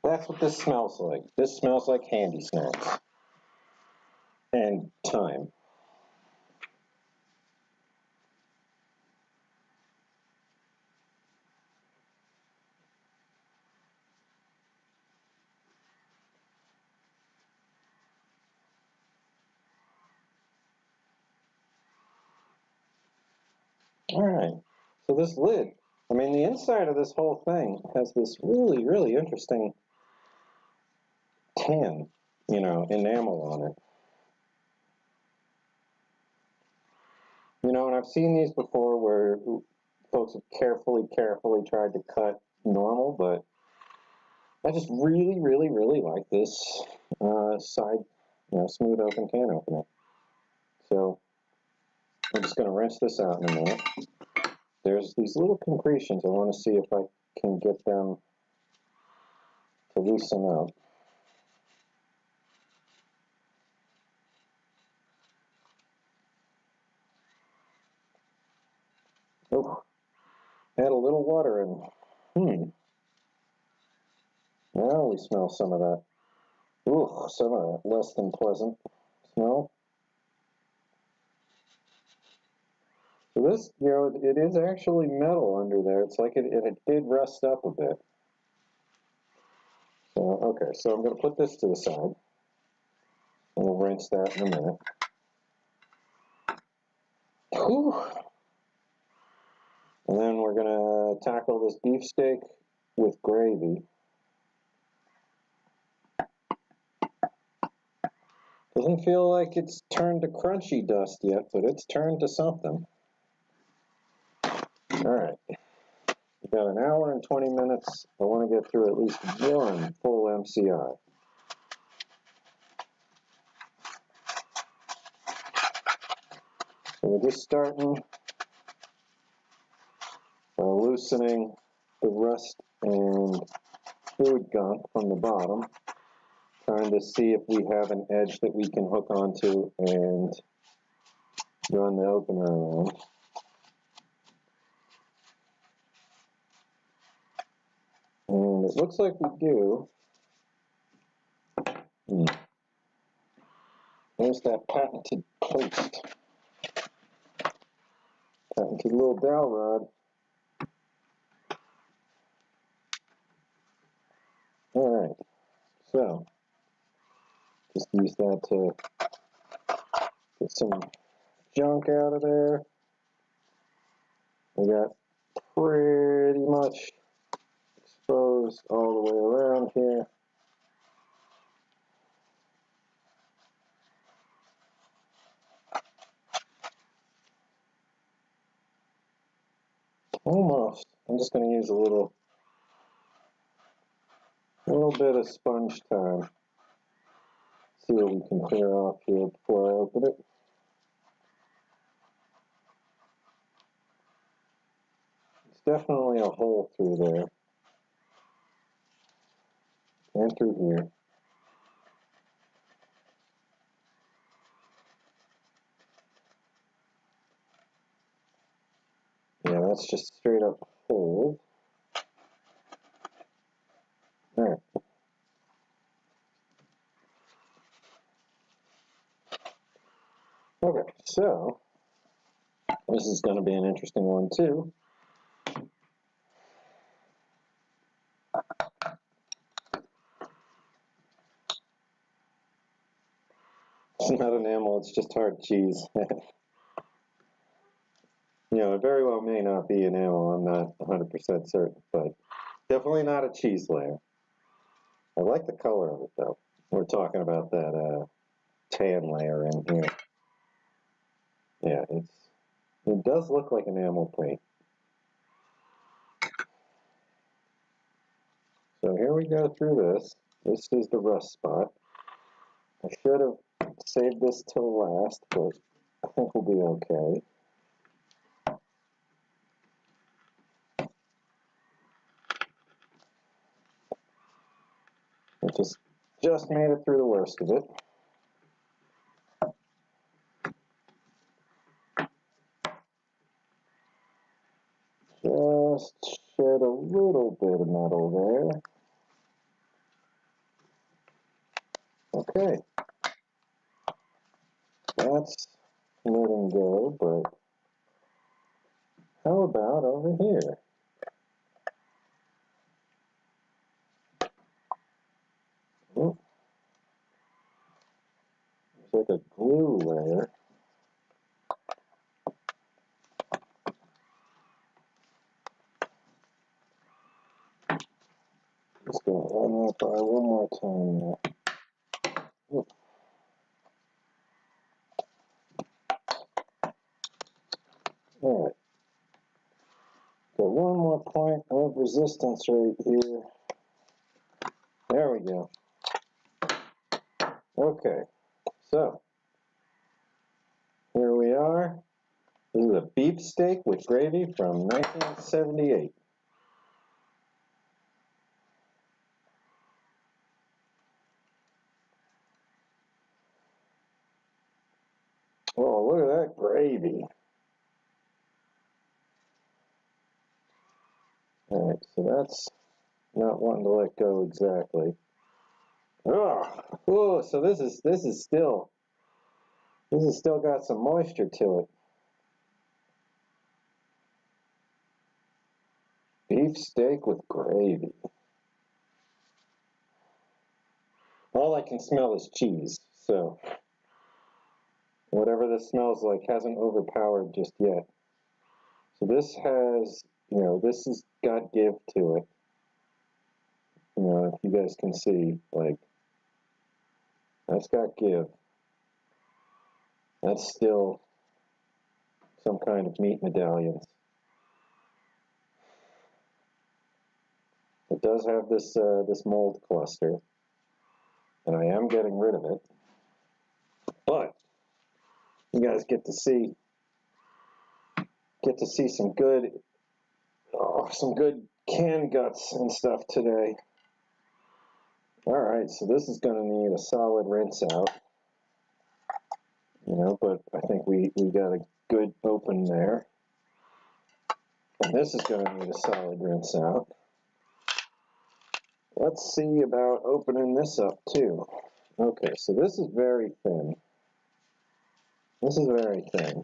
That's what this smells like. This smells like handy snacks. And time. Alright, so this lid, I mean the inside of this whole thing has this really, really interesting tan, enamel on it. And I've seen these before where folks have carefully tried to cut normal, but I just really, really, really like this side, smooth open can opener. So I'm just going to rinse this out in a minute. There's these little concretions. I want to see if I can get them to loosen up. Oh, add a little water in. Now we smell some of that. Ooh, some of that less than pleasant smell. So this, it is actually metal under there. It's like it did rust up a bit. So, okay, so I'm going to put this to the side. And we'll rinse that in a minute. Whew. And then we're going to tackle this beefsteak with gravy. Doesn't feel like it's turned to crunchy dust yet, but it's turned to something. Alright. We've got an hour and 20 minutes. I want to get through at least one full MCI. So we're just starting by loosening the rust and food gunk from the bottom, trying to see if we have an edge that we can hook onto and run the opener around. And it looks like we do. There's that patented post. Patented little dowel rod. Alright, so just use that to get some junk out of there. We got pretty much exposed all the way around here. Almost. I'm just going to use a little bit of sponge time. See what we can clear off here before I open it. It's definitely a hole through there. And through here. Yeah, that's just straight up hole. Alright. Okay, so this is going to be an interesting one too. It's not enamel, it's just hard cheese. It very well may not be enamel, I'm not 100% certain, but definitely not a cheese layer. I like the color of it though. We're talking about that tan layer in here. Yeah, it does look like enamel paint. So here we go through this. This is the rust spot. I should have saved this till last, but I think we'll be okay. It just made it through the worst of it. just shed a little bit of metal there. Okay. That's letting go, but how about over here? Oh, there's like a glue layer. Just gonna run that by one more time now. Oh. All right. Got one more point of resistance right here. There we go. Okay, so here we are. This is a beef steak with gravy from 1978. Oh, look at that gravy. All right, so that's not wanting to let go exactly. Oh, so this is still got some moisture to it. Beef steak with gravy. All I can smell is cheese, so whatever this smells like hasn't overpowered just yet. So this has, this has got give to it. If you guys can see, like, that's got give. That's still some kind of meat medallions. It does have this this mold cluster, and I am getting rid of it. But you guys get to see some good canned guts and stuff today. All right, so this is going to need a solid rinse out, but I think we got a good open there. And this is going to need a solid rinse out. Let's see about opening this up too. Okay, so this is very thin. This is very thin.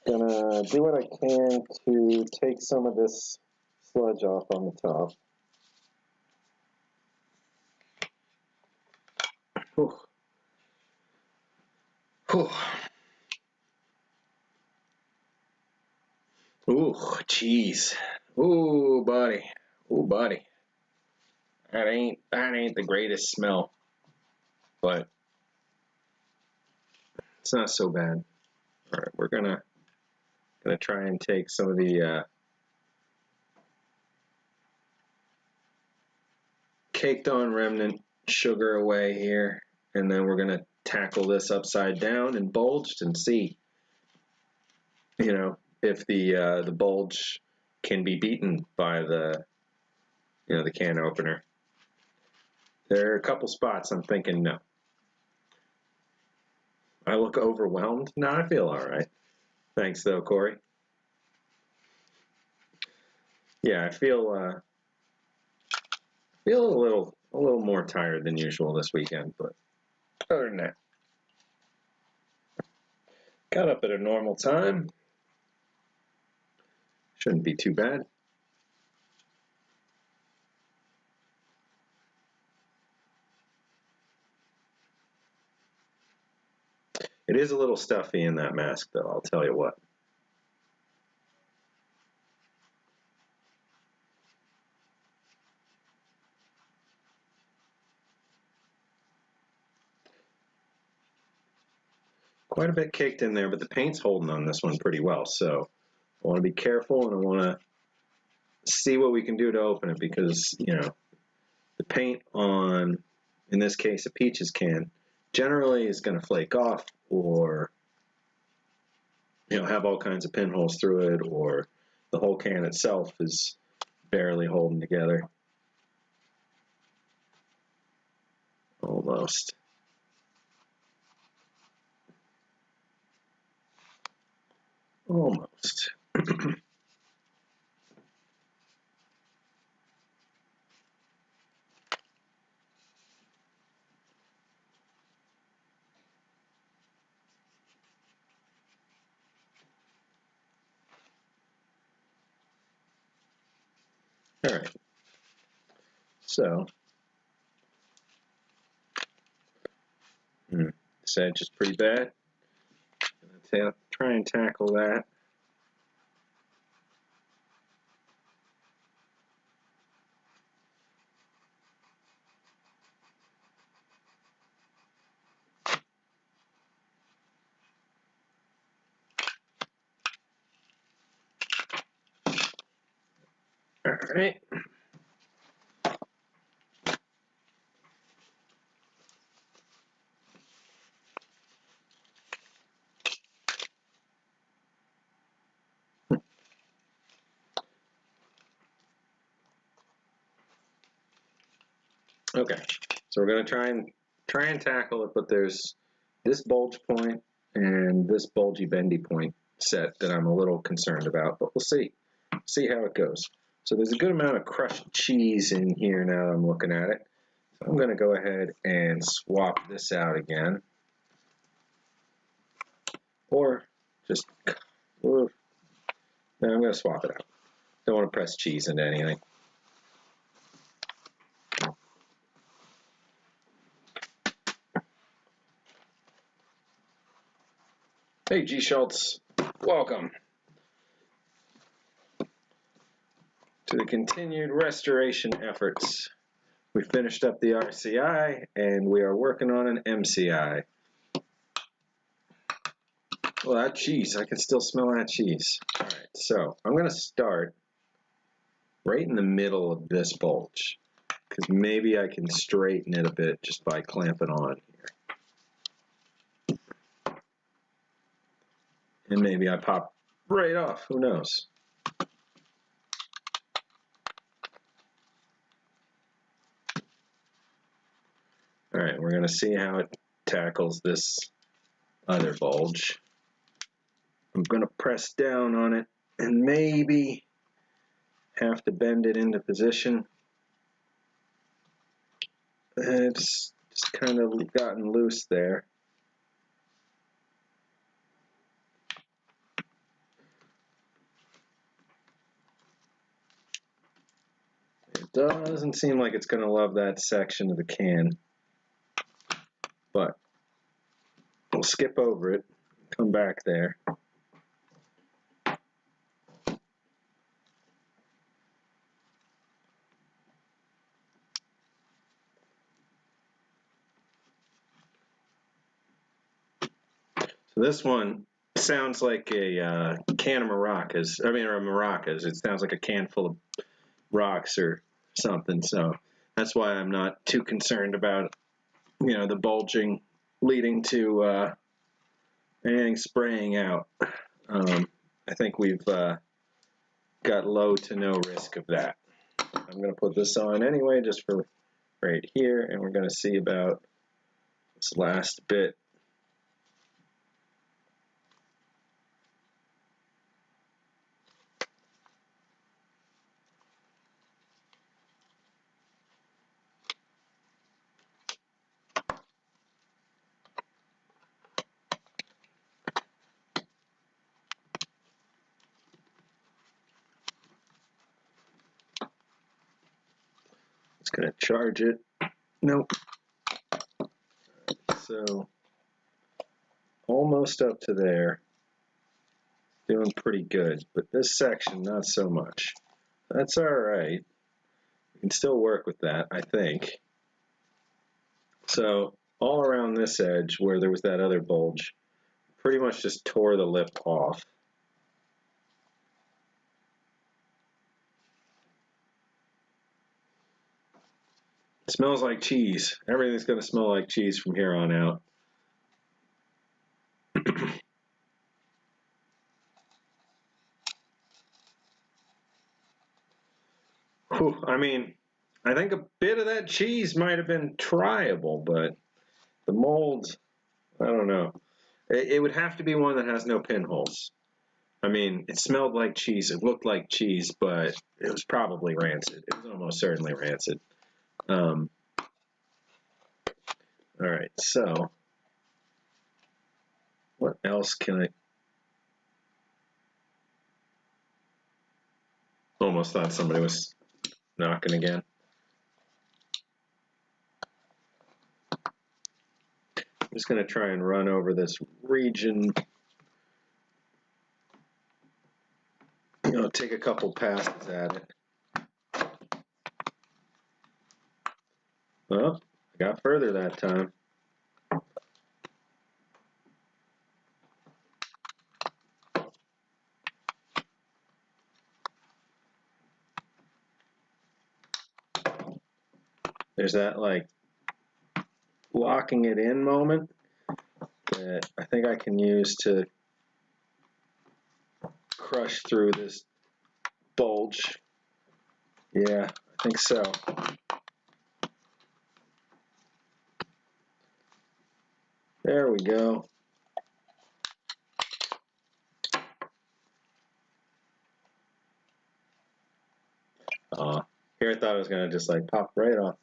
Gonna do what I can to take some of this sludge off on the top. Whew. Whew. Ooh, jeez. Ooh, buddy. Ooh, buddy. That ain't the greatest smell, but it's not so bad. All right, we're gonna try and take some of the caked on remnant sugar away here, and then we're gonna tackle this upside down and bulged and see, if the bulge can be beaten by the the can opener. There are a couple spots I'm thinking no. I look overwhelmed. No, I feel all right. Thanks though, Corey. Yeah, I feel a little more tired than usual this weekend, but other than that, got up at a normal time. Shouldn't be too bad. It is a little stuffy in that mask, though, I'll tell you what. Quite a bit caked in there, but the paint's holding on this one pretty well, so I want to be careful, and I want to see what we can do to open it, because, the paint on, in this case, a Peaches can, generally is going to flake off, or have all kinds of pinholes through it, or the whole can itself is barely holding together. Almost. Almost. All right. So, this edge is pretty bad. Gonna try and tackle that. All right. Okay, so we're going to try and tackle it, but there's this bulge point and this bulgy bendy point set that I'm a little concerned about, but we'll see how it goes. So there's a good amount of crushed cheese in here now that I'm looking at it. So I'm going to go ahead and swap this out again, or just, no, I'm going to swap it out. Don't want to press cheese into anything. Hey, G. Schultz, welcome to the continued restoration efforts. We finished up the RCI, and we are working on an MCI. Well, that cheese, I can still smell that cheese. All right, so I'm going to start right in the middle of this bulge, because maybe I can straighten it a bit just by clamping on here. And maybe I pop right off, who knows? All right, we're going to see how it tackles this other bulge. I'm going to press down on it and maybe have to bend it into position. It's just kind of gotten loose there. It doesn't seem like it's going to love that section of the can, but we'll skip over it, come back there. So this one sounds like a can of maracas. I mean, or maracas. It sounds like a can full of rocks or something. So that's why I'm not too concerned about, the bulging leading to anything spraying out. I think we've got low to no risk of that. I'm going to put this on anyway, just for right here, and we're going to see about this last bit. It's going to charge it. Nope. So almost up to there. Doing pretty good, but this section not so much. That's all right. We can still work with that, I think. So all around this edge where there was that other bulge, pretty much just tore the lip off. It smells like cheese. Everything's going to smell like cheese from here on out. Whew, I mean, I think a bit of that cheese might have been tryable, but the mold, I don't know. It would have to be one that has no pinholes. I mean, it smelled like cheese. It looked like cheese, but it was probably rancid. It was almost certainly rancid. All right, so what else can I... Almost thought somebody was knocking again. I'm just going to try and run over this region. Take a couple passes at it. Well, I got further that time. There's that like locking it in moment that I think I can use to crush through this bulge. Yeah, I think so. There we go. Here I thought it was going to just like pop right off.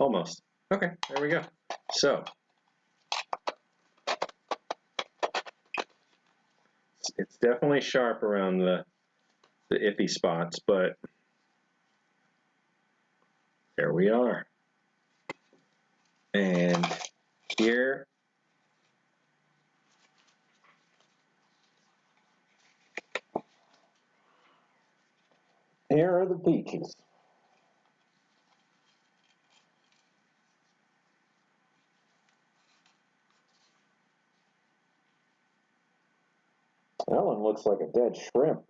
Almost. Okay, there we go. So, it's definitely sharp around the iffy spots, but there we are. And here, here are the peaches. That one looks like a dead shrimp.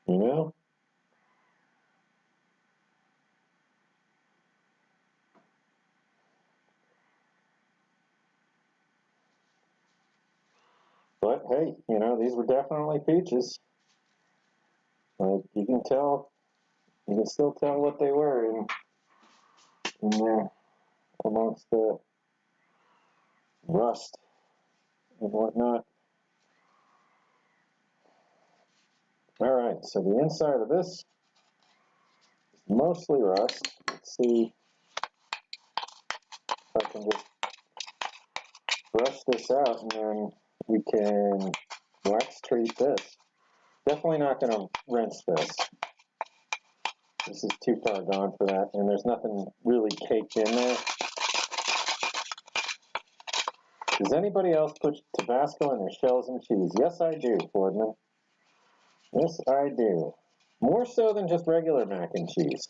You know? But hey, you know, these were definitely peaches. Like, you can tell, you can still tell what they were in there amongst the rust and whatnot. Alright, so the inside of this is mostly rust. Let's see if I can just brush this out and then we can wax treat this. Definitely not going to rinse this. This is too far gone for that, and there's nothing really caked in there. Does anybody else put Tabasco in their shells and cheese? Yes, I do, Fordman. Yes, I do. More so than just regular mac and cheese.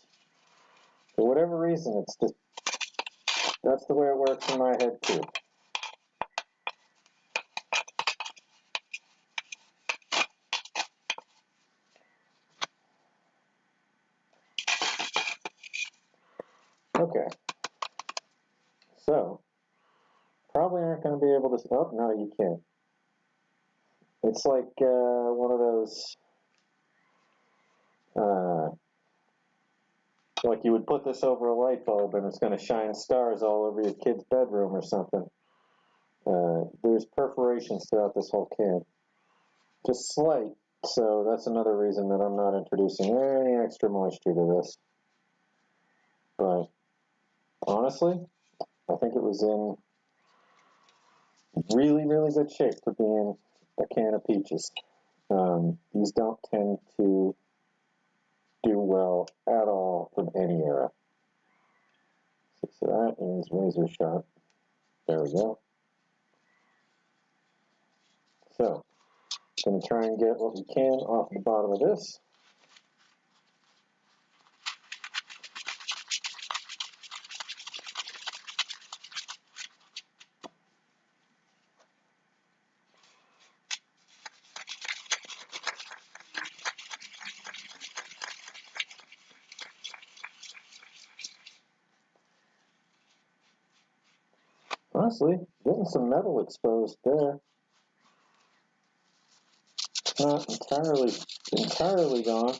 For whatever reason, it's just, that's the way it works in my head, too. Okay. So, probably aren't going to be able to, oh, no, you can't. It's like one of those, like you would put this over a light bulb and it's going to shine stars all over your kid's bedroom or something. There's perforations throughout this whole can. Just slight, so that's another reason that I'm not introducing any extra moisture to this. But honestly, I think it was in really, really good shape for being a can of peaches. These don't tend to do well at all from any era. So that is razor sharp. There we go. So, going to try and get what we can off the bottom of this. Honestly, getting some metal exposed there. It's not entirely gone.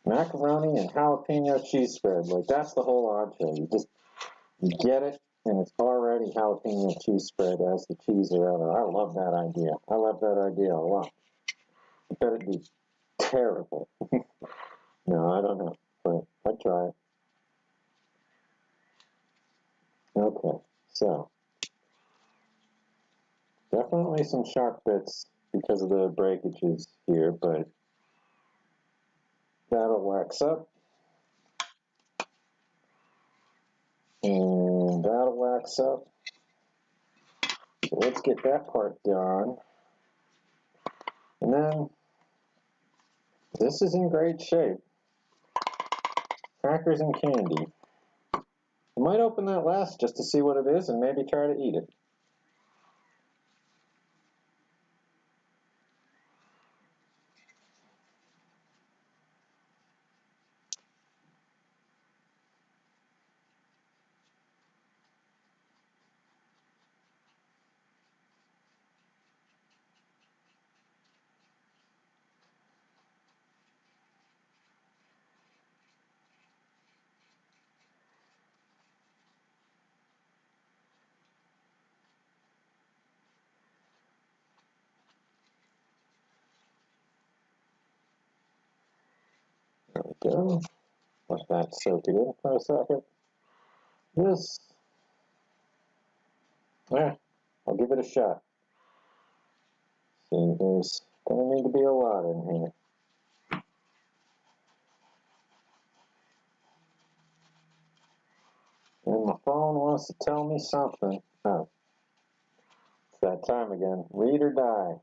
Macaroni and jalapeno cheese spread. Like, that's the whole entree. You get it, and it's already jalapeno cheese spread as the cheese around it. I love that idea. I love that idea a lot. I bet it'd be terrible. No, I don't know, but I'd try it. Okay, so definitely some sharp bits because of the breakages here, but that'll wax up. And that'll wax up. So let's get that part done. And then, this is in great shape. Crackers and candy. I might open that last just to see what it is and maybe try to eat it. There we go. Let that soak it in for a second. This, I'll give it a shot. See, there's gonna need to be a lot in here. And my phone wants to tell me something. Oh, it's that time again. Read or die.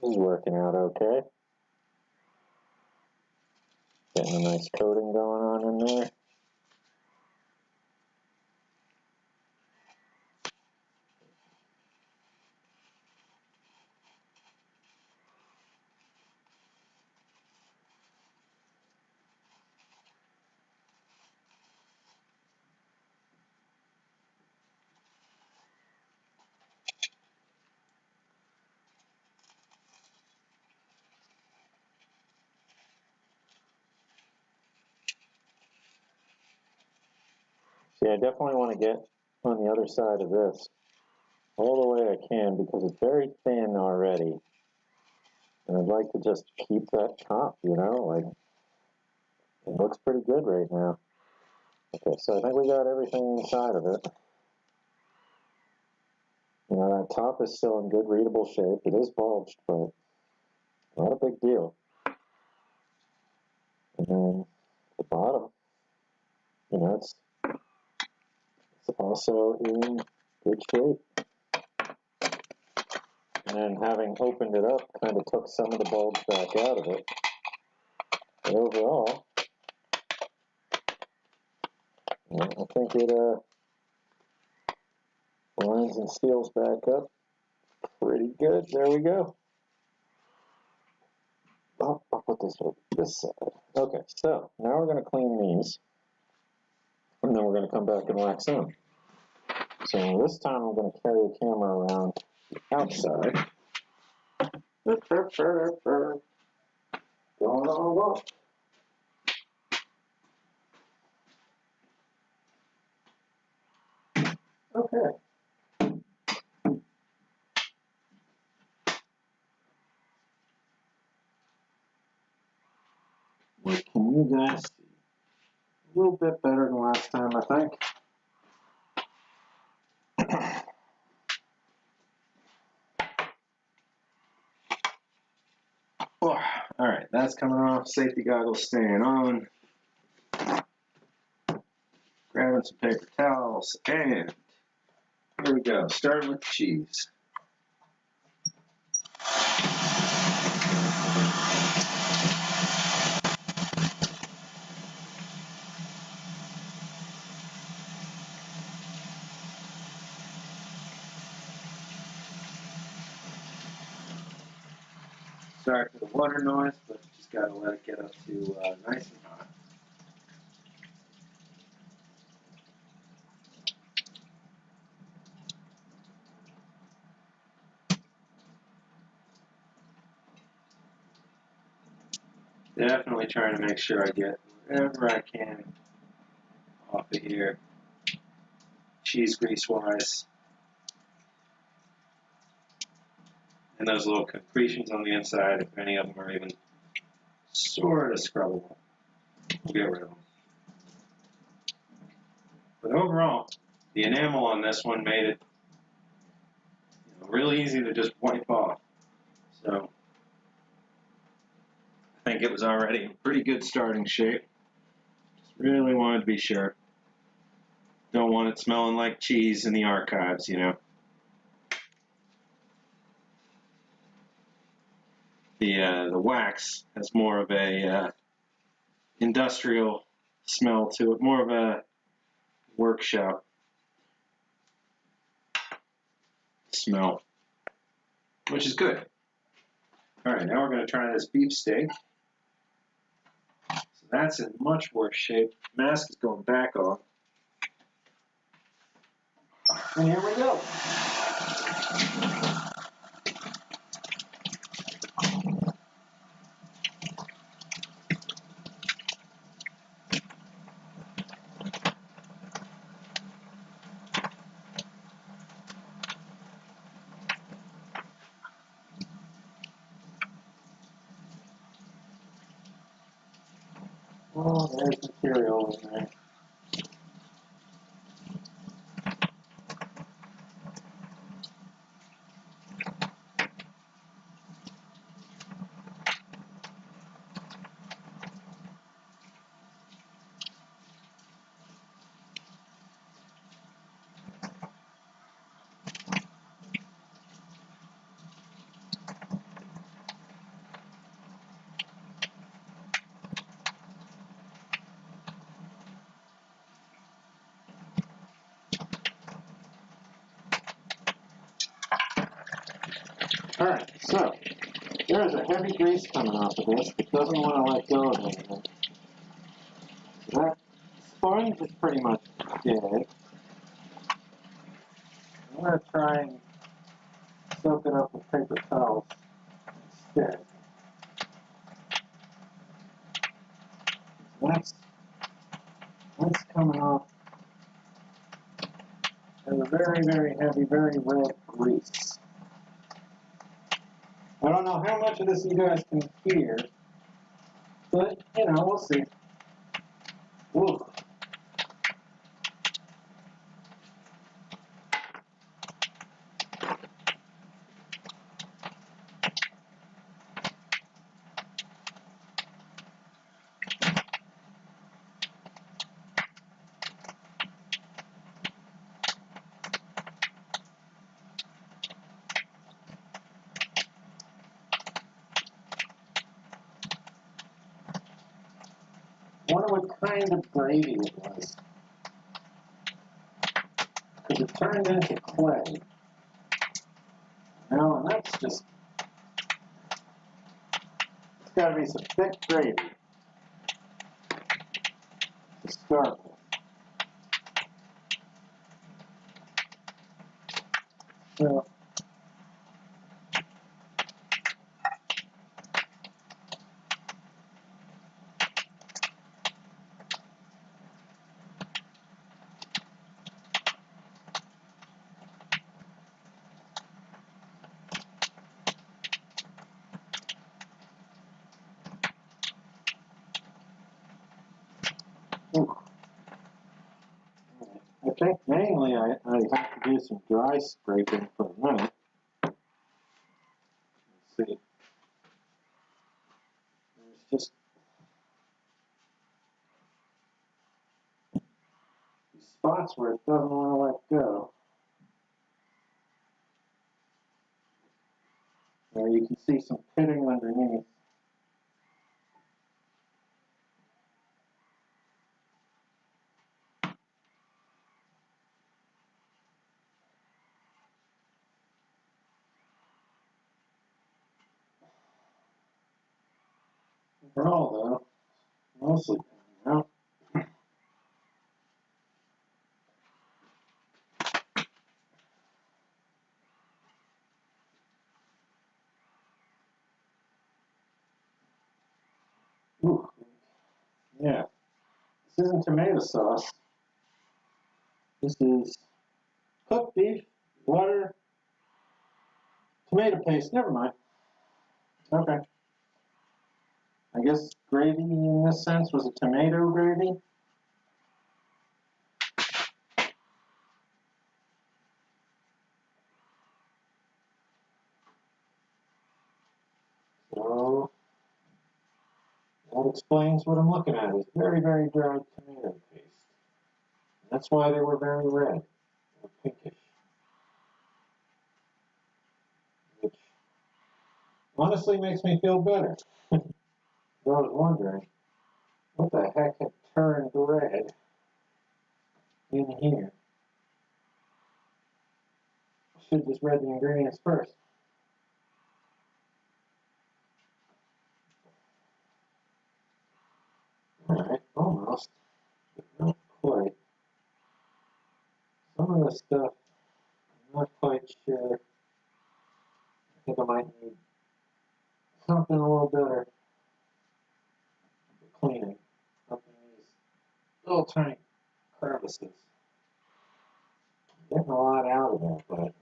This is working out okay. Getting a nice coating going on in there. See, I definitely want to get on the other side of this all the way I can because it's very thin already. And I'd like to just keep that top, you know, like, it looks pretty good right now. Okay, so I think we got everything inside of it. You know, that top is still in good readable shape. It is bulged, but not a big deal. And then the bottom, you know, it's also in good shape. And then having opened it up, kind of took some of the bulge back out of it. But overall, you know, I think it lines and seals back up pretty good. There we go. Oh, I'll put this over this side. Okay, so now we're going to clean these. And then we're going to come back and wax them. So this time I'm going to carry the camera around the outside. Going on a walk. Okay. What can you guys see? A little bit better than last time, I think. Oh, all right, that's coming off. Safety goggles staying on. Grabbing some paper towels, and here we go. Starting with the cheese. Sorry for the water noise, but just gotta let it get up to nice and hot. Definitely trying to make sure I get whatever I can off of here, cheese grease wise. And those little concretions on the inside, if any of them are even sort of scrubbable, we'll get rid of them. But overall, the enamel on this one made it really easy to just wipe off. So I think it was already in pretty good starting shape. Just really wanted to be sure. Don't want it smelling like cheese in the archives, you know. The wax has more of a industrial smell to it, more of a workshop smell, which is good. All right, now we're going to try this beef steak. So that's in much worse shape. Mask is going back on. And here we go. Oh, there's material in there. All right, so there is a heavy grease coming off of this that doesn't want to let go of anything. So that sponge is pretty much dead. I'm going to try and soak it up with paper towels instead. That's coming off as a very, very heavy, very red grease. I don't know how much of this you guys can hear, but, you know, we'll see. Ooh. I wonder what kind of gravy it was. Because it turned into clay. Now, and that's just... It's got to be some thick gravy to start with. So, I think mainly I have to do some dry scraping for a minute. Let's see. There's just these spots where it doesn't want to let go. There you can see some pitting underneath. Overall, though, mostly coming out. Ooh. Yeah. This isn't tomato sauce. This is cooked beef, water, tomato paste. Never mind. Okay. I guess gravy in this sense was a tomato gravy. So that explains what I'm looking at. It's very, very dry tomato paste. And that's why they were very red or pinkish. Which honestly makes me feel better. I was wondering what the heck had turned red in here. I should have just read the ingredients first. Alright, almost, but not quite. Some of the stuff, I'm not quite sure. I think I might need something a little better for cleaning up in these little tiny crevices. I'm getting a lot out of there, but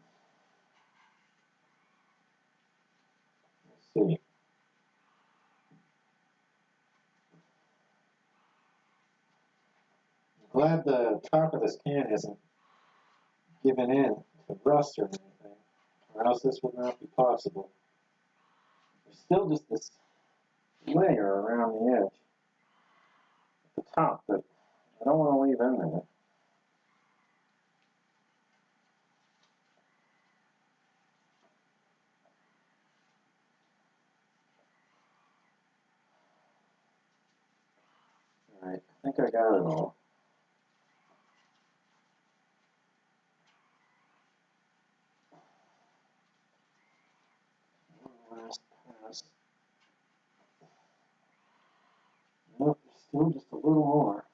let's see. I'm glad the top of this can isn't given in to rust or anything, or else this would not be possible. There's still just this layer around the edge at the top that I don't want to leave in there. Alright, I think I got it all. One last pass. Nope, there's still just a little more.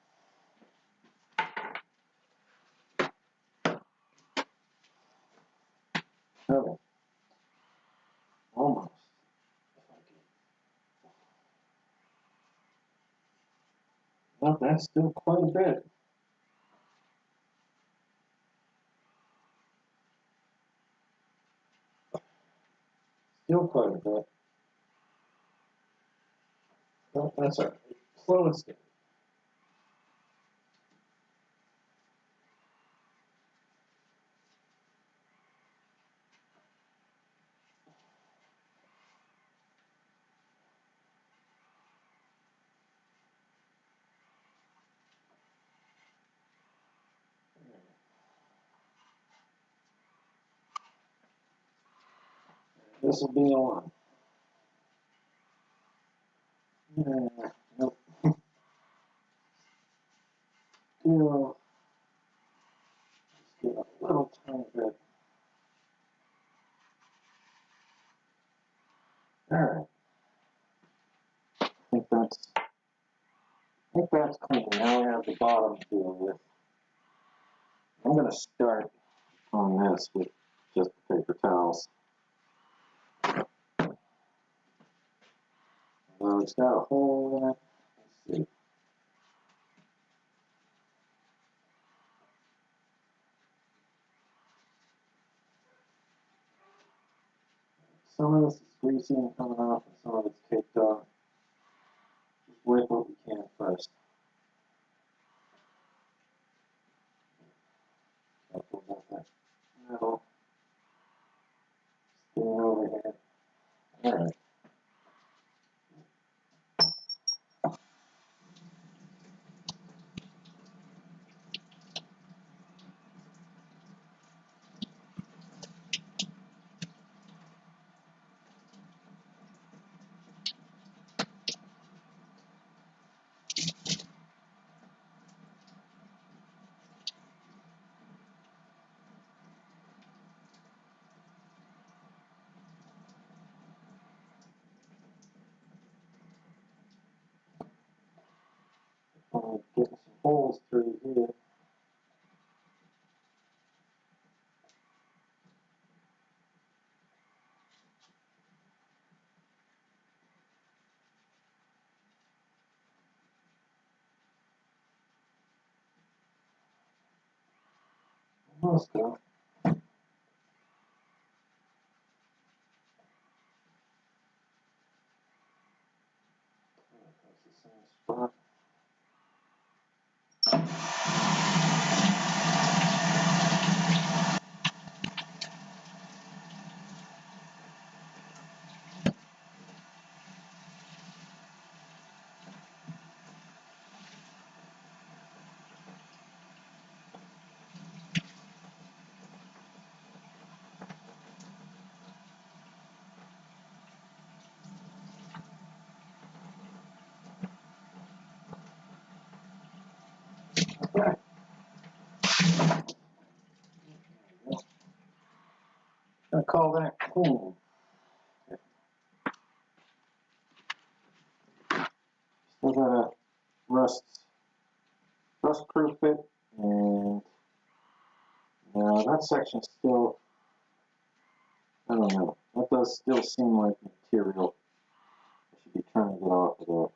Okay. Almost. Nope, that's still quite a bit. Still quite a bit. Nope, that's all right. Slow and steady. This will be on. Nope. Still, just get a little tiny bit. Alright. I think that's clean. Now we have the bottom to deal with. I'm going to start on this with just the paper towels. Well, it's got a hole in it. Let's see. Some of this is greasy and coming off, and some of it's caked off. Just wipe what we can first. Careful about that metal staying over here. Alright. Getting some holes through here. Let's go. That's the same spot. Okay. I call that cool. Still gotta rust proof it, and that section's still, I don't know, that does still seem like material. I should be trying to get off of there.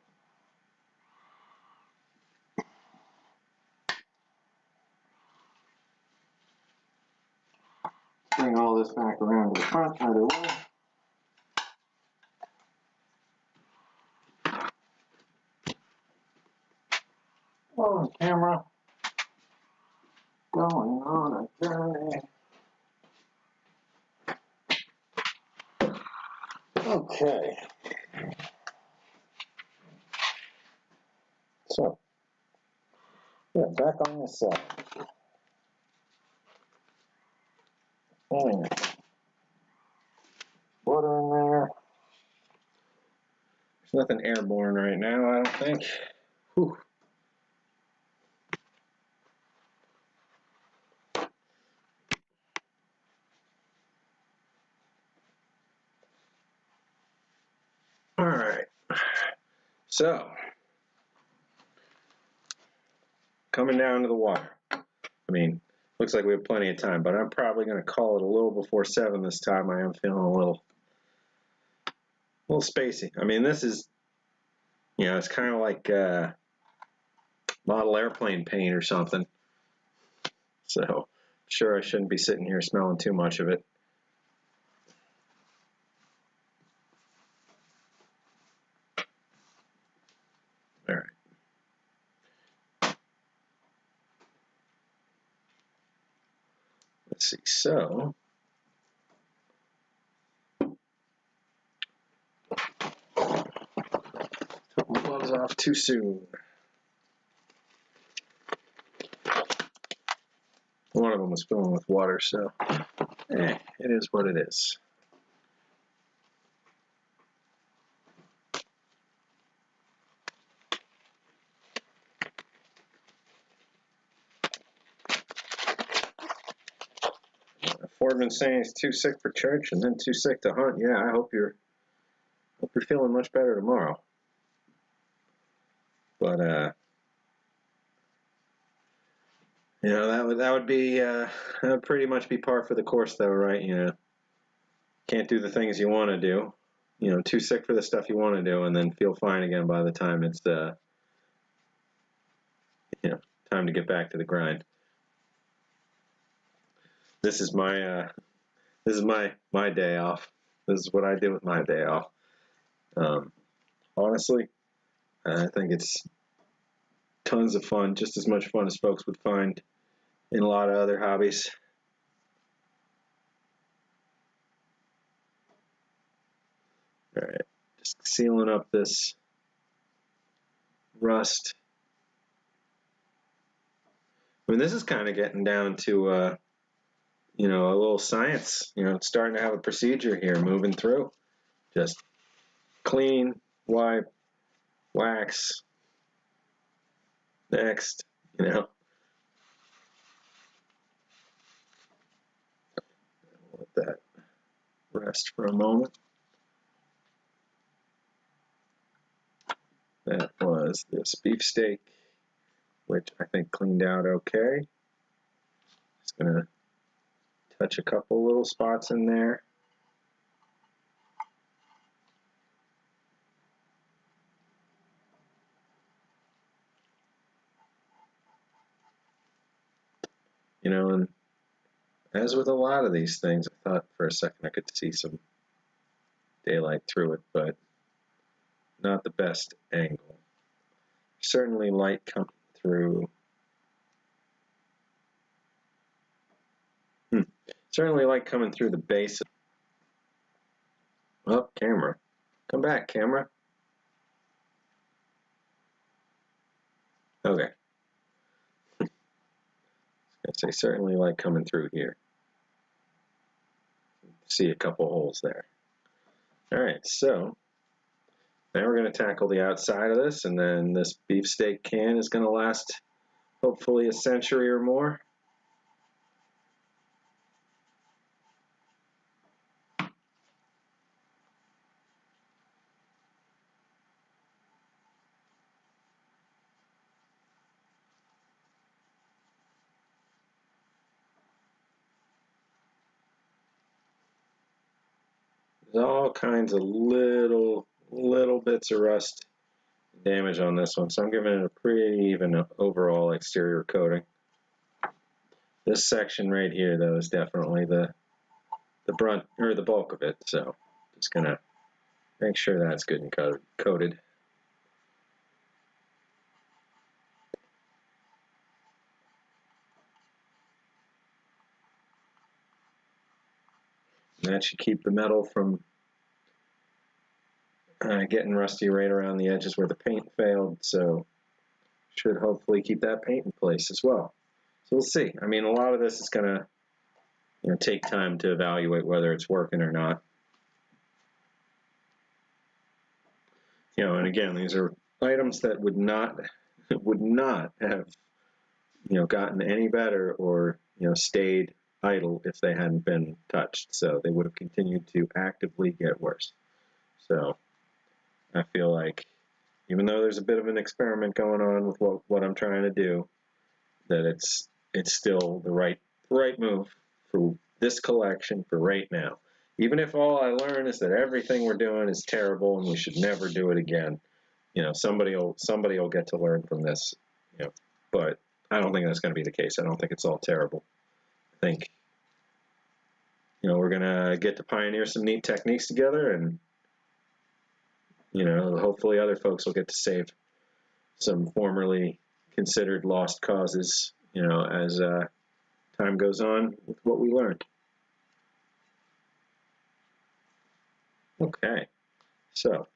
Bring all this back around to the front right away. Oh, camera. Going on a journey. Okay. So, yeah, back on this side. Water in there. There's nothing airborne right now, I don't think. Whew. All right. So, coming down to the water. I mean, looks like we have plenty of time, but I'm probably going to call it a little before 7 this time. I am feeling a little spacey. I mean, this is, it's kind of like model airplane paint or something. So, sure, I shouldn't be sitting here smelling too much of it. All right. Let's see. So, took my gloves off too soon. One of them was filling with water, so it is what it is. Fordman's saying he's too sick for church and then too sick to hunt. Yeah, I hope you're feeling much better tomorrow. But that would be that would pretty much be par for the course, though, right? Can't do the things you want to do. Too sick for the stuff you want to do, and then feel fine again by the time it's time to get back to the grind. This is my day off. This is what I do with my day off. Honestly, I think it's tons of fun, just as much fun as folks would find in a lot of other hobbies. All right, just sealing up this rust. I mean, this is kind of getting down to a little science. It's starting to have a procedure here, moving through. Just clean, wipe, wax. Next, Let that rest for a moment. That was this beefsteak, which I think cleaned out okay. Just gonna touch a couple little spots in there. And As with a lot of these things, I thought for a second I could see some daylight through it, but not the best angle. Certainly light coming through. Certainly light coming through the base. Oh, camera. Come back, camera. Okay. I was gonna say certainly light coming through here. See a couple holes there. Alright, so now we're going to tackle the outside of this, and then this beefsteak can is going to last hopefully a century or more. There's all kinds of little bits of rust damage on this one, so I'm giving it a pretty even overall exterior coating. This section right here, though, is definitely the brunt or the bulk of it, so just gonna make sure that's good and coated. And that should keep the metal from getting rusty right around the edges where the paint failed, so should hopefully keep that paint in place as well. So we'll see. I mean, a lot of this is going to take time to evaluate whether it's working or not. And again, these are items that would not have gotten any better or stayed idle if they hadn't been touched. So they would have continued to actively get worse. So I feel like even though there's a bit of an experiment going on with what I'm trying to do, that it's still the right move for this collection for right now. Even if all I learn is that everything we're doing is terrible and we should never do it again, somebody will get to learn from this. But I don't think that's going to be the case. I don't think it's all terrible. I think we're gonna get to pioneer some neat techniques together, and hopefully other folks will get to save some formerly considered lost causes, as time goes on with what we learned. Okay, so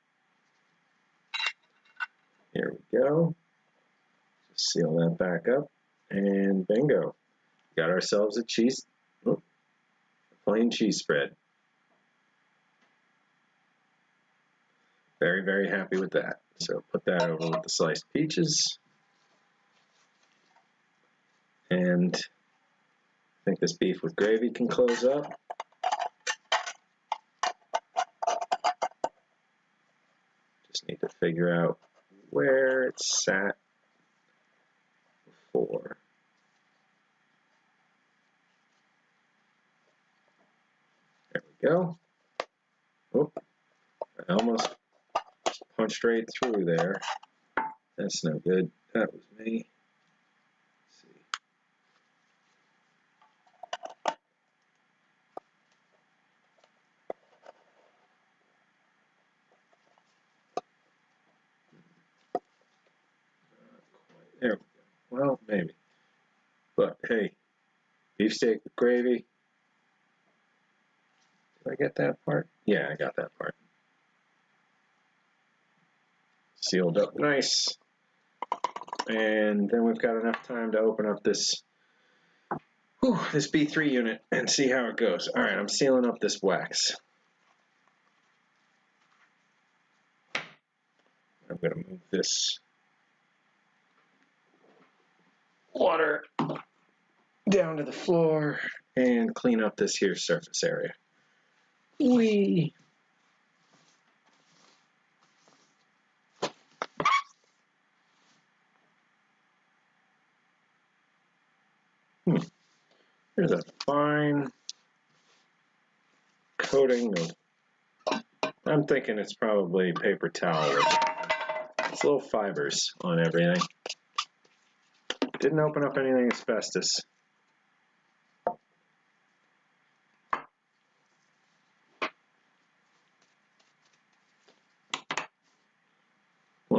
here we go. Just seal that back up, and bingo, got ourselves a plain cheese spread. Very, very happy with that. So put that over with the sliced peaches. And I think this beef with gravy can close up. Just need to figure out where it sat before. There we go. Oop, I almost punched right through there. That's no good. That was me. Let's see. There we go. Well, maybe. But hey, beefsteak with gravy. Did I get that part? Yeah, I got that part. Sealed up nice. And then we've got enough time to open up this B3 unit and see how it goes. All right, I'm sealing up this wax. I'm going to move this water down to the floor and clean up this here surface area. Whee! There's a fine coating of, I'm thinking it's probably paper towel. It's little fibers on everything. Didn't open up anything asbestos.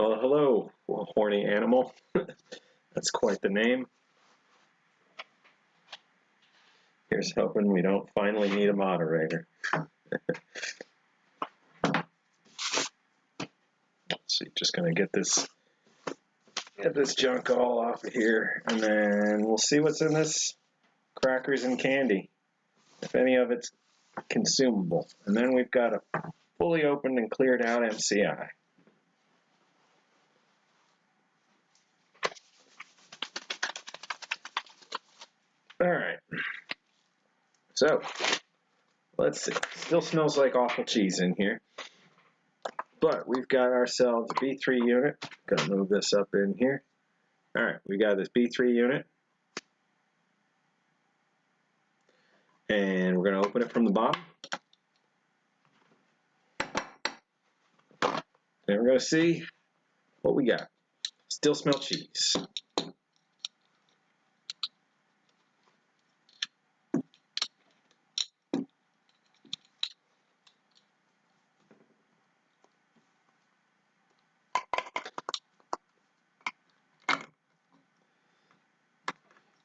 Well, hello, horny animal. That's quite the name. Here's hoping we don't finally need a moderator. Let's see, just gonna get this junk all off of here, and then we'll see what's in this crackers and candy, if any of it's consumable. And then we've got a fully opened and cleared out MCI. All right. So, let's see. Still smells like awful cheese in here. But we've got ourselves a B3 unit. Gonna move this up in here. All right, we got this B3 unit. And we're gonna open it from the bottom. And we're gonna see what we got. Still smell cheese.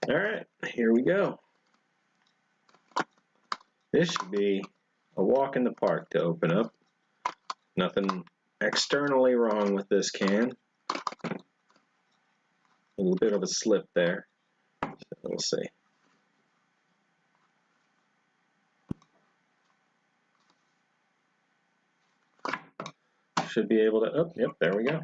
All right, here we go. This should be a walk in the park to open up. Nothing externally wrong with this can. A little bit of a slip there. So we'll see. Should be able to, oh, yep, there we go.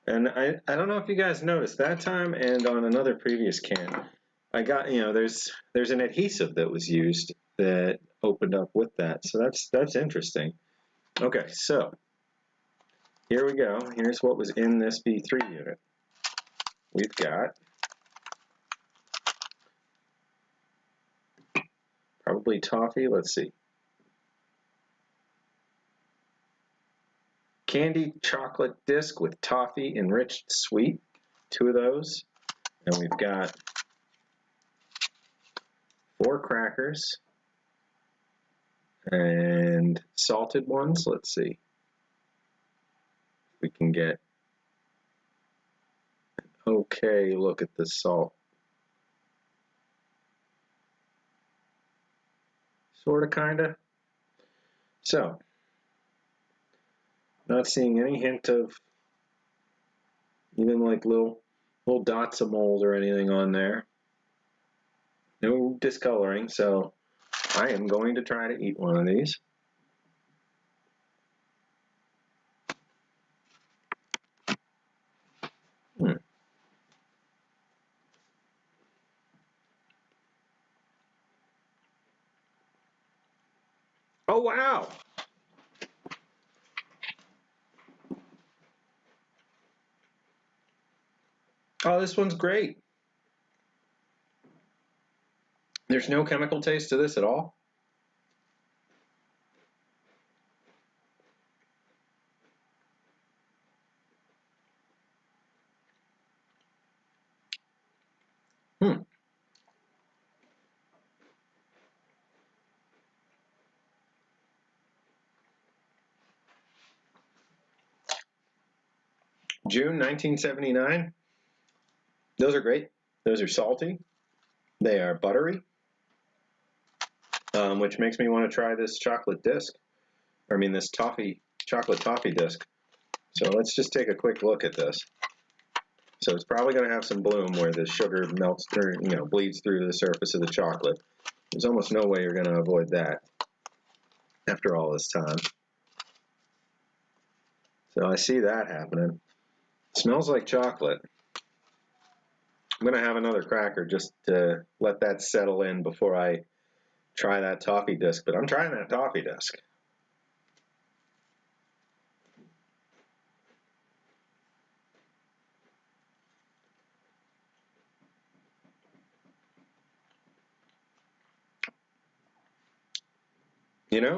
And I don't know if you guys noticed that time and on another previous can, I got, there's an adhesive that was used that opened up with that. So that's interesting. Okay, so here we go. Here's what was in this B3 unit. We've got probably toffee, let's see. Candy chocolate disc with toffee enriched sweet, 2 of those. And we've got 4 crackers and salted ones. Let's see if we can get an okay look at the salt. Sorta, kinda. So, not seeing any hint of even like little dots of mold or anything on there. No discoloring, so I am going to try to eat one of these. Oh, wow! Oh, this one's great. There's no chemical taste to this at all. June 1979. Those are great. Those are salty. They are buttery, which makes me want to try this chocolate disc. I mean, this chocolate toffee disc. So let's just take a quick look at this. So it's probably going to have some bloom where the sugar melts or bleeds through the surface of the chocolate. There's almost no way you're going to avoid that after all this time. So I see that happening. It smells like chocolate. I'm going to have another cracker just to let that settle in before I try that toffee disc, but I'm trying that toffee disc.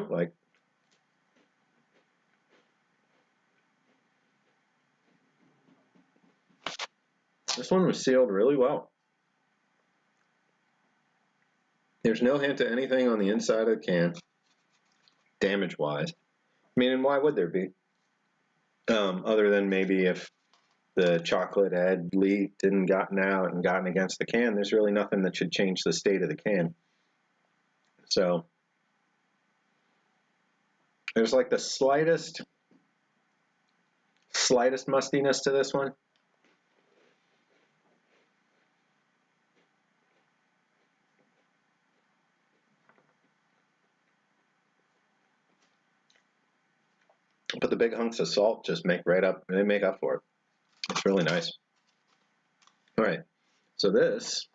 Like, this one was sealed really well. There's no hint of anything on the inside of the can, damage-wise. I mean, and why would there be? other than maybe if the chocolate had leaked and gotten out and gotten against the can, there's really nothing that should change the state of the can. So there's like the slightest mustiness to this one. But the big hunks of salt just make up for it. It's really nice. All right, so this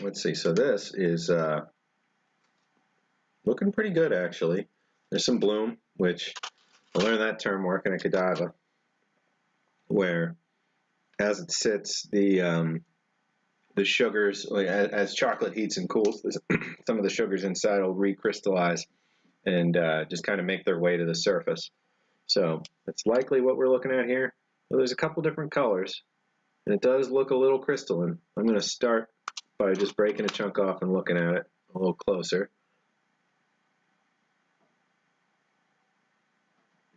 let's see. So this is looking pretty good actually. There's some bloom, which I learned that term working at Godiva, where as it sits, the sugars, like as chocolate heats and cools, some of the sugars inside will recrystallize and just kind of make their way to the surface. So it's likely what we're looking at here. Well, there's a couple different colors, and it does look a little crystalline. I'm going to start by just breaking a chunk off and looking at it a little closer.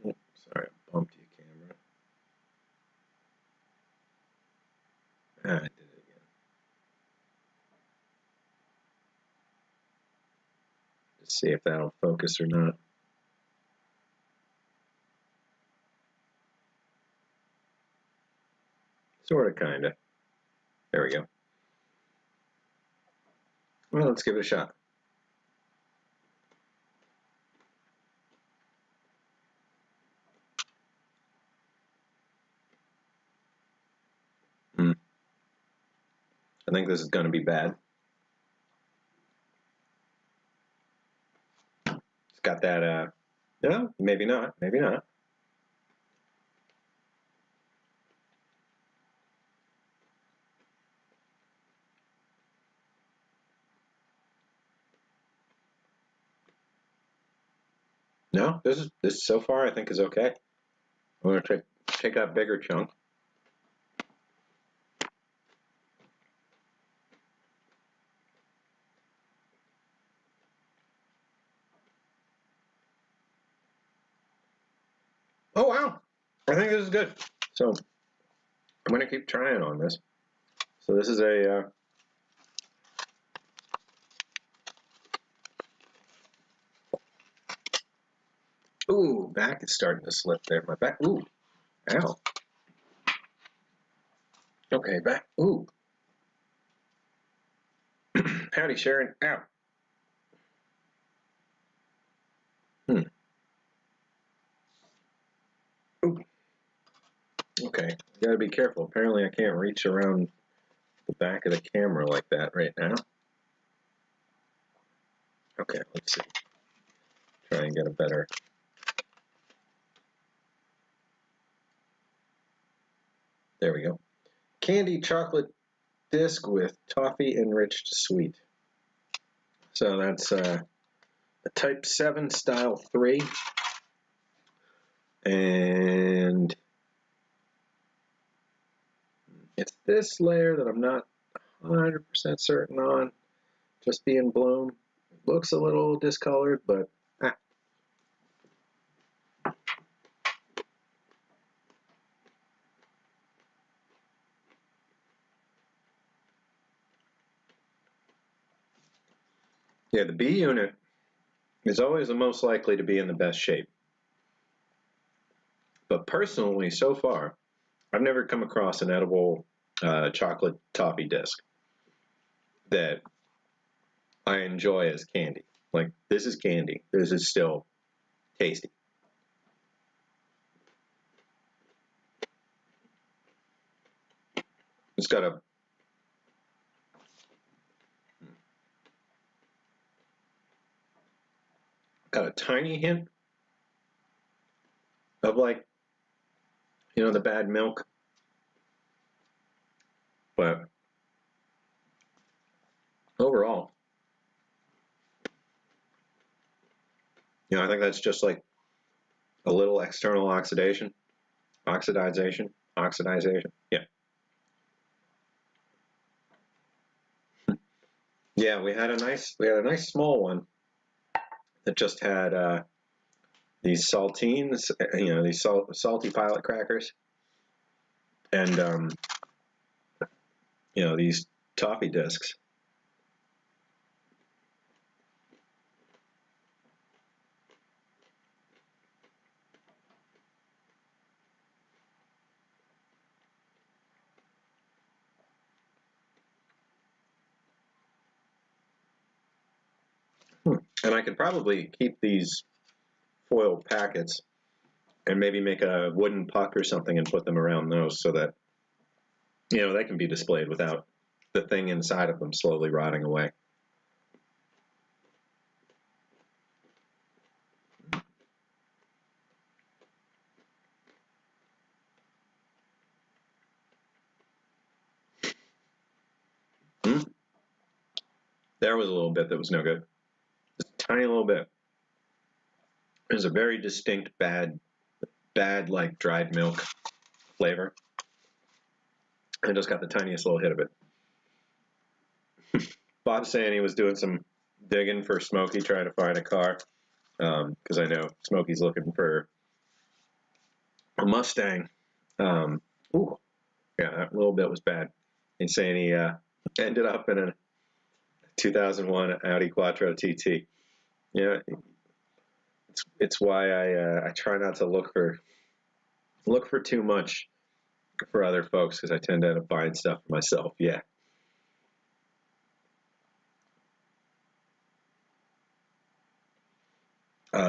Oh, sorry, I bumped you, camera. I did it again. Just see if that'll focus or not. Sort of, kind of. There we go. Well, let's give it a shot. I think this is going to be bad. It's got that, no, maybe not, maybe not. No, this so far I think is okay. I'm going to take that bigger chunk. Oh wow, I think this is good. So I'm going to keep trying on this. So this is a ooh, back is starting to slip there. My back, ooh, ow. Okay, back, ooh. Howdy, Sharon, ow. Ooh. Okay, gotta be careful. Apparently I can't reach around the back of the camera like that right now. Okay, let's see. Try and get a better. There we go. Candy chocolate disc with toffee enriched sweet. So that's a type 7 style 3. And it's this layer that I'm not 100% certain on. Just being bloom. It looks a little discolored, but yeah, the B unit is always the most likely to be in the best shape. But personally, so far, I've never come across an edible chocolate toffee disc that I enjoy as candy. Like, this is candy. This is still tasty. It's got a tiny hint of, like, you know, the bad milk. But overall, you know, I think that's just like a little external oxidation. Yeah. Yeah, we had a nice small one that just had these saltines, these salty pilot crackers, and these toffee discs. And I could probably keep these foil packets and maybe make a wooden puck or something and put them around those so that, they can be displayed without the thing inside of them slowly rotting away. There was a little bit that was no good. Just a tiny little bit. There's a very distinct bad like dried milk flavor. I just got the tiniest little hit of it. Bob's saying he was doing some digging for Smokey, trying to find a car, because I know Smokey's looking for a Mustang. Ooh, yeah, that little bit was bad. He's saying he ended up in a 2001 Audi Quattro TT. Yeah, it's why I try not to look for too much for other folks, because I tend to end up buying stuff for myself. Yeah.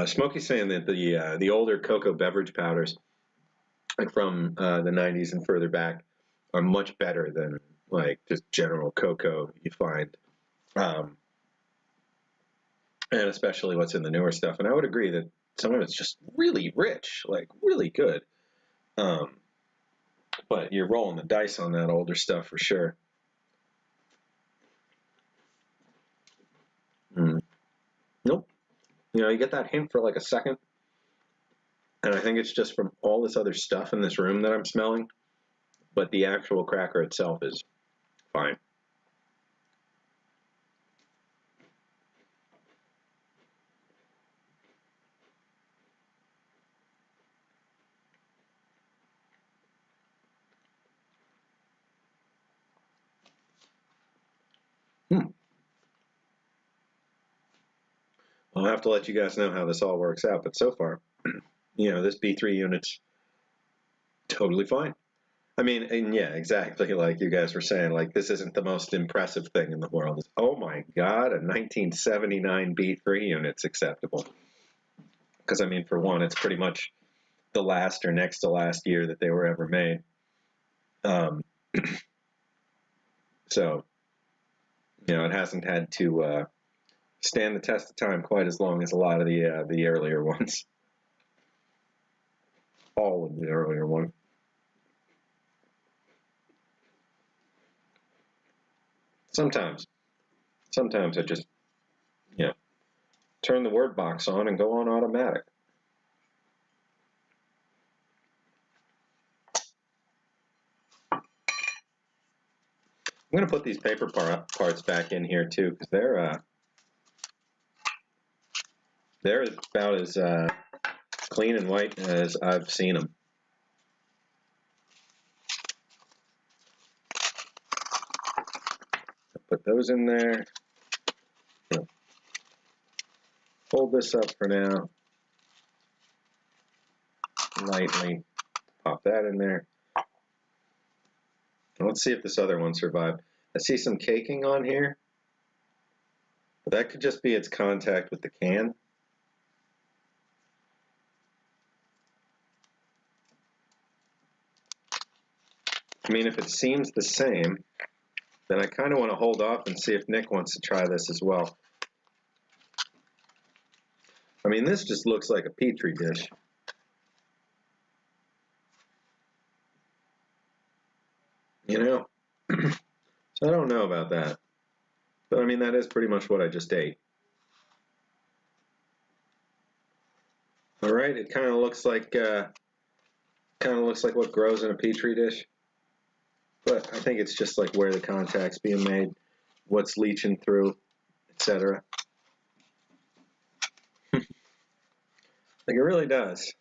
Smokey's saying that the older cocoa beverage powders, like from the 90s and further back, are much better than like just general cocoa you find, and especially what's in the newer stuff. And I would agree that some of it's just really rich, like really good. But you're rolling the dice on that older stuff for sure. Nope. You get that hint for like a second, and I think it's just from all this other stuff in this room that I'm smelling, but the actual cracker itself is fine. I'll have to let you guys know how this all works out, but so far, this B3 unit's totally fine. I mean, and yeah, exactly like you guys were saying, like this isn't the most impressive thing in the world. It's, oh my God, a 1979 B3 unit's acceptable. Because I mean, for one, it's pretty much the last or next to last year that they were ever made. So, it hasn't had to stand the test of time quite as long as a lot of the earlier ones. All of the earlier ones. Sometimes I just, turn the word box on and go on automatic. I'm going to put these paper parts back in here too, because they're about as clean and white as I've seen them. Put those in there. Hold this up for now. Lightly pop that in there. Let's see if this other one survived. I see some caking on here, but that could just be its contact with the can. I mean, if it seems the same, then I kind of want to hold off and see if Nick wants to try this as well. I mean, this just looks like a petri dish. So I don't know about that. But I mean, that is pretty much what I just ate. All right, it kind of looks like what grows in a petri dish. But I think it's just like where the contact's being made. what's leaching through, etc. Like it really does.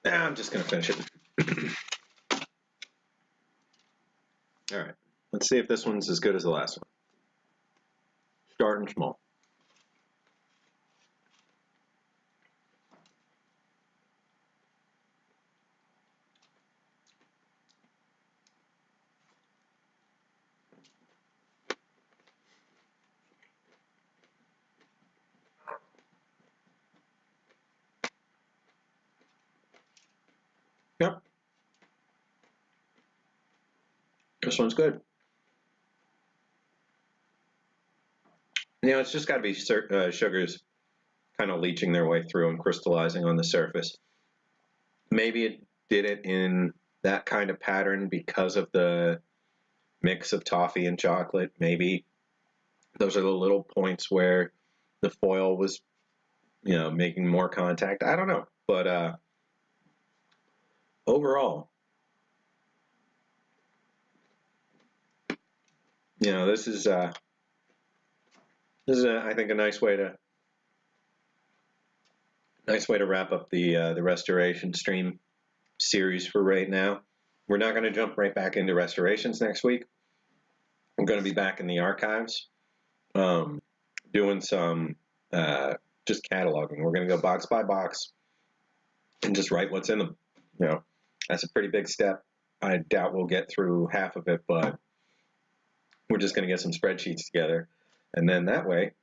Nah, I'm just going to finish it. All right. Let's see if this one's as good as the last one. Starting small. Yep. This one's good. You know, it's just got to be sugars kind of leaching their way through and crystallizing on the surface. Maybe it did it in that kind of pattern because of the mix of toffee and chocolate. Maybe those are the little points where the foil was, you know, making more contact. I don't know. But overall, you know, this is I think a nice way to wrap up the restoration stream series for right now. We're not going to jump right back into restorations next week. I'm going to be back in the archives, doing some just cataloging. We're going to go box by box and just write what's in them. You know, that's a pretty big step. I doubt we'll get through half of it, but we're just going to get some spreadsheets together, and then that way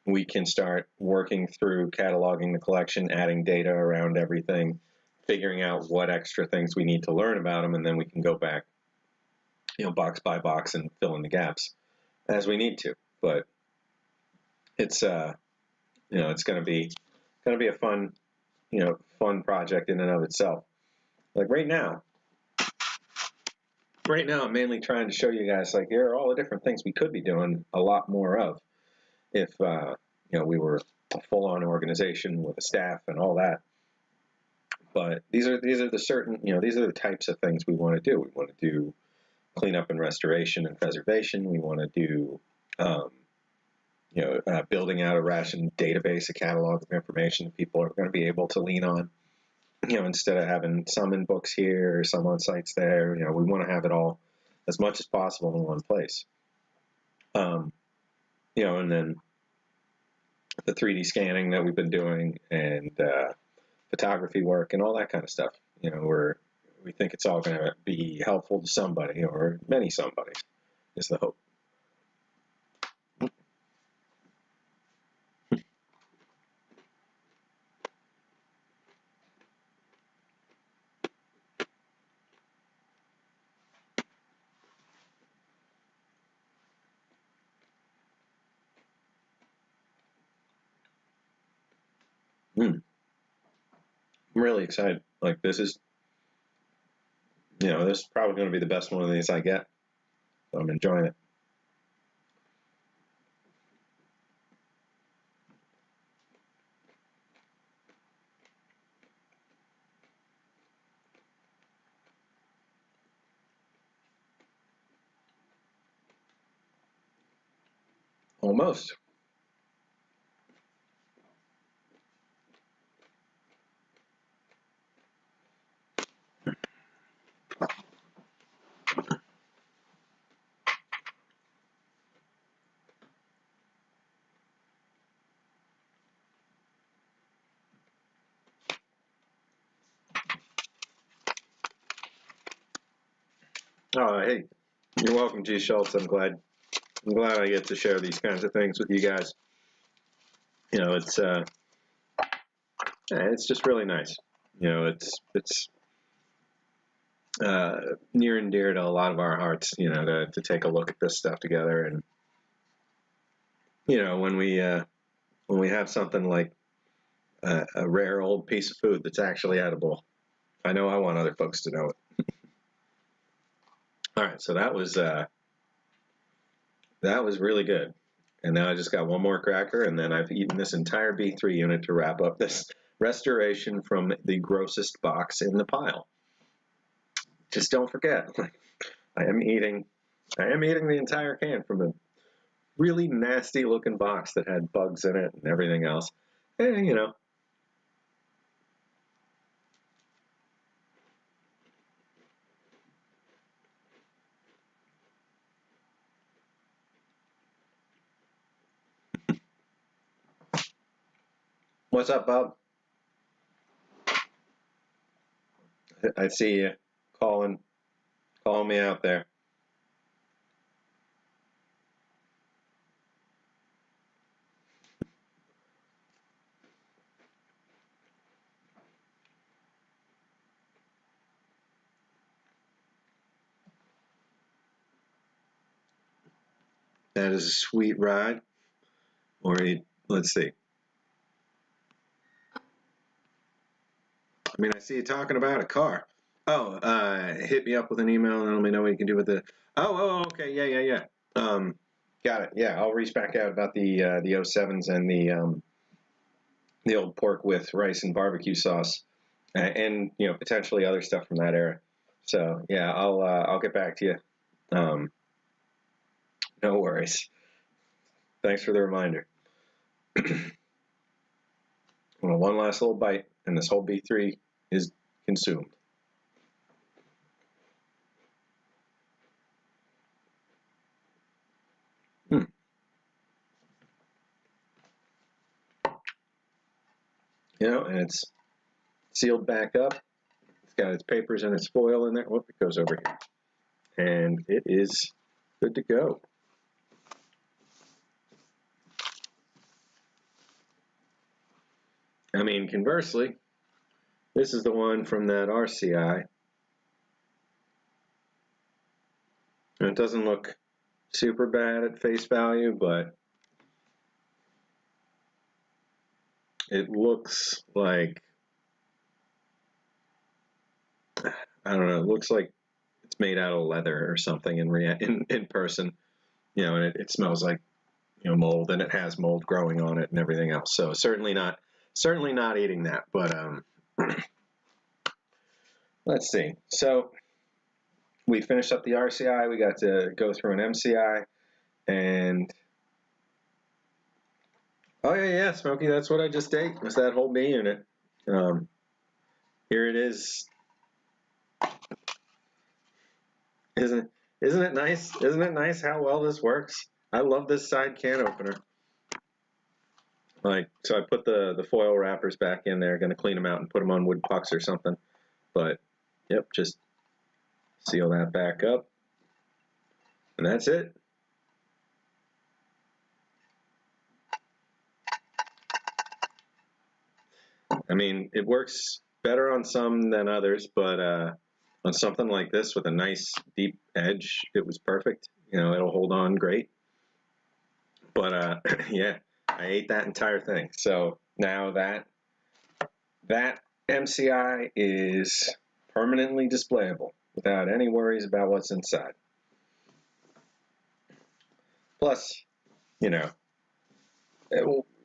we can start working through cataloging the collection, adding data around everything, figuring out what extra things we need to learn about them, and then we can go back, you know, box by box and fill in the gaps as we need to. But it's you know, it's going to be a fun, you know, fun project in and of itself. Like right now I'm mainly trying to show you guys, like, here are all the different things we could be doing a lot more of if you know, we were a full-on organization with a staff and all that. But these are the certain, you know, these are the types of things we want to do. We want to do cleanup and restoration and preservation. We want to do you know, building out a ration database, a catalog of information that people are going to be able to lean on. You know, instead of having some in books here or some on sites there, you know, we want to have it all as much as possible in one place. You know, and then the 3D scanning that we've been doing, and photography work and all that kind of stuff. You know, we think it's all going to be helpful to somebody, or many somebodies, is the hope. I'm really excited. Like, this is, you know, this is probably going to be the best one of these I get. So I'm enjoying it. Almost. Oh, hey, you're welcome, G. Schultz. I'm glad I get to share these kinds of things with you guys. You know, it's just really nice. You know, it's near and dear to a lot of our hearts. You know, to take a look at this stuff together, and you know, when we have something like a rare old piece of food that's actually edible, I know I want other folks to know it. All right, so that was really good. And now I just got one more cracker, and then I've eaten this entire B3 unit to wrap up this restoration from the grossest box in the pile. Just don't forget, I am eating the entire can from a really nasty looking box that had bugs in it and everything else. And, you know. What's up, Bob? I see you calling me out there. That is a sweet ride. Or let's see. I mean, I see you talking about a car. Oh, hit me up with an email and let me know what you can do with the. Oh, okay, yeah. Got it. Yeah, I'll reach back out about the 07s and the old pork with rice and barbecue sauce, and you know, potentially other stuff from that era. So yeah, I'll get back to you. No worries. Thanks for the reminder. Well, one last little bite, and this whole B3 is consumed. You know, and it's sealed back up. It's got its papers and its foil in there. Whoop, it goes over here. And it is good to go. I mean, conversely, this is the one from that RCI. And it doesn't look super bad at face value, but it looks like, I don't know, it looks like it's made out of leather or something in person, you know, and it smells like, you know, mold, and it has mold growing on it and everything else. So certainly not eating that, but let's see. So we finished up the RCI, we got to go through an MCI, and oh yeah, Smokey, that's what I just ate, was that whole B unit. Here it is. Isn't it nice? Isn't it nice how well this works? I love this side can opener. Like, so I put the foil wrappers back in there, gonna clean them out and put them on wood pucks or something. But, yep, just seal that back up. And that's it. I mean, it works better on some than others, but on something like this with a nice deep edge, it was perfect. You know, it'll hold on great. But yeah, I ate that entire thing. So now that MCI is permanently displayable without any worries about what's inside. Plus, you know,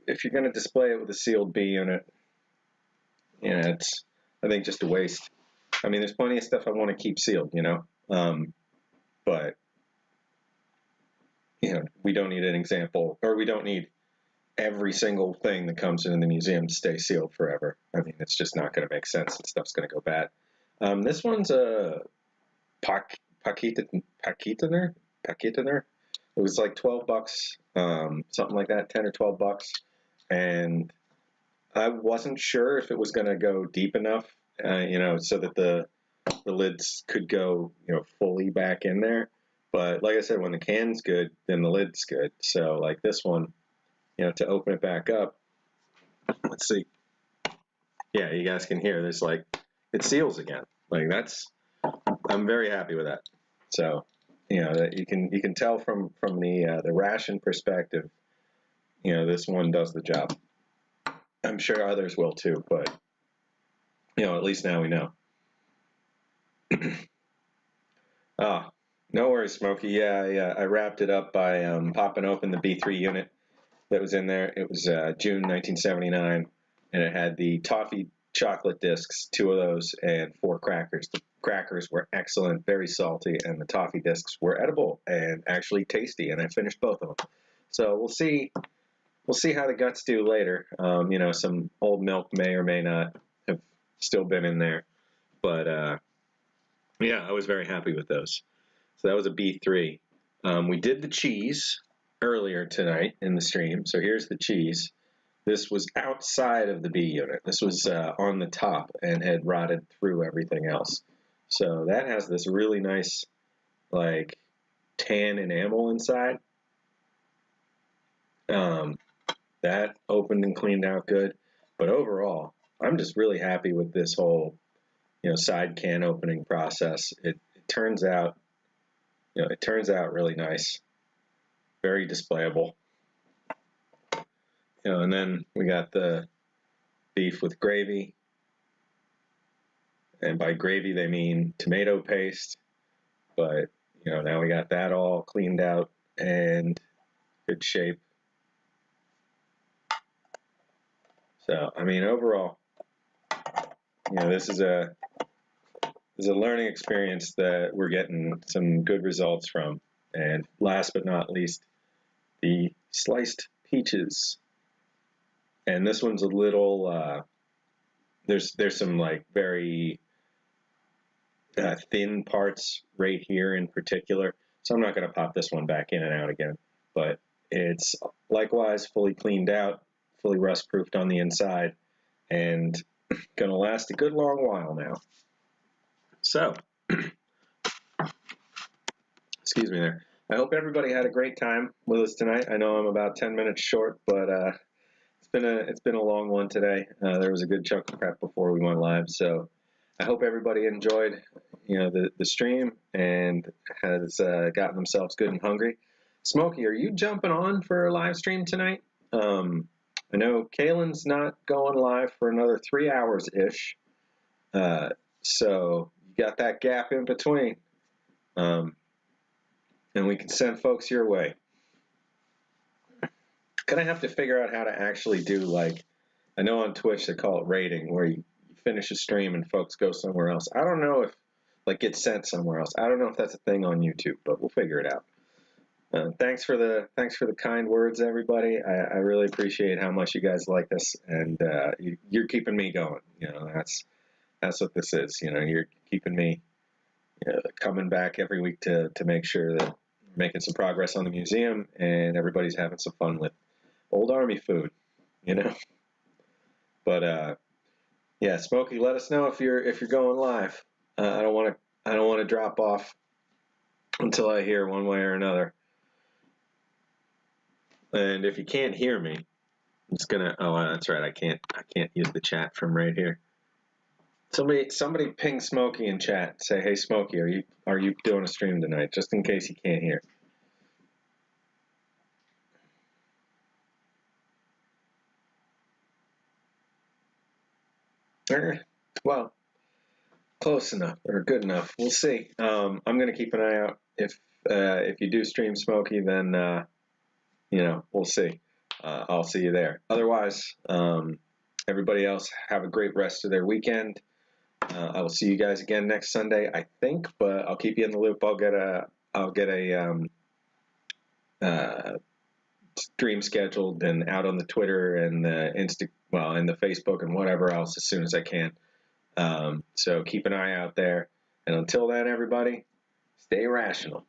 if you're going to display it with a sealed B unit, you know, it's, I think, just a waste. I mean, there's plenty of stuff I want to keep sealed, you know, but, you know, we don't need an example, or we don't need every single thing that comes in the museum to stay sealed forever. I mean, it's just not going to make sense, and stuff's going to go bad. This one's a Paquitaner. It was like $12, something like that, 10 or 12 bucks, and I wasn't sure if it was going to go deep enough, you know, so that the lids could go, you know, fully back in there. But like I said, when the can's good, then the lid's good. So like this one, you know, to open it back up, let's see. Yeah, you guys can hear there's like, it seals again. Like I'm very happy with that. So, you know, that you can tell from the Ration perspective, you know, this one does the job. I'm sure others will too, but you know, at least now we know. Ah, No worries, Smokey. Yeah, I wrapped it up by popping open the B3 unit that was in there. It was June 1979, and it had the toffee chocolate discs, 2 of those, and 4 crackers. The crackers were excellent, very salty, and the toffee discs were edible and actually tasty, and I finished both of them. So we'll see how the guts do later. You know, some old milk may or may not have still been in there, but yeah, I was very happy with those. So that was a B3. We did the cheese earlier tonight in the stream. So here's the cheese. This was outside of the B unit. This was on the top and had rotted through everything else. So that has this really nice, like, tan enamel inside. That opened and cleaned out good. But overall, I'm just really happy with this whole, you know, side can opening process. It turns out, you know, it turns out really nice, very displayable. You know, and then we got the beef with gravy, and by gravy they mean tomato paste. But you know, now we got that all cleaned out and good shape. So I mean, overall, you know, this is a learning experience that we're getting some good results from. And last but not least, the sliced peaches. And this one's a little, there's some like very thin parts right here in particular. So I'm not going to pop this one back in and out again. But it's likewise fully cleaned out, fully rust-proofed on the inside, and going to last a good long while now. So, excuse me there. I hope everybody had a great time with us tonight. I know I'm about 10 minutes short, but it's been a long one today. There was a good chunk of prep before we went live, so I hope everybody enjoyed, you know, the stream and has gotten themselves good and hungry. Smokey, are you jumping on for a live stream tonight? I know Kaylin's not going live for another 3 hours ish, so you got that gap in between, and we can send folks your way. Gonna have to figure out how to actually do, like, I know on Twitch they call it rating, where you finish a stream and folks go somewhere else. I don't know if, like, get sent somewhere else. I don't know if that's a thing on YouTube, but we'll figure it out. Thanks for the kind words, everybody. I really appreciate how much you guys like this, and you're keeping me going. You know, that's what this is. You know, you're keeping me, you know, coming back every week to make sure that we're making some progress on the museum and everybody's having some fun with old Army food. You know, but yeah, Smokey, let us know if you're going live. I don't want to drop off until I hear one way or another. And if you can't hear me, I'm just gonna. Oh, that's right. I can't use the chat from right here. Somebody ping Smokey in chat. Say, hey, Smokey, are you doing a stream tonight? Just in case he can't hear. Well, close enough or good enough. We'll see. I'm gonna keep an eye out. If you do stream, Smokey, then you know, we'll see. I'll see you there. Otherwise, everybody else have a great rest of their weekend. I will see you guys again next Sunday, I think, but I'll keep you in the loop. I'll get a stream scheduled and out on the Twitter and the and the Facebook and whatever else as soon as I can. So keep an eye out there. And until then, everybody, stay rational.